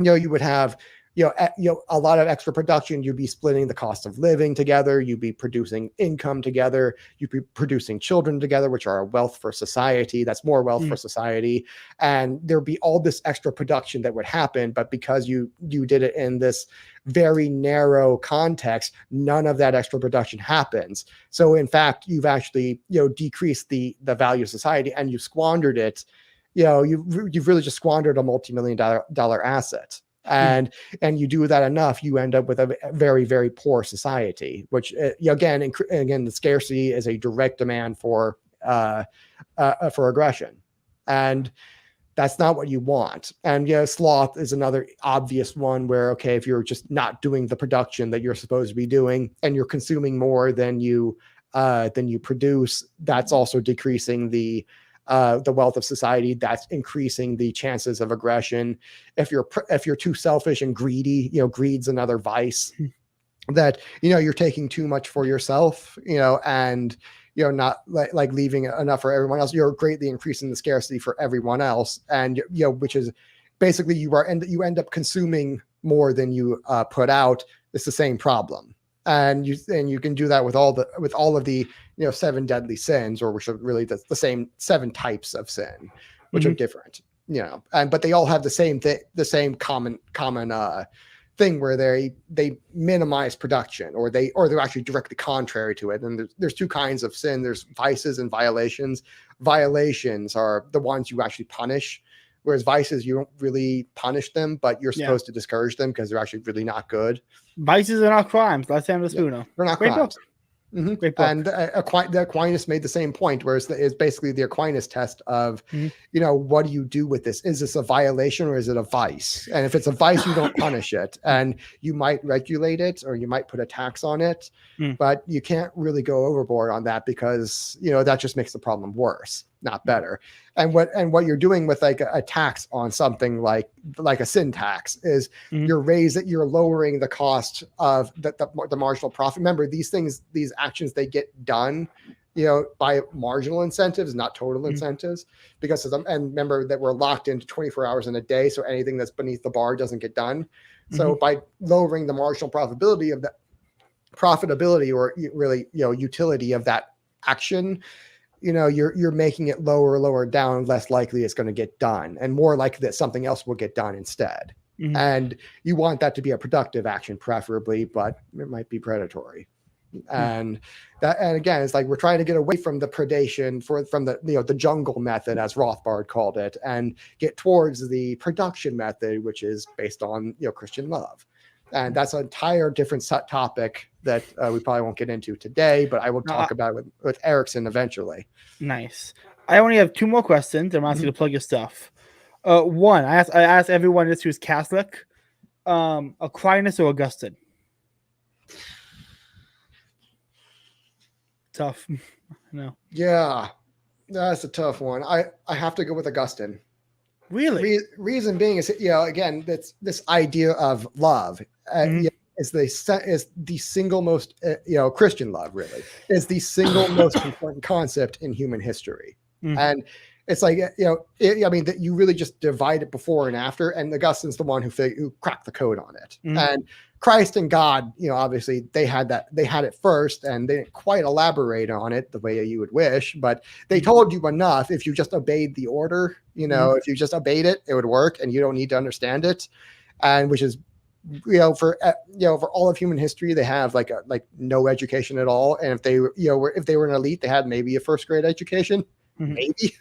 you would have a lot of extra production. You'd be splitting the cost of living together. You'd be producing income together. You'd be producing children together, which are a wealth for society. That's more wealth for society. And there'd be all this extra production that would happen. But because you did it in this very narrow context, none of that extra production happens. So in fact, you've actually decreased the value of society, and you squandered it you've really just squandered a multi-million-dollar asset. And you do that enough, you end up with a very, very poor society, which again, the scarcity is a direct demand for aggression, and that's not what you want. And sloth is another obvious one where, okay, if you're just not doing the production that you're supposed to be doing, and you're consuming more than you produce, that's also decreasing the wealth of society. That's increasing the chances of aggression. If you're too selfish and greedy, greed's another vice that you're taking too much for yourself, and not like leaving enough for everyone else. You're greatly increasing the scarcity for everyone else, and which is basically you end up consuming more than you put out. It's the same problem, and you can do that with all of the 7 deadly sins, or which are really the same 7 types of sin, which are different, but they all have the same thing, the same common thing where they minimize production, or they're actually directly contrary to it. And there's 2 kinds of sin. There's vices and violations. Violations are the ones you actually punish, whereas vices, you don't really punish them, but you're supposed to discourage them because they're actually really not good. Vices are not crimes. Last time They're not Great crimes. Book. Mm-hmm. Great book. And the Aquinas made the same point, where it's basically the Aquinas test of, what do you do with this? Is this a violation or is it a vice? And if it's a vice, you don't punish it, and you might regulate it, or you might put a tax on it, but you can't really go overboard on that, because that just makes the problem worse, not better. And what you're doing with like a tax on something like a sin tax is you're lowering the cost of the marginal profit. Remember, these actions, they get done by marginal incentives, not total incentives, because and remember that we're locked into 24 hours in a day, so anything that's beneath the bar doesn't get done. So by lowering the marginal profitability of that or really utility of that action, you're making it lower down, less likely it's going to get done, and more likely that something else will get done instead. And you want that to be a productive action, preferably, but it might be predatory. And again, it's like we're trying to get away from the predation from the jungle method, as Rothbard called it, and get towards the production method, which is based on Christian love. And that's an entire different topic that we probably won't get into today, but I will talk about it with Erickson eventually. Nice. I only have 2 more questions. I'm asking you to plug your stuff. One, I asked everyone this who's Catholic, Aquinas or Augustine? Tough. No. Yeah, that's a tough one. I have to go with Augustine. Really? Reason being is, again, that's this idea of love. Is the single most, Christian love really is the single most important concept in human history. And it's like, that you really just divide it before and after. And Augustine's the one who cracked the code on it. And Christ and God, obviously they had it first, and they didn't quite elaborate on it the way you would wish, but they told you enough. If you just obeyed the order, if you just obeyed it, it would work, and you don't need to understand it. And which is, for all of human history, they have like no education at all. And if they were an elite, they had maybe a 1st grade education, maybe.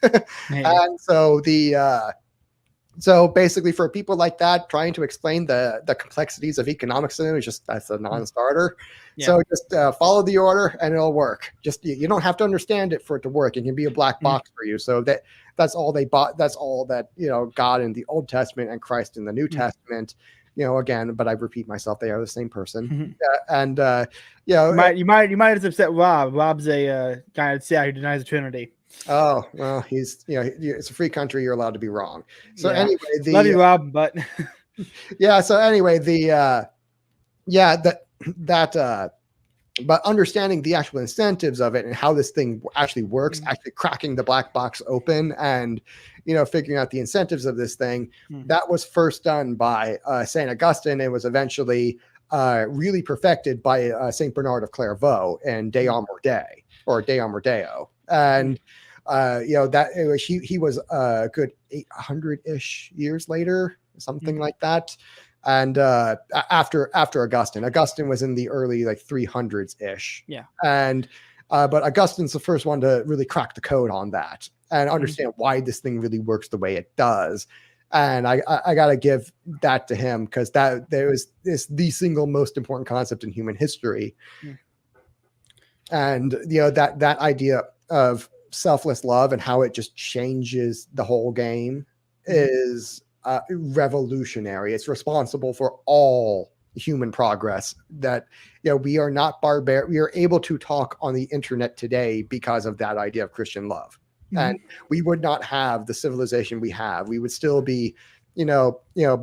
And so so basically, for people like that, trying to explain the complexities of economics to them is that's a non-starter. So just follow the order and it'll work. Just you don't have to understand it for it to work. It can be a black box for you. So that's all they bought. That's all that God in the Old Testament and Christ in the New Testament. Again, but I repeat myself, they are the same person. And you might have upset Rob. Rob's a guy who denies the Trinity. Oh, well, it's a free country. You're allowed to be wrong. So anyway, love you, Rob, but so anyway, but understanding the actual incentives of it and how this thing actually works, actually cracking the black box open and, figuring out the incentives of this thing, that was first done by St. Augustine. It was eventually really perfected by St. Bernard of Clairvaux and De Amor Dei, or De Amor Deo. And, he was a good 800-ish years later, something like that. And after Augustine was in the early 300s ish. Yeah. And but Augustine's the first one to really crack the code on that. and understand why this thing really works the way it does. And I got to give that to him, because it's the single most important concept in human history. And, that idea of selfless love and how it just changes the whole game is revolutionary. It's responsible for all human progress. That, we are not barbaric. We are able to talk on the internet today because of that idea of Christian love. And we would not have the civilization we have. We would still be,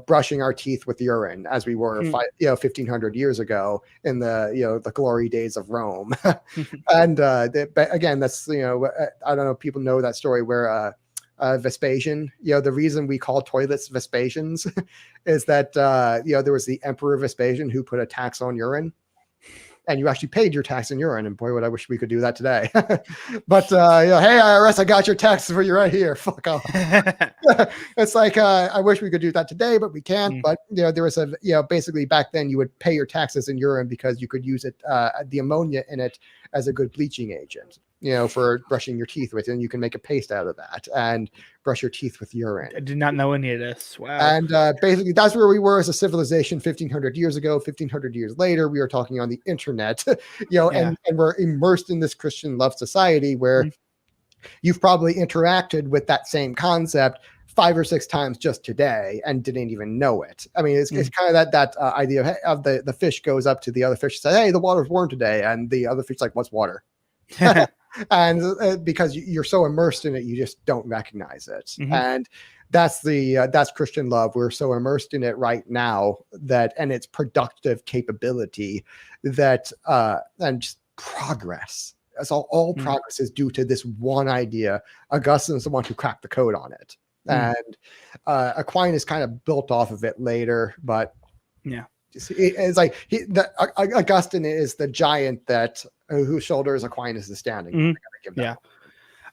brushing our teeth with urine as we were 1,500 years ago in the glory days of Rome. And again, that's, I don't know if people know that story where Vespasian, the reason we call toilets Vespasians is that, there was the Emperor Vespasian who put a tax on urine. And you actually paid your tax in urine, and boy, would I wish we could do that today. But hey, IRS, I got your taxes for you right here. Fuck off. It's like I wish we could do that today, but we can't. But there was basically back then you would pay your taxes in urine because you could use it, the ammonia in it, as a good bleaching agent. For brushing your teeth with, and you can make a paste out of that and brush your teeth with urine. I did not know any of this. Wow. And basically, that's where we were as a civilization 1,500 years ago. 1,500 years later, we are talking on the internet, and we're immersed in this Christian love society where you've probably interacted with that same concept 5 or 6 times just today and didn't even know it. I mean, it's kind of that idea of the fish goes up to the other fish and says, "Hey, the water's warm today," and the other fish like, "What's water?" And because you're so immersed in it, you just don't recognize it. And that's Christian love. We're so immersed in it right now and its productive capability that and just progress. That's all progress is due to this one idea. Augustine is the one who cracked the code on it. And Aquinas kind of built off of it later, but it's like Augustine is the giant that whose shoulders Aquinas is standing.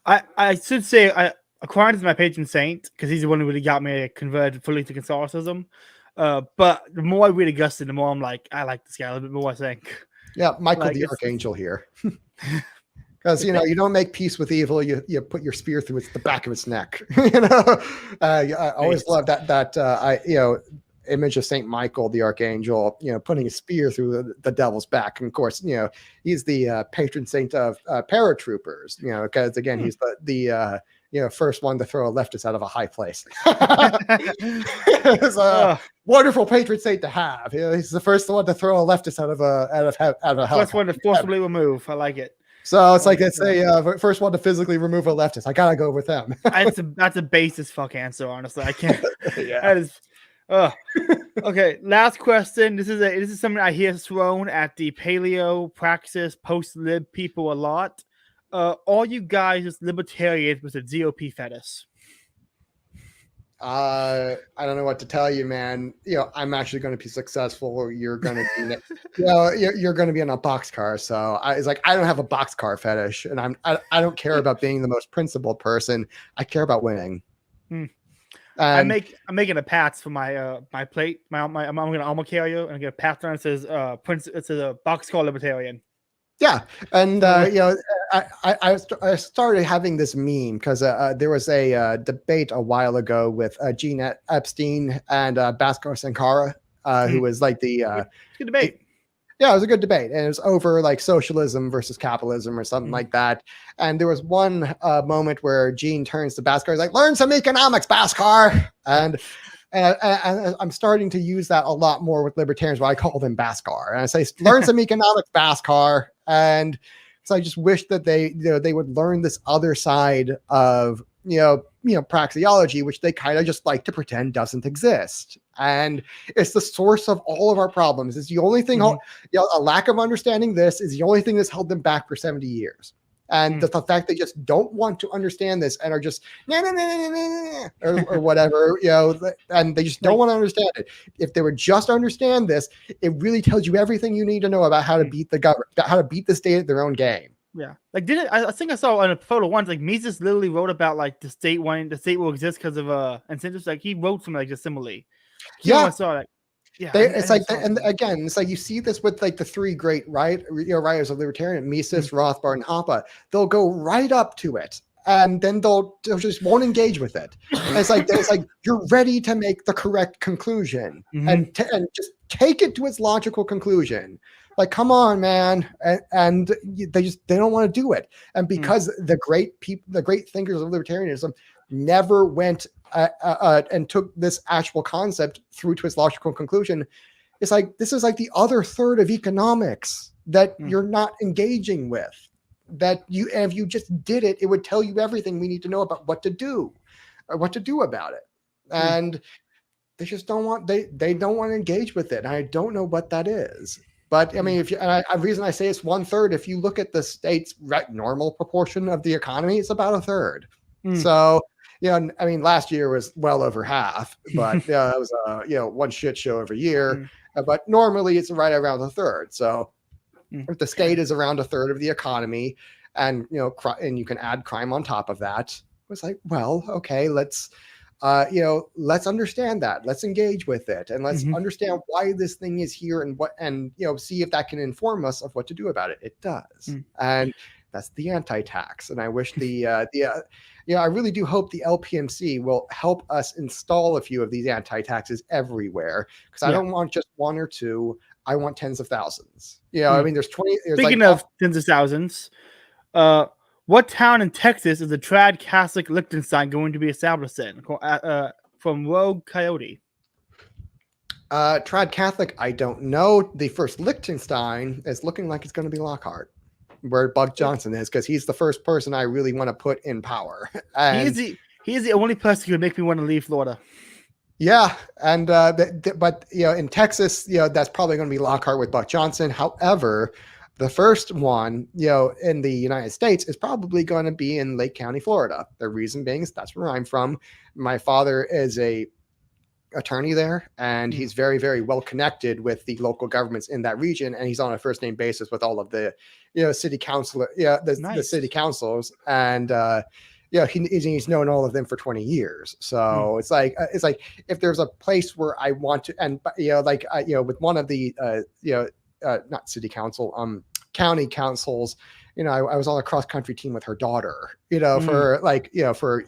I should say Aquinas is my patron saint because he's the one who really got me converted fully to Catholicism. But the more I read Augustine, the more I'm like, I like this guy a little bit more, I think. Yeah, Michael the Archangel here. Because you don't make peace with evil, you put your spear through the back of its neck. I always love that image of Saint Michael the Archangel, putting a spear through the devil's back. And of course, he's the patron saint of paratroopers. Because again, he's the first one to throw a leftist out of a high place. It's a wonderful patron saint to have. He's the first one to throw a leftist out of a hell. First one to forcibly remove. I like it. So it's like it's a first one to physically remove a leftist. I gotta go with them. That's a basis fuck answer. Honestly, I can't. That is. Okay, last question. This is something I hear thrown at the paleo praxis post-lib people a lot. Are you guys just libertarians with a GOP fetish? I don't know what to tell you, man. I'm actually going to be successful. You're going to be, you're going to be in a boxcar. So it's like I don't have a boxcar fetish, and I don't care about being the most principled person. I care about winning. I'm making a patch for my my plate. I'm gonna alma carrier and get a patch on it says it says a boxcar libertarian. Yeah, and I started having this meme because there was a debate a while ago with Gene Epstein and Bhaskar Sankara, who was like the good debate. Yeah, it was a good debate, and it was over like socialism versus capitalism or something like that. And there was one moment where Gene turns to Bhaskar, he's like, "Learn some economics, Bhaskar." And I'm starting to use that a lot more with libertarians, where I call them Bhaskar, and I say, "Learn some economics, Bhaskar." And so I just wish that they would learn this other side of praxeology, which they kind of just like to pretend doesn't exist. And it's the source of all of our problems. It's the only thing, a lack of understanding this is the only thing that's held them back for 70 years. And the fact they just don't want to understand this and are just or whatever, and they just don't want to understand it. If they would just understand this, it really tells you everything you need to know about how to beat the government, how to beat the state at their own game. Yeah, like I think I saw on a photo once, like Mises literally wrote about like the state will exist because of incentives. Like he wrote something like this similarly. I saw that. Yeah, and again, it's like you see this with like the three great writers of libertarian, Mises, Rothbard, and Hoppe. They'll go right up to it and then they'll just won't engage with it. And it's like you're ready to make the correct conclusion and just take it to its logical conclusion. Like, come on, man. And they don't want to do it. And because the great thinkers of libertarianism never went and took this actual concept through to its logical conclusion, it's like, this is like the other third of economics that you're not engaging with. That if you just did it, it would tell you everything we need to know about what to do or what to do about it. And they just don't want, they don't want to engage with it. And I don't know what that is. But I mean, the reason I say it's 1/3, if you look at the state's normal proportion of the economy, it's about 1/3. So, I mean, last year was well over half, but it was one shit show every year. But normally it's right around 1/3. So if the state is around 1/3 of the economy, and and you can add crime on top of that, it's like, well, okay, let's understand that. Let's engage with it, and let's understand why this thing is here, and see if that can inform us of what to do about it. It does, and that's the anti-tax. And I wish I really do hope the LPMC will help us install a few of these anti-taxes everywhere, because I don't want just one or two. I want tens of thousands. I mean, there's 20. Speaking of tens of thousands, what town in Texas is the trad Catholic Liechtenstein going to be established in? From Rogue Coyote. Trad Catholic, I don't know. The first Liechtenstein is looking like it's going to be Lockhart, where Buck Johnson is, because he's the first person I really want to put in power. And he is the only person who would make me want to leave Florida. Yeah, and but in Texas, that's probably going to be Lockhart with Buck Johnson. However, the first one, in the United States is probably going to be in Lake County, Florida. The reason being is that's where I'm from. My father is a attorney there, and he's very, very well connected with the local governments in that region, and he's on a first name basis with all of the city council, the city councils, and he's known all of them for 20 years. So it's like if there's a place where I want to, and with one of the not city council, county councils, I was on a cross country team with her daughter, for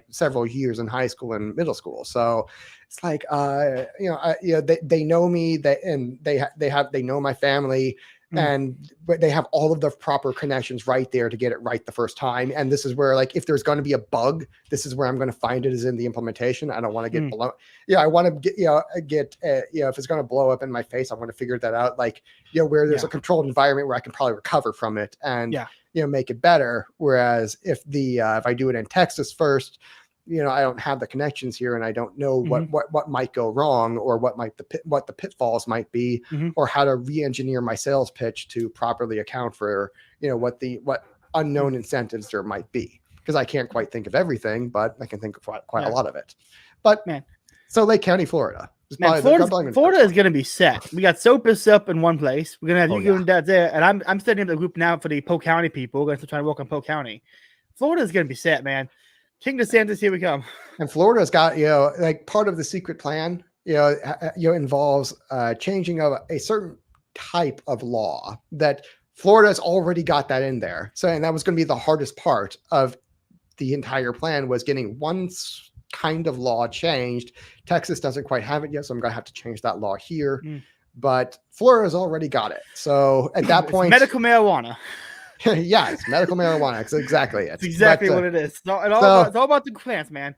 several years in high school and middle school. So it's like, they know me, they know my family, but they have all of the proper connections right there to get it right the first time. And this is where, like, if there's going to be a bug, this is where I'm going to find it, is in the implementation. I don't want to get blown. I want to get, if it's going to blow up in my face, I want to figure that out. Like, where there's a controlled environment where I can probably recover from it and, make it better. Whereas if I do it in Texas first, I don't have the connections here, and I don't know what might go wrong, or what the pitfalls might be, or how to re-engineer my sales pitch to properly account for what unknown incentives there might be. Because I can't quite think of everything, but I can think of quite a lot of it. But so Lake County, Florida. Florida is going to be set. We got Sopus up in one place. We're going to have you and Dad there, and I'm setting up the group now for the Polk County people. We're going to try to work on Polk County. Florida is going to be set, man. King DeSantis, here we come. And Florida's got, part of the secret plan, involves changing of a certain type of law that Florida's already got that in there. So, and that was going to be the hardest part of the entire plan, was getting one kind of law changed. Texas doesn't quite have it yet, so I'm going to have to change that law here. But Florida's already got it. So at that point, medical marijuana. Yeah, it's medical marijuana. It's exactly it. It's exactly what it is. It's all about the plants, man.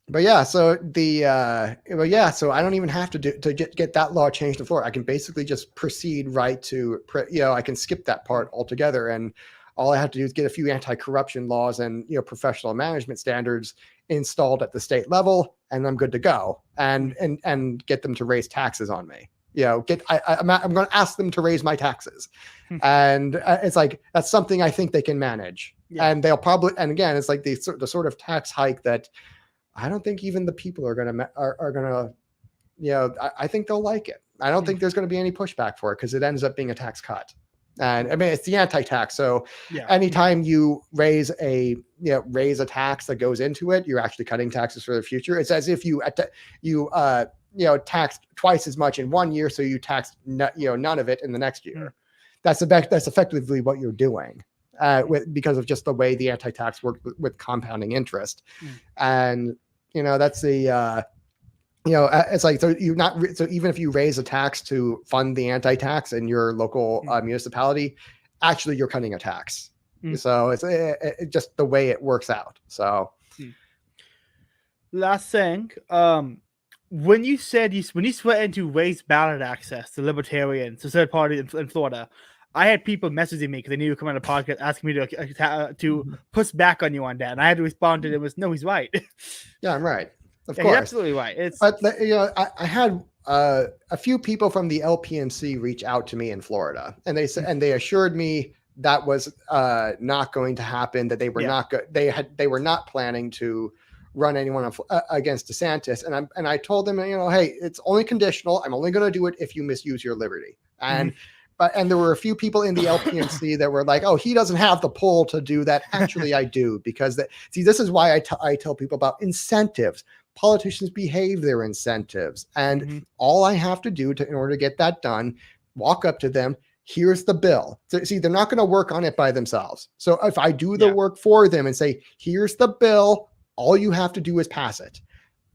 But so I don't even have to get that law changed in Florida. I can basically just proceed right to, I can skip that part altogether, and all I have to do is get a few anti-corruption laws and professional management standards installed at the state level, and I'm good to go. And get them to raise taxes on me. I'm going to ask them to raise my taxes. And it's like, that's something I think they can manage. And they'll probably, and again, it's like the sort of tax hike that I don't think even the people are going to, I think they'll like it. I don't think there's going to be any pushback for it, because it ends up being a tax cut. And I mean, it's the anti-tax. So anytime you raise a tax that goes into it, you're actually cutting taxes for the future. It's as if you taxed twice as much in 1 year, so you taxed none of it in the next year. That's effectively what you're doing. because of just the way the anti-tax worked with compounding interest. And, that's the, it's like, so even if you raise a tax to fund the anti-tax in your local municipality, actually you're cutting a tax. So it's just the way it works out. So last thing, when you threatened to raise ballot access to libertarians, to third party in Florida, I had people messaging me because they knew you were coming on the podcast asking me to push back on you on that, and I had to respond to them. No, he's right. Yeah, I'm right. Of course, he's absolutely right. But I had a few people from the LPMC reach out to me in Florida, and they said, and they assured me that was not going to happen. That they were not good. They were not planning to run anyone against DeSantis. And I told them, hey, it's only conditional. I'm only going to do it if you misuse your liberty. And and there were a few people in the LPMC that were like, oh, he doesn't have the pull to do that. Actually, I do, because this is why I tell people about incentives. Politicians behave their incentives. And all I have to do in order to get that done, walk up to them, here's the bill. So, see, they're not going to work on it by themselves. So if I do the work for them and say, here's the bill, all you have to do is pass it.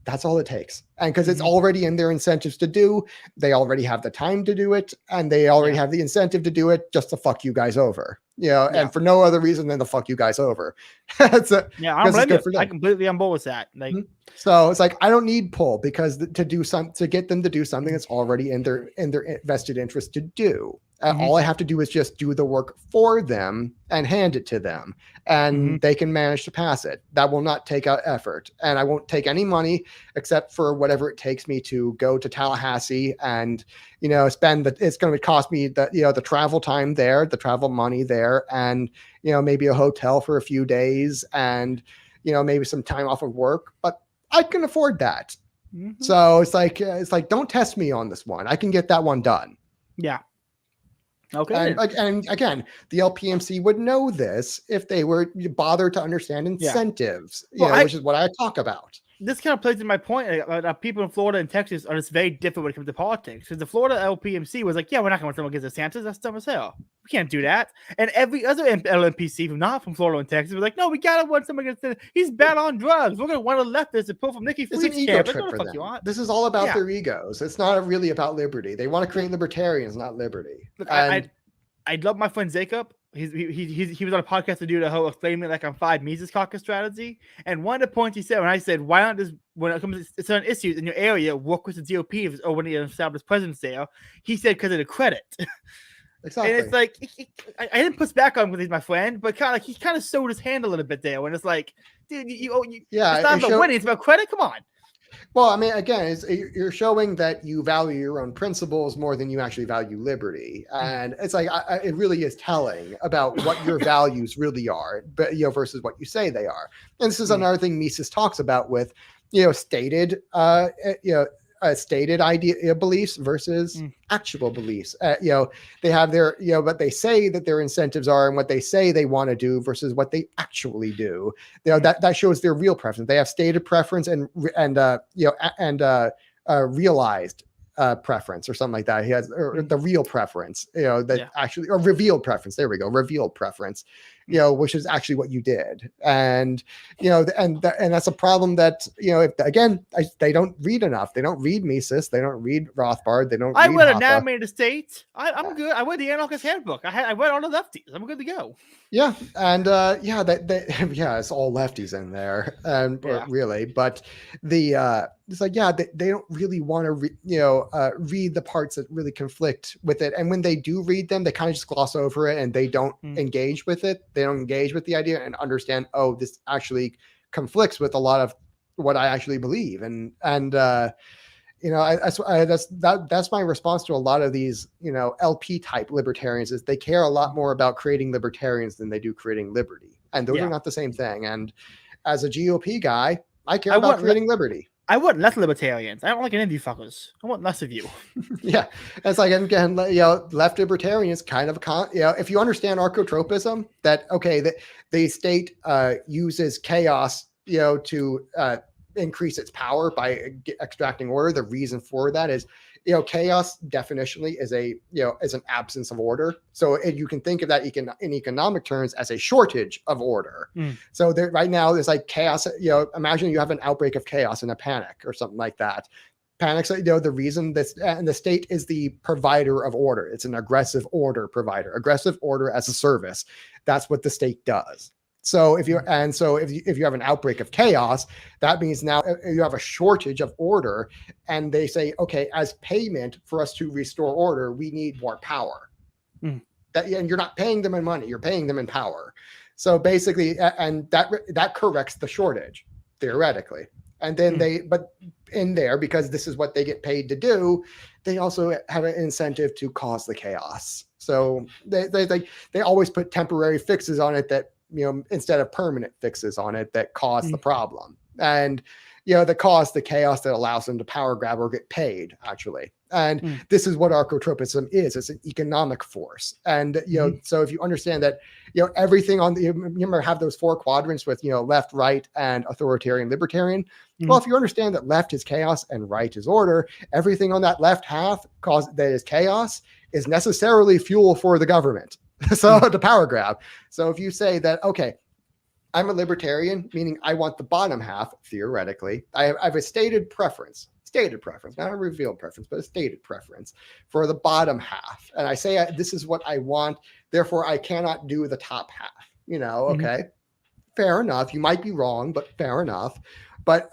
That's all it takes. And because it's already in their incentives to do, they already have the time to do it, and they already have the incentive to do it just to fuck you guys over. And for no other reason than to fuck you guys over. I completely on board with that. Like, so it's like, I don't need pull, because to get them to do something that's already in their vested interest to do. All I have to do is just do the work for them and hand it to them, and they can manage to pass it. That will not take out effort, and I won't take any money except for whatever it takes me to go to Tallahassee and, spend it's going to cost me the travel time there, the travel money there, and, maybe a hotel for a few days, and, maybe some time off of work, but I can afford that. So it's like, don't test me on this one. I can get that one done. Yeah. Okay. And again, the LPMC would know this if they were bothered to understand incentives, which is what I talk about. This kind of plays in my point. People in Florida and Texas are just very different when it comes to politics. Because the Florida LPMC was like, we're not going to run against DeSantis. That's dumb as hell. We can't do that. And every other LMPC from Florida and Texas was like, no, we got to run someone against him. He's bad on drugs. We're going to want to leftist and pull from Nikki Fried's camp. Trip for them. This is all about their egos. It's not really about liberty. They want to create libertarians, not liberty. Look, I love my friend Jacob. He was on a podcast to do the whole explaining like on 5 Mises Caucus strategy. And one of the points he said, when I said, why not just, when it comes to certain issues in your area, work with the GOP or when you establish presidents there, he said, because of the credit. Exactly. And it's like, I didn't push back on him because he's my friend, but he kind of showed his hand a little bit there when it's like, dude, it's not about winning, it's about credit. Come on. Well, I mean, again, you're showing that you value your own principles more than you actually value liberty, and it's like it really is telling about what your values really are, but versus what you say they are. And this is another thing Mises talks about with stated stated idea beliefs versus actual beliefs. They have their what they say that their incentives are and what they say they want to do versus what they actually do. That shows their real preference. They have stated preference and realized preference or something like that. He has the real preference, actually, or revealed preference. There we go. Revealed preference, which is actually what you did. And, and that's a problem that, they don't read enough. They don't read Mises. They don't read Rothbard. They don't I read read Hoppe. Anatomy of the State. I'm good. I read the Anarchist Handbook. I read all the lefties. I'm good to go. Yeah. And it's all lefties in there. And really, but it's like, they don't really want to, read the parts that really conflict with it. And when they do read them, they kind of just gloss over it and they don't engage with it. They don't engage with the idea and understand, oh, this actually conflicts with a lot of what I actually believe. That's my response to a lot of these, LP type libertarians is they care a lot more about creating libertarians than they do creating liberty. And those are not the same thing. And as a GOP guy, I care about creating liberty. I want less libertarians. I don't like any of you fuckers. I want less of you. Yeah. It's like, again, left libertarians kind of, if you understand archotropism, that, the state uses chaos, to increase its power by extracting order. The reason for that is chaos definitionally is is an absence of order. So you can think of that in economic terms as a shortage of order. So there, right now there's like chaos. Imagine you have an outbreak of chaos and a panic or something like that. Panics, the reason this, and the state is the provider of order. It's an aggressive order provider, aggressive order as a service. That's what the state does. So if you have an outbreak of chaos, that means now you have a shortage of order, and they say, okay, as payment for us to restore order, we need more power. And you're not paying them in money, you're paying them in power. So basically, and that corrects the shortage theoretically. And then but in there, because this is what they get paid to do, they also have an incentive to cause the chaos. So they always put temporary fixes on it that, instead of permanent fixes on it that cause the problem. And, that cause the chaos that allows them to power grab or get paid, actually. And this is what archotropism is. It's an economic force. And, so if you understand that, everything on the, you remember have those 4 quadrants with, left, right, and authoritarian, libertarian. Well, if you understand that left is chaos and right is order, everything on that left half that is chaos is necessarily fuel for the government. So the power grab. So if you say that, okay, I'm a libertarian, meaning I want the bottom half, theoretically. I have a stated preference, not a revealed preference, but a stated preference for the bottom half. And I say, this is what I want, therefore I cannot do the top half. Okay, fair enough. You might be wrong, but fair enough. But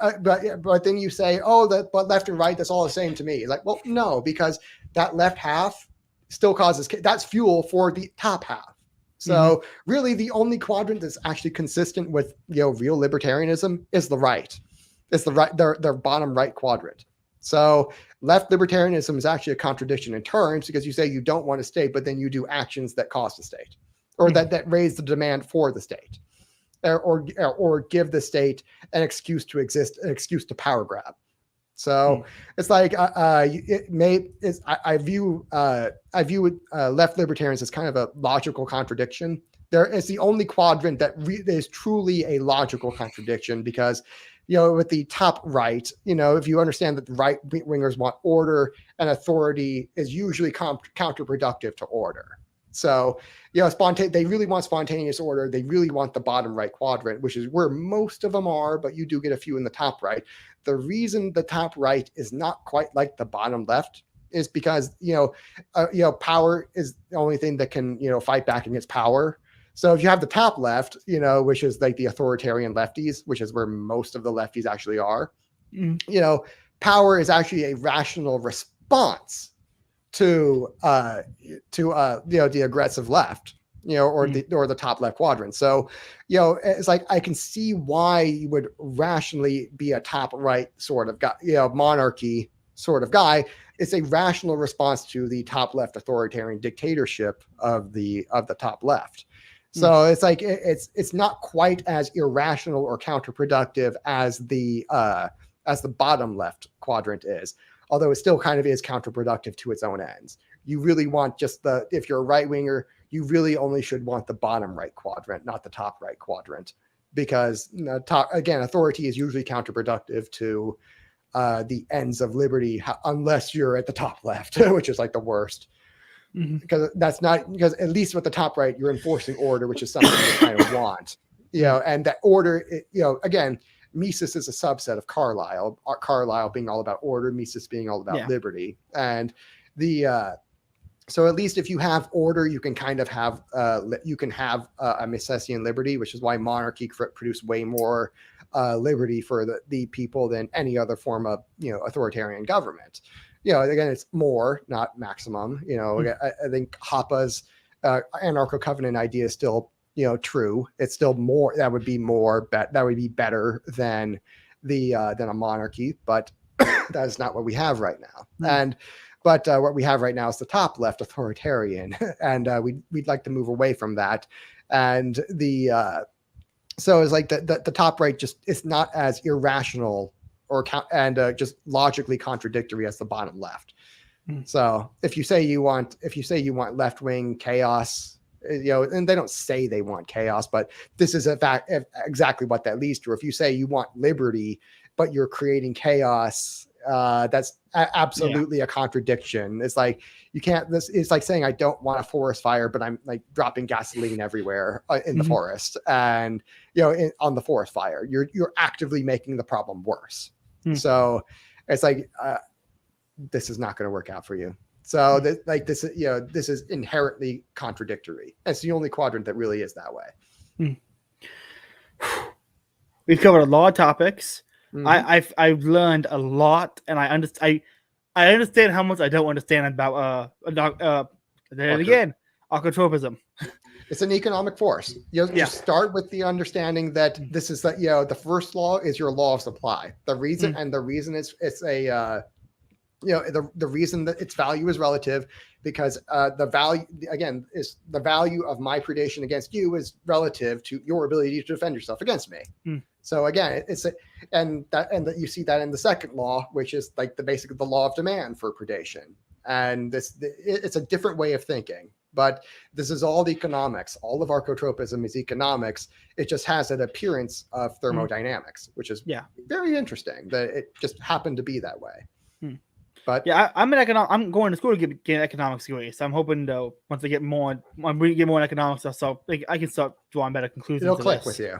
then you say, but left and right, that's all the same to me. Like, well, no, because that left half still causes, that's fuel for the top half. So really the only quadrant that's actually consistent with, real libertarianism is the right. It's the right, their bottom right quadrant. So left libertarianism is actually a contradiction in terms, because you say you don't want a state, but then you do actions that cost the state, or that raise the demand for the state, or give the state an excuse to exist, an excuse to power grab. So it's like I view left libertarians as kind of a logical contradiction. It's the only quadrant that is truly a logical contradiction, because with the top right, if you understand that the right wingers want order, and authority is usually counterproductive to order. So they really want spontaneous order. They really want the bottom right quadrant, which is where most of them are, but you do get a few in the top right. The reason the top right is not quite like the bottom left is because, power is the only thing that can, fight back against power. So if you have the top left, which is like the authoritarian lefties, which is where most of the lefties actually are, power is actually a rational response to the aggressive left, or the top left quadrant. So, it's like, I can see why you would rationally be a top right sort of guy, monarchy sort of guy. It's a rational response to the top left authoritarian dictatorship of the top left. So it's like, it's not quite as irrational or counterproductive as the bottom left quadrant is, although it still kind of is counterproductive to its own ends. You really want if you're a right winger, you really only should want the bottom right quadrant, not the top right quadrant, because authority is usually counterproductive to the ends of liberty, unless you're at the top left, which is like the worst. Because at least with the top right, you're enforcing order, which is something you kind of want, and that order, again, Mises is a subset of Carlyle. Carlyle being all about order, Mises being all about liberty. And so at least if you have order, you can kind of have a Misesian liberty, which is why monarchy produced way more liberty for the people than any other form of authoritarian government. Again, it's more, not maximum. I think Hoppe's anarcho-covenant idea is still true. It's still more, that would be better than a monarchy, but that is not what we have right now. But what we have right now is the top left authoritarian, and we'd like to move away from that. And so it's like the top right just is not as irrational just logically contradictory as the bottom left. So if you say you want left wing chaos, and they don't say they want chaos, but this is exactly what that leads to. If you say you want liberty, but you're creating chaos, That's absolutely a contradiction. It's like you can't. This it's like saying I don't want a forest fire, but I'm like dropping gasoline everywhere in the forest, and on the forest fire, you're actively making the problem worse. So it's like this is not going to work out for you. So this is inherently contradictory. It's the only quadrant that really is that way. We've covered a lot of topics. I've learned a lot, and I understand how much I don't understand about archotropism. It's an economic force. Just start with the understanding that this is the first law is your law of supply. The reason it's a the reason that its value is relative because the value again is the value of my predation against you is relative to your ability to defend yourself against me. So again, and you see that in the second law, which is like the law of demand for predation. And it's a different way of thinking, but this is all economics. All of archotropism is economics. It just has an appearance of thermodynamics, which is very interesting that it just happened to be that way. But I'm I'm going to school to get an economics degree, so I'm hoping though once I get more, in economics, I can start drawing better conclusions. It'll click with you,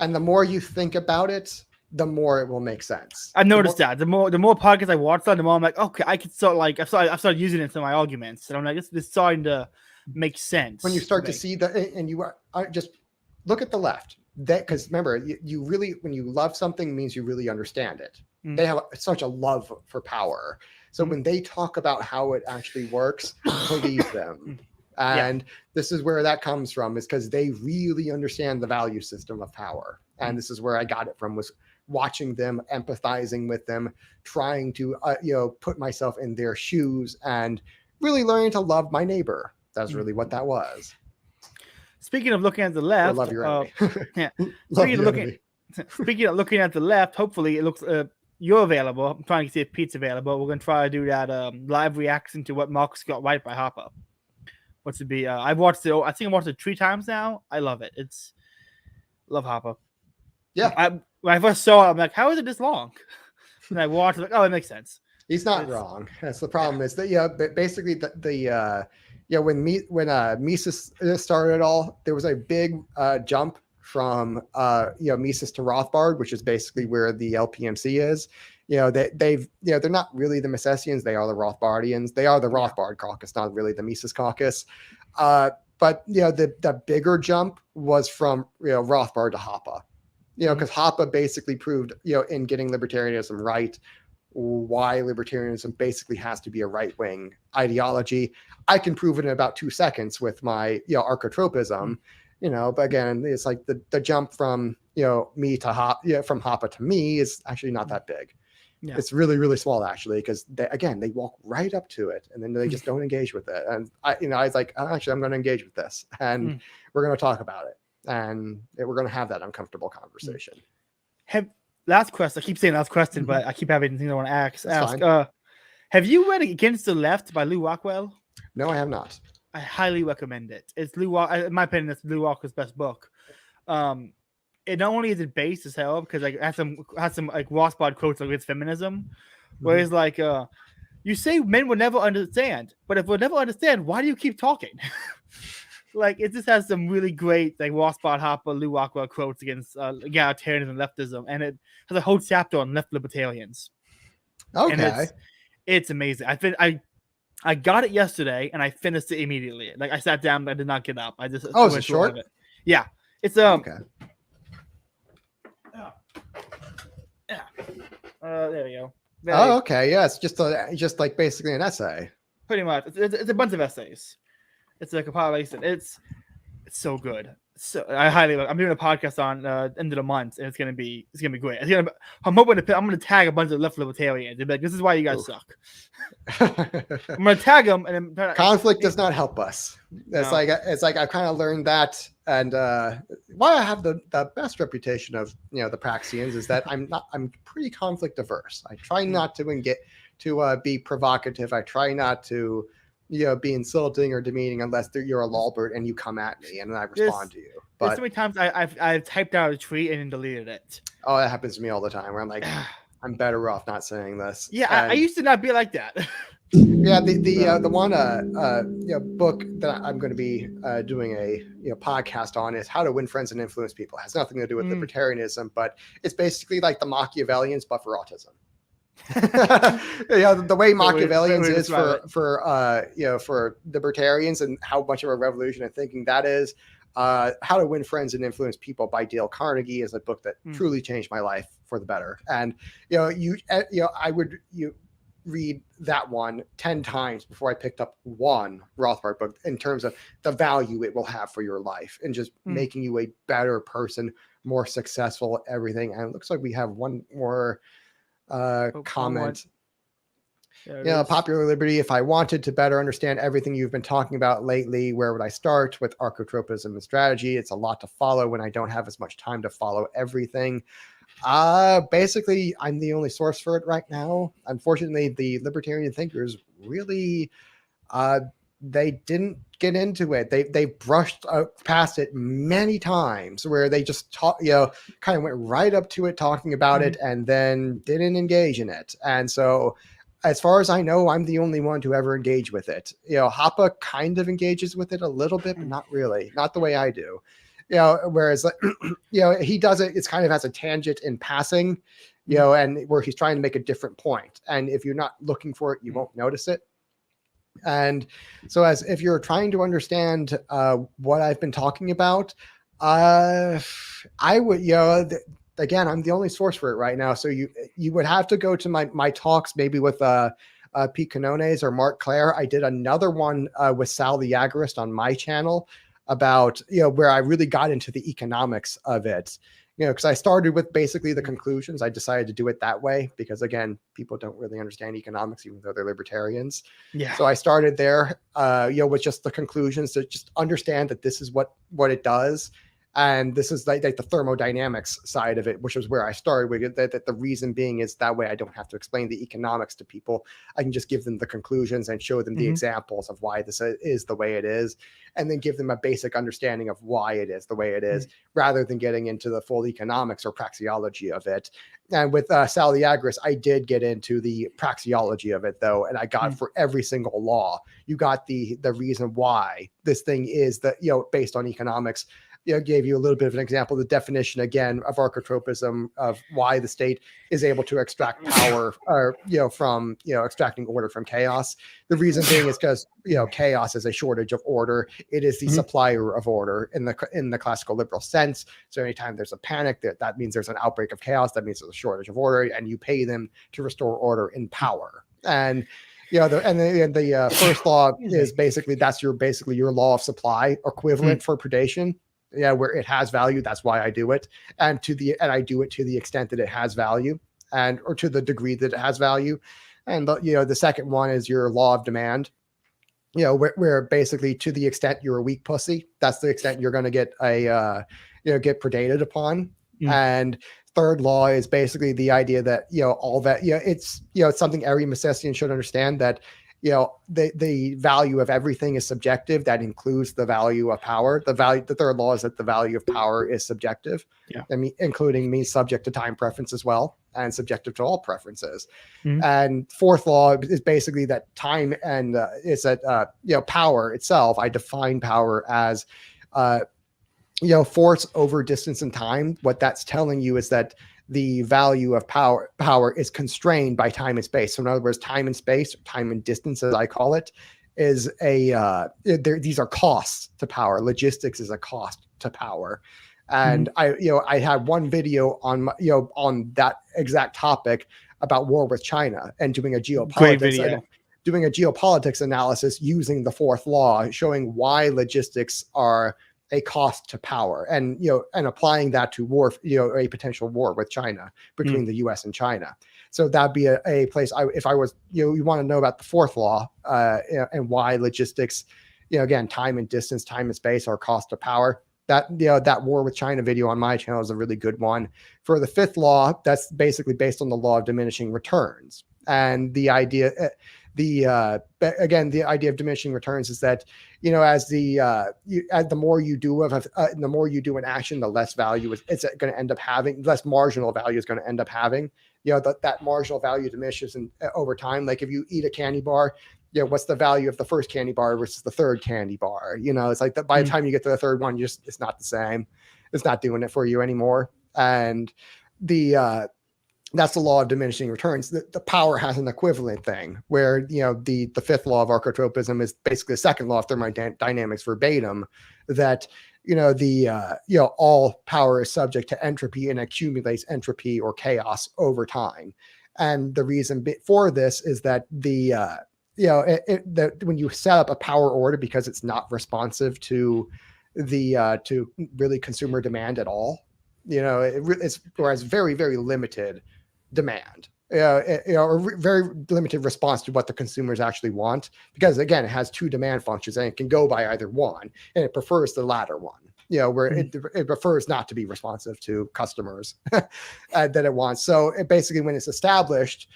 and the more you think about it, the more it will make sense. I've noticed that the more podcasts I watch on, the more I'm like, okay, I can start I've started using it in my arguments, and I'm like, this is starting to make sense. When you start to see and you just look at the left. That because remember, you really when you love something means you really understand it. They have such a love for power. So when they talk about how it actually works, believe them. And this is where that comes from, is because they really understand the value system of power. And this is where I got it from, was watching them, empathizing with them, trying to put myself in their shoes and really learning to love my neighbor. That's really what that was. Speaking of looking at the left, love your enemy. Speaking of looking at the left, hopefully it looks you're available. I'm trying to see if Pete's available. We're gonna try to do that live reaction to what Marcus got right by Harper. What's it be? I've watched it. I think I watched it 3 times now. I love it. Love Harper. Yeah. When I first saw it, I'm like, how is it this long? And I watched it, like, oh, it makes sense. He's not wrong. That's the problem. Is that basically when Mises started it all, there was a big jump from Mises to Rothbard, which is basically where the LPMC is. They're not really the Misesians, they are the Rothbardians. They are the Rothbard caucus, not really the Mises caucus. But the bigger jump was from Rothbard to Hoppe. Because Hoppe basically proved in getting libertarianism right why libertarianism basically has to be a right-wing ideology. I can prove it in about 2 seconds with my archotropism. But again, it's like the jump from me to Hoppe, from Hoppe to me is actually not that big. Yeah. It's really, really small actually, because they walk right up to it and then they just don't engage with it. And I was like, actually, I'm going to engage with this, and we're going to talk about it, and we're going to have that uncomfortable conversation. Last question. I keep saying last question, but I keep having things I want to ask. Have you read Against the Left by Lew Rockwell? No, I have not. I highly recommend it. It's in my opinion, it's Lew Rockwell's best book. It not only is it based as hell, because it has some like Rothbard quotes against feminism, where it's like, you say men will never understand, but if we'll never understand, why do you keep talking? Like, it just has some really great like Rothbard, Hoppe, Lew Rockwell quotes against egalitarianism and leftism, and it has a whole chapter on left libertarians. Okay, and it's amazing. I got it yesterday and I finished it immediately. Like, I sat down, but I did not get up. I just is it short? Yeah, it's okay. There we go. Okay. Yeah, it's just like basically an essay. Pretty much. It's a bunch of essays. It's like a compilation. It's so good. So I'm doing a podcast on end of the month, and it's gonna be great. I'm gonna tag a bunch of left libertarians. They'll be like, this is why you guys suck. I'm gonna tag them, and then conflict does not help us. It's like I've kind of learned that, and why I have the best reputation of the Praxians is that I'm pretty conflict averse. I try not to be provocative. I try not to be insulting or demeaning unless you're a lolbert and you come at me and then I respond to you. But so many times I've typed out a tweet and then deleted it. Oh, that happens to me all the time where I'm like, I'm better off not saying this. Yeah, I used to not be like that. Yeah, the one book that I'm going to be doing a podcast on is How to Win Friends and Influence People. It has nothing to do with libertarianism, but it's basically like the Machiavellians, but for autism. The way Machiavellians is for libertarians, and how much of a revolution in thinking that is. How to Win Friends and Influence People by Dale Carnegie is a book that truly changed my life for the better. And I would read that one 10 times before I picked up one Rothbard book in terms of the value it will have for your life and just making you a better person, more successful, everything. And it looks like we have one more comment. Popular Liberty. If I wanted to better understand everything you've been talking about lately, where would I start? With archotropism and strategy, it's a lot to follow when I don't have as much time to follow everything. Basically, I'm the only source for it right now. Unfortunately, the libertarian thinkers really, they didn't get into it. They brushed past it many times, where they just kind of went right up to it, talking about it, and then didn't engage in it. And so, as far as I know, I'm the only one to ever engage with it. Hoppe kind of engages with it a little bit, but not really, not the way I do. Whereas, he does it, it's kind of as a tangent in passing, and where he's trying to make a different point. And if you're not looking for it, you won't notice it. And so if you're trying to understand what I've been talking about, I would, again, I'm the only source for it right now. So you would have to go to my talks, maybe with Pete Canones or Mark Clare. I did another one with Sal the Agorist on my channel about, where I really got into the economics of it, because I started with basically the conclusions. I decided to do it that way because, again, people don't really understand economics, even though they're libertarians. Yeah. So I started there, with just the conclusions to just understand that this is what it does. And this is like the thermodynamics side of it, which was where I started with it. That the reason being is that way I don't have to explain the economics to people. I can just give them the conclusions and show them the examples of why this is the way it is, and then give them a basic understanding of why it is the way it is, rather than getting into the full economics or praxeology of it. And with Sal the Agorist, I did get into the praxeology of it, though, and I got for every single law, you got the reason why this thing is that, based on economics. Gave you a little bit of an example, the definition again of archotropism, of why the state is able to extract power, or from extracting order from chaos. The reason being is because chaos is a shortage of order. It is the supplier of order in the classical liberal sense. So anytime there's a panic, that means there's an outbreak of chaos. That means there's a shortage of order, and you pay them to restore order in power. And the first law is basically your law of supply equivalent for predation. Where it has value, that's why I do it, and I do it to the extent that it has value, or to the degree that it has value. And the second one is your law of demand, where basically to the extent you're a weak pussy, that's the extent you're going to get get predated upon. And third law is basically the idea that all that it's something every Misesian should understand, that the value of everything is subjective. That includes the value of power. The third law is that the value of power is subjective. Including means subject to time preference as well, and subjective to all preferences. And fourth law is basically that time, and is that power itself. I define power as force over distance and time. What that's telling you is that the value of power is constrained by time and space. So in other words, time and space, time and distance, as I call it, is these are costs to power. Logistics is a cost to power. And I had one video on on that exact topic about war with China, and doing a geopolitics analysis using the fourth law, showing why logistics are a cost to power, and and applying that to war, a potential war with China, between the US and China. So that'd be a place if I was, you want to know about the fourth law, and why logistics, again, time and distance, time and space are cost to power. That that war with China video on my channel is a really good one. For the fifth law, that's basically based on the law of diminishing returns, and the idea again, the idea of diminishing returns is that, as the more you do the more you do an action, the less value it's going to end up having, less marginal value is going to end up having. That marginal value diminishes over time. Like if you eat a candy bar, what's the value of the first candy bar versus the third candy bar? It's like that by the time you get to the third one, it's not the same. It's not doing it for you anymore. And that's the law of diminishing returns. The power has an equivalent thing where, the fifth law of archotropism is basically the second law of thermodynamics verbatim, that, all power is subject to entropy and accumulates entropy or chaos over time. And the reason for this is that when you set up a power order, because it's not responsive to to really consumer demand at all, it has very, very limited demand, or very limited response to what the consumers actually want, because again, it has two demand functions and it can go by either one, and it prefers the latter one, where it prefers not to be responsive to customers that it wants. So it basically, when it's established,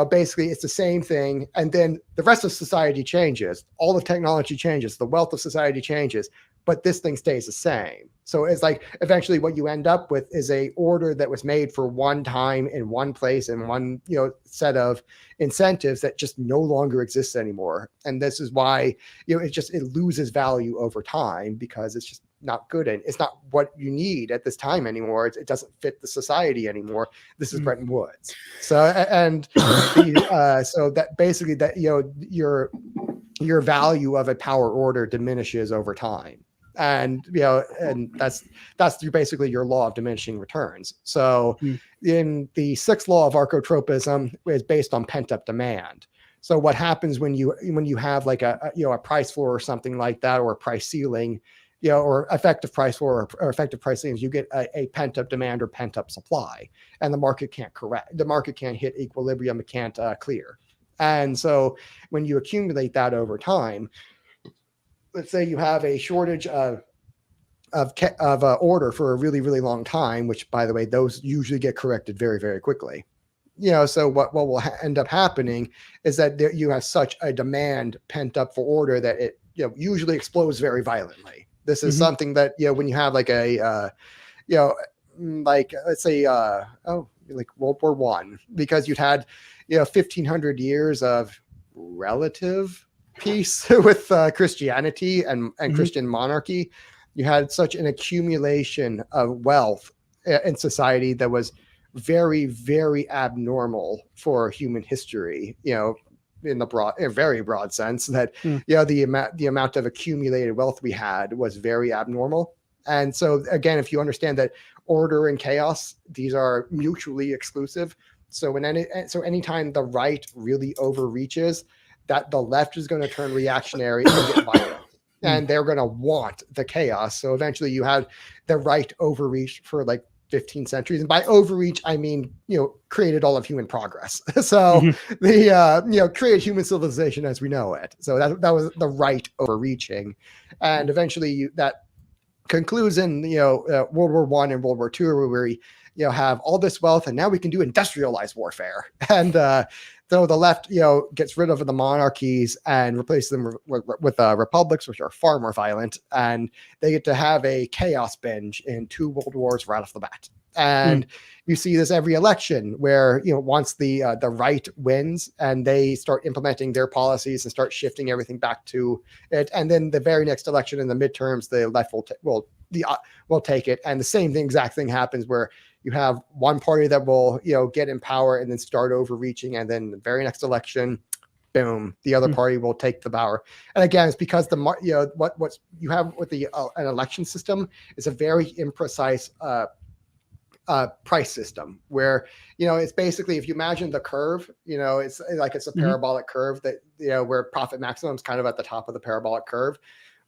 basically it's the same thing. And then the rest of society changes. All the technology changes. The wealth of society changes, but this thing stays the same. So it's like eventually what you end up with is a order that was made for one time in one place and one, set of incentives that just no longer exists anymore. And this is why, it loses value over time, because it's just not good, and it's not what you need at this time anymore. It doesn't fit the society anymore. This is Bretton Woods. So, and so that basically that, your value of a power order diminishes over time. And and that's basically your law of diminishing returns. So in the sixth law of archotropism is based on pent up demand. So what happens when you have like a price floor or something like that, or a price ceiling, or effective price floor or effective price ceilings, you get a pent up demand or pent up supply, and the market can't correct. The market can't hit equilibrium. It can't clear. And so when you accumulate that over time, let's say you have a shortage of order for a really, really long time, which, by the way, those usually get corrected very, very quickly. So what will end up happening is that you have such a demand pent up for order that it usually explodes very violently. This is something that when you have like a like let's say like World War One, because you'd had 1,500 years of relative peace with Christianity and Christian monarchy. You had such an accumulation of wealth in society that was very, very abnormal for human history, in a very broad sense, that the amount of accumulated wealth we had was very abnormal. And so again, if you understand that order and chaos, these are mutually exclusive. So anytime the right really overreaches, that the left is going to turn reactionary and get violent. And they're going to want the chaos. So eventually you have the right overreach for like 15 centuries. And by overreach, I mean, created all of human progress. So created human civilization as we know it. So that was the right overreaching. And eventually that concludes in, World War One and World War II, where we, have all this wealth, and now we can do industrialized warfare. And so the left, gets rid of the monarchies and replaces them with republics, which are far more violent, and they get to have a chaos binge in 2 world wars right off the bat. And you see this every election, where once the right wins and they start implementing their policies and start shifting everything back to it, and then the very next election in the midterms, the left will take it, and the same exact thing happens, where you have one party that will get in power and then start overreaching, and then the very next election, boom, the other party will take the power. And again, it's because what you have with an election system is a very imprecise price system, where it's basically, if you imagine the curve, it's a parabolic curve that where profit maximum is kind of at the top of the parabolic curve.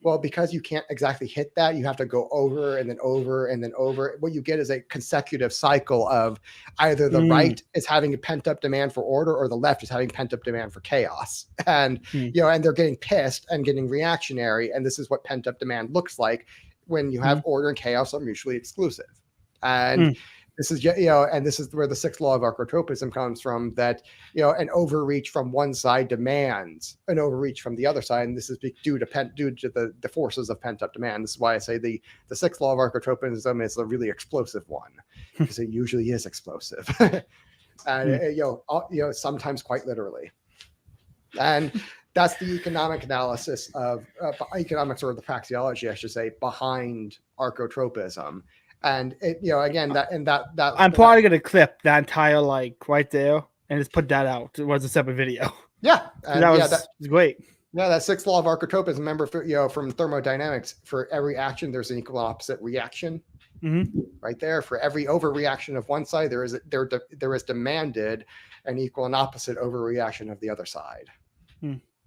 Well, because you can't exactly hit that, you have to go over and then over and then over. What you get is a consecutive cycle of either the right is having a pent up demand for order, or the left is having pent up demand for chaos. And and they're getting pissed and getting reactionary. And this is what pent up demand looks like when you have order and chaos are mutually exclusive. And This is, and this is where the sixth law of archotropism comes from, that, an overreach from one side demands an overreach from the other side. And this is due to the forces of pent up demand. This is why I say the sixth law of archotropism is a really explosive one, because it usually is explosive. And, sometimes quite literally. And that's the economic analysis of economics, or the praxeology, I should say, behind archotropism. And again, I'm probably gonna clip that entire right there and just put that out. It was a separate video. Yeah, and that was great. Yeah, that sixth law of archotropism. Remember, from thermodynamics, for every action, there's an equal and opposite reaction. Mm-hmm. Right there, for every overreaction of one side, there is demanded an equal and opposite overreaction of the other side.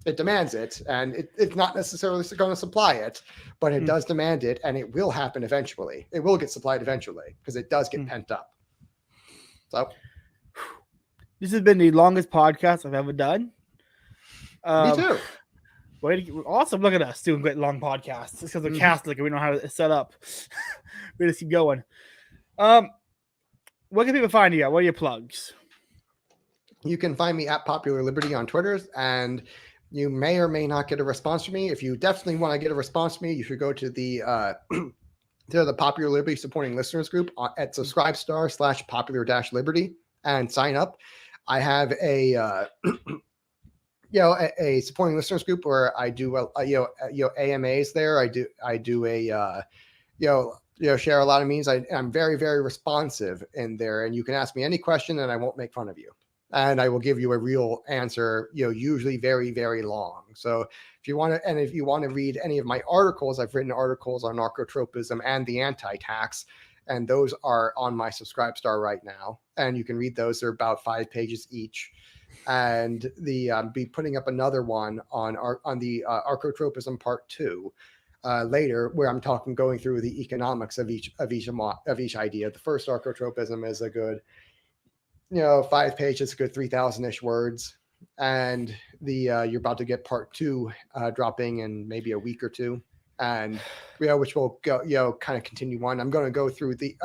It demands it, and it's not necessarily going to supply it, but it does demand it, and it will happen eventually. It will get supplied eventually, because it does get pent up. So, this has been the longest podcast I've ever done. Me too. Awesome. Look at us doing great long podcasts. It's because we're Catholic and we know how to set up. We just keep going. Where can people find you at? What are your plugs? You can find me at Popular Liberty on Twitter, and you may or may not get a response from me. If you definitely want to get a response from me, you should go to the Popular Liberty Supporting Listeners group at subscribestar/popular-liberty and sign up. I have a a supporting listeners group where I do AMAs there. I do a share a lot of memes. I'm very, very responsive in there, and you can ask me any question and I won't make fun of you. And I will give you a real answer, usually very, very long. So if you want to read any of my articles, I've written articles on archotropism and the anti-tax, and those are on my Subscribestar right now. And you can read those. They're about 5 pages each. And be putting up another one on the archotropism part 2 later, where I'm going through the economics of each idea. The first archotropism is a good 5 pages, good 3,000-ish words, and you're about to get part 2 dropping in maybe a week or two, and which will go kind of continue on. I'm going to go through the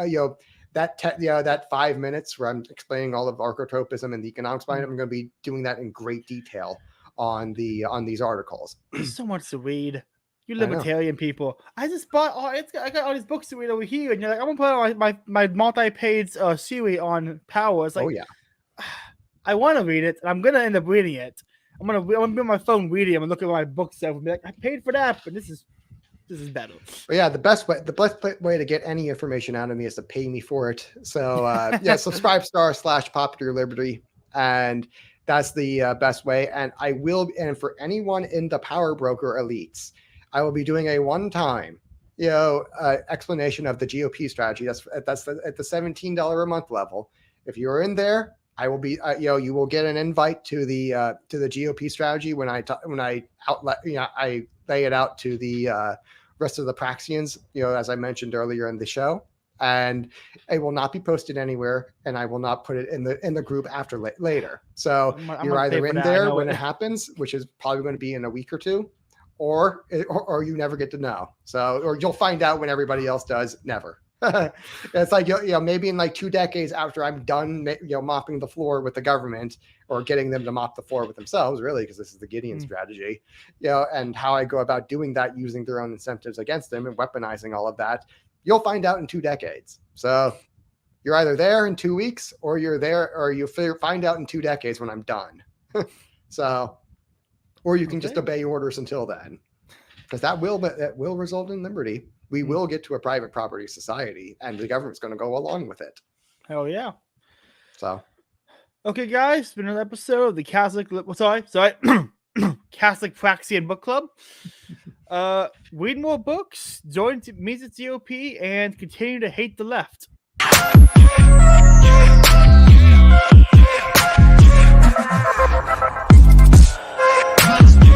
that 5 minutes where I'm explaining all of archotropism and the economics behind it. I'm going to be doing that in great detail on these articles. There's so much to read. You libertarian people. I just bought I got all these books to read over here, and you're like, I'm gonna put my multi-page series on power. It's like, oh yeah, I want to read it, and I'm gonna end up reading it. I'm gonna be on my phone reading. I'm gonna look at my bookshelf and be like, I paid for that, but this is better. But yeah, the best way to get any information out of me is to pay me for it. So Subscribestar/Popular Liberty, and that's the best way. And for anyone in the Power Broker elites, I will be doing a one-time, explanation of the GOP strategy. That's at the $17 a month level. If you're in there, I will be, you will get an invite to the GOP strategy when I lay it out to the rest of the Praxians, as I mentioned earlier in the show, and it will not be posted anywhere, and I will not put it in the group later. So you're either in there when it happens, which is probably going to be in a week or two, or you never get to know. So, or you'll find out when everybody else does. Never. It's like, maybe in like 2 decades after I'm done, mopping the floor with the government, or getting them to mop the floor with themselves, really, because this is the Gideon strategy, and how I go about doing that, using their own incentives against them and weaponizing all of that. You'll find out in 2 decades. So you're either there in 2 weeks, or you're there, or you find out in 2 decades when I'm done. So, or you can just obey orders until then, because that will result in liberty. We will get to a private property society, and the government's going to go along with it. Hell yeah! So, okay, guys, it's been another episode of the Catholic Catholic Praxian Book Club. Read more books, join Meet the GOP, and continue to hate the left.